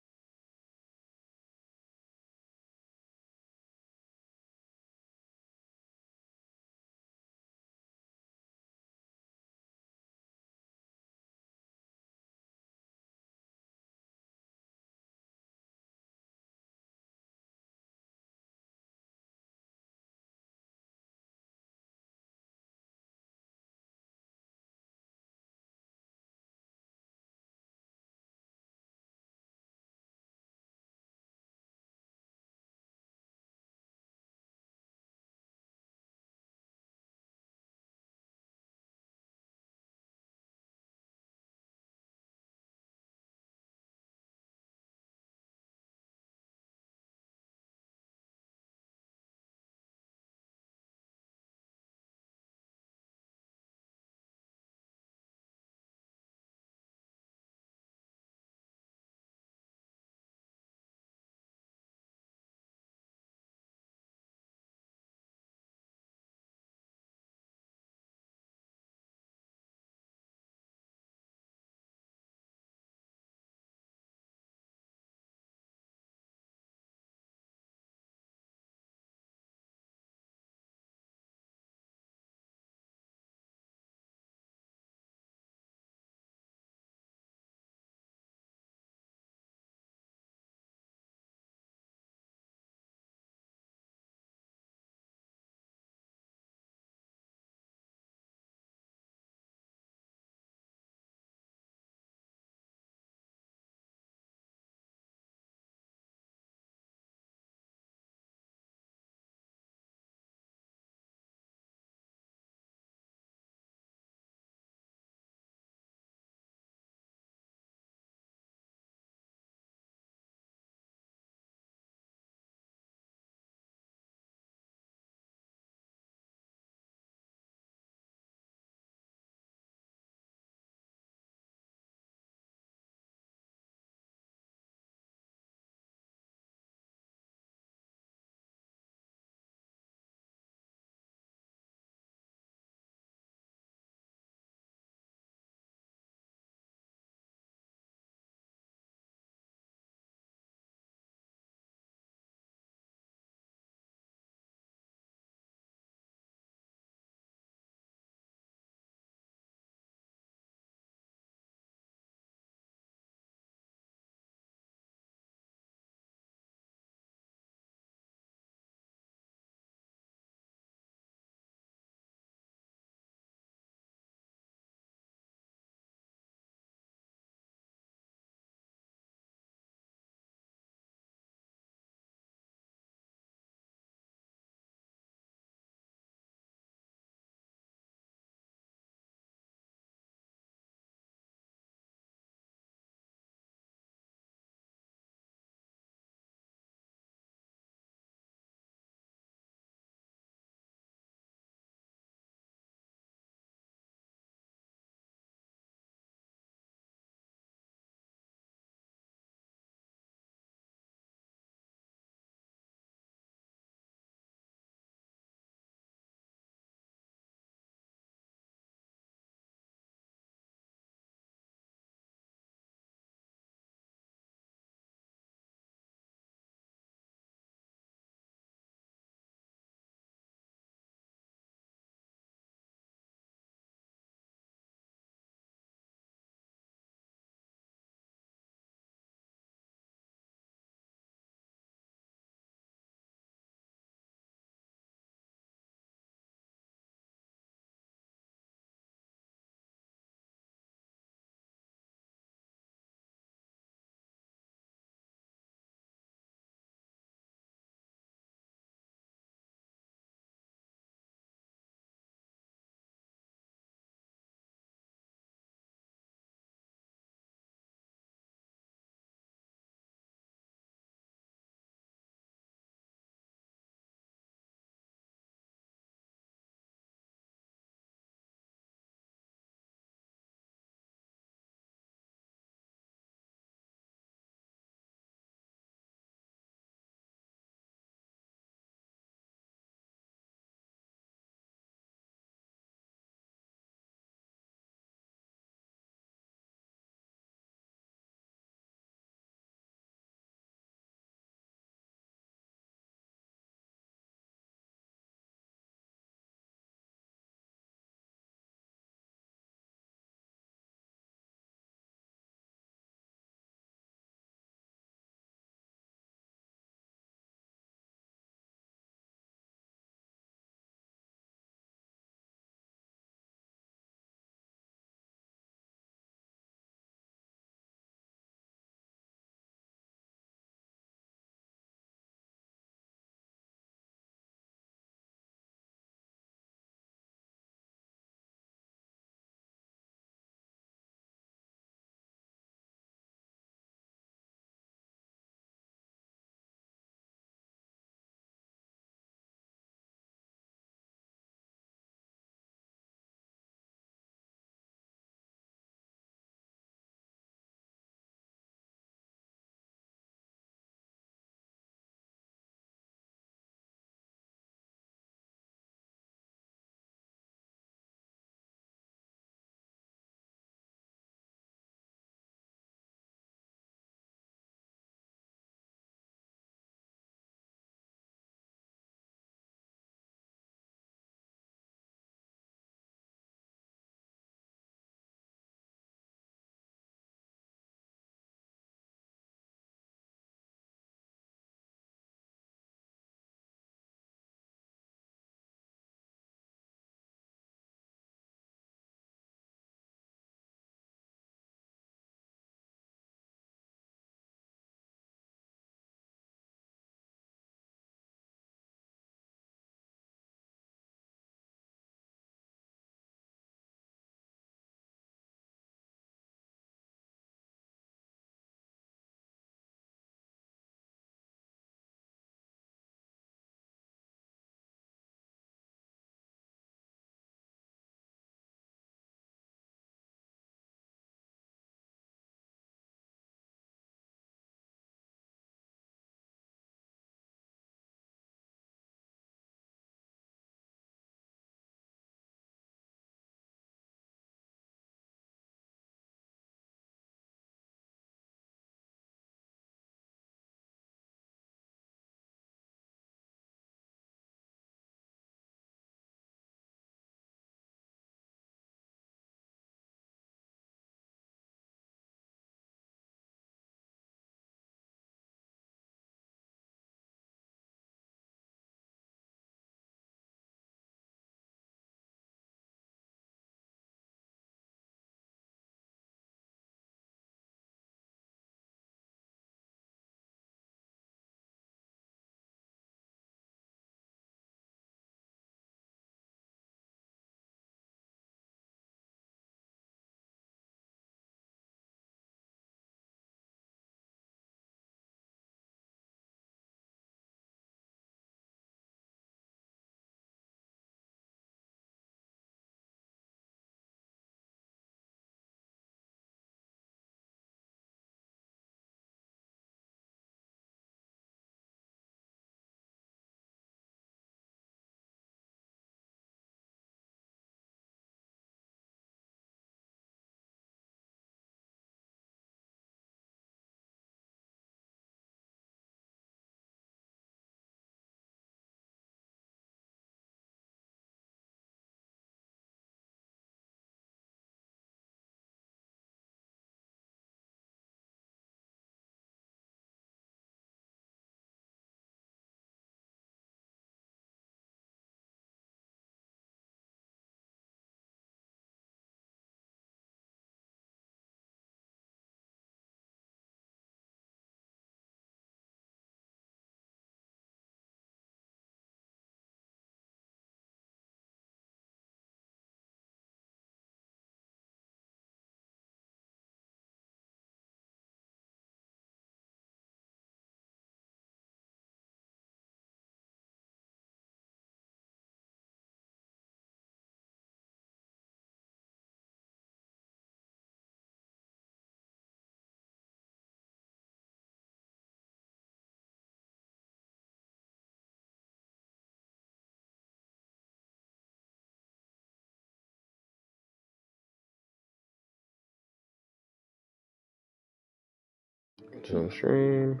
Some stream.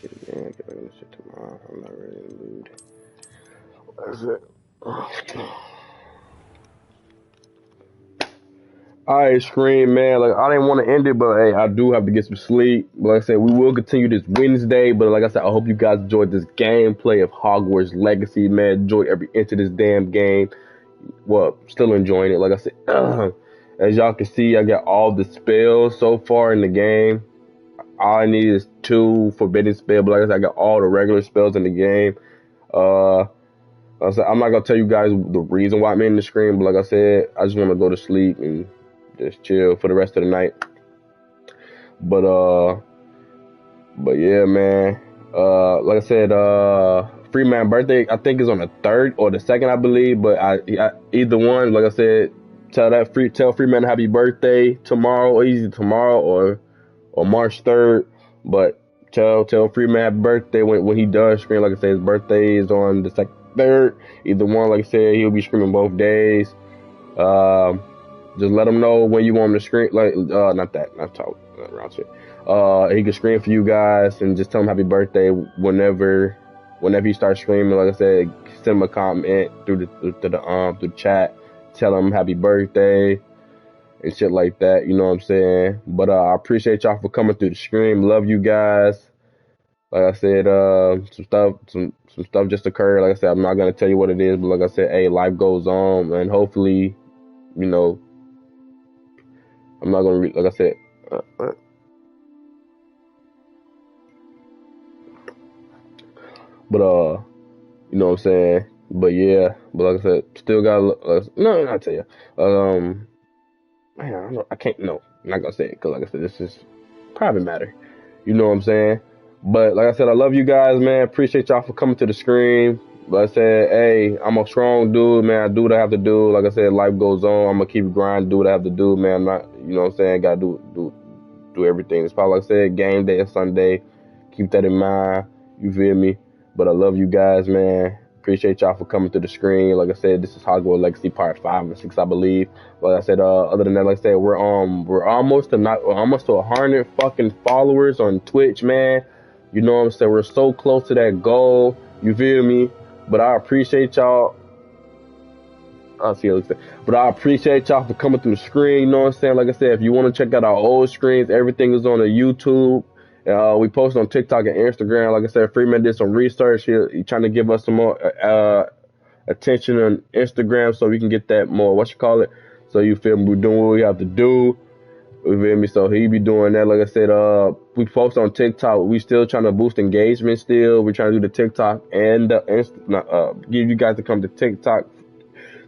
Get it again. Get back in the shit tomorrow. I'm not really in the mood. That's it. Alright, Scream, man. Like, I didn't want to end it, but hey, I do have to get some sleep. But like I said, we will continue this Wednesday. But like I said, I hope you guys enjoyed this gameplay of Hogwarts Legacy, man. Enjoyed every inch of this damn game. Well, still enjoying it. Like I said, as y'all can see, I got all the spells so far in the game. All I need is 2 forbidden spells. But like I said, I got all the regular spells in the game. Like I said, I'm not gonna tell you guys the reason why I'm in the screen, but like I said, I just want to go to sleep and just chill for the rest of the night. But yeah, man. Like I said, Freeman's birthday, I think, is on the 3rd or the 2nd, I believe. But I either one, like I said, tell Freeman happy birthday tomorrow, or either tomorrow or March 3rd. But tell Freeman happy birthday when he does scream. Like I said, his birthday is on the 3rd. Either one, like I said, he'll be screaming both days. Just let him know when you want him to scream. Like, not talk around shit. He can scream for you guys, and just tell him happy birthday whenever he starts screaming. Like I said, send him a comment through the chat. Tell him happy birthday and shit like that. You know what I'm saying? But I appreciate y'all for coming through the stream. Love you guys. Like I said, some stuff just occurred. Like I said, I'm not gonna tell you what it is, but like I said, hey, life goes on, and hopefully, you know, I'm not gonna like I said. But you know what I'm saying. But yeah, but like I said, still got no. I'll tell you. Man, I can't. No, I'm not gonna say it because like I said, this is private matter. You know what I'm saying. But like I said, I love you guys, man. Appreciate y'all for coming to the screen. Like I said, hey, I'm a strong dude, man. I do what I have to do. Like I said, life goes on. I'm gonna keep grinding, do what I have to do, man. I'm not, you know what I'm saying. Gotta do everything. It's probably, like I said, game day is Sunday. Keep that in mind. You feel me? But I love you guys, man. Appreciate y'all for coming to the screen. Like I said, this is Hogwarts Legacy Part 5 and 6, I believe. Like I said, other than that, like I said, we're almost to 100 fucking followers on Twitch, man. You know what I'm saying? We're so close to that goal. You feel me? But I appreciate y'all. But I appreciate y'all for coming through the screen. You know what I'm saying? Like I said, if you want to check out our old screens, everything is on the YouTube. We post on TikTok and Instagram. Like I said, Freeman did some research. He trying to give us some more attention on Instagram so we can get that more, so you feel me? We're doing what we have to do. You feel me? So he be doing that. Like I said, we post on TikTok. We still trying to boost engagement still. We're trying to do the TikTok and give you guys to come to TikTok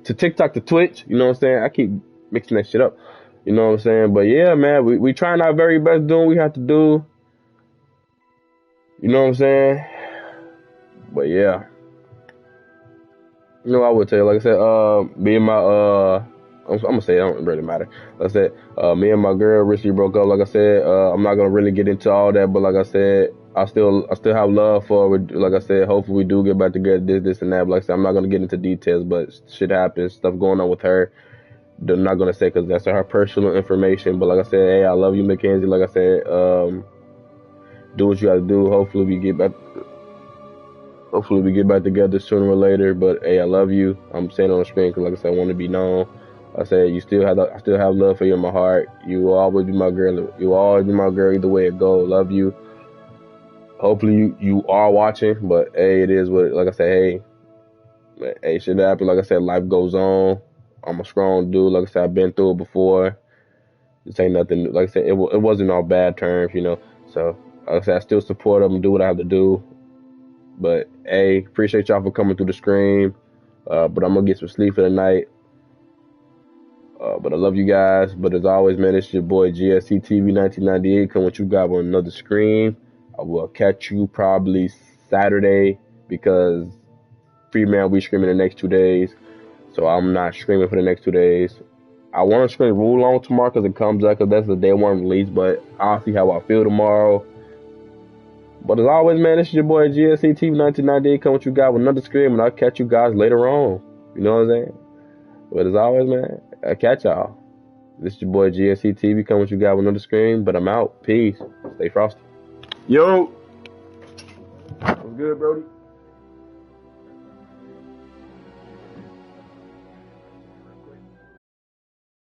to Twitch. You know what I'm saying? I keep mixing that shit up. You know what I'm saying? But yeah, man, we trying our very best doing what we have to do. You know what I'm saying? But yeah. You know, I would tell you, like I said, me and my, I'm gonna say it don't really matter. Like I said, me and my girl recently broke up. Like I said, I'm not gonna really get into all that, but like I said, I still have love for her. Like I said, hopefully we do get back together, this and that. But like I said, I'm not gonna get into details, but shit happens, stuff going on with her. I'm not gonna say because that's her personal information. But like I said, hey, I love you, Mackenzie. Like I said, do what you gotta do. Hopefully we get back together sooner or later. But hey, I love you. I'm saying on the screen because, like I said, I want to be known. I said I still have love for you in my heart. You will always be my girl. You will always be my girl either way it goes. Love you. Hopefully you are watching. But hey, it is what. Like I said, hey, shit happen. Like I said, life goes on. I'm a strong dude. Like I said, I've been through it before. This ain't nothing new. Like I said, it wasn't all bad terms, you know. So like I said, I still support them and do what I have to do. But hey, appreciate y'all for coming through the screen. But I'm gonna get some sleep for the night. But I love you guys. But as always, man, it's your boy GSC TV 1998 coming with you guys on another screen. I will catch you probably Saturday because Freeman we streaming the next 2 days. So I'm not streaming for the next 2 days. I want to stream Rule On tomorrow because it comes out because that's the day one release. But I'll see how I feel tomorrow. But as always, man, this is your boy GSC TV 1998 coming with you guys with another screen, and I'll catch you guys later on. You know what I'm saying? But as always, man, I catch y'all. This is your boy GNC TV coming with you guys with another screen, but I'm out. Peace. Stay frosty. Yo! What's good, Brody?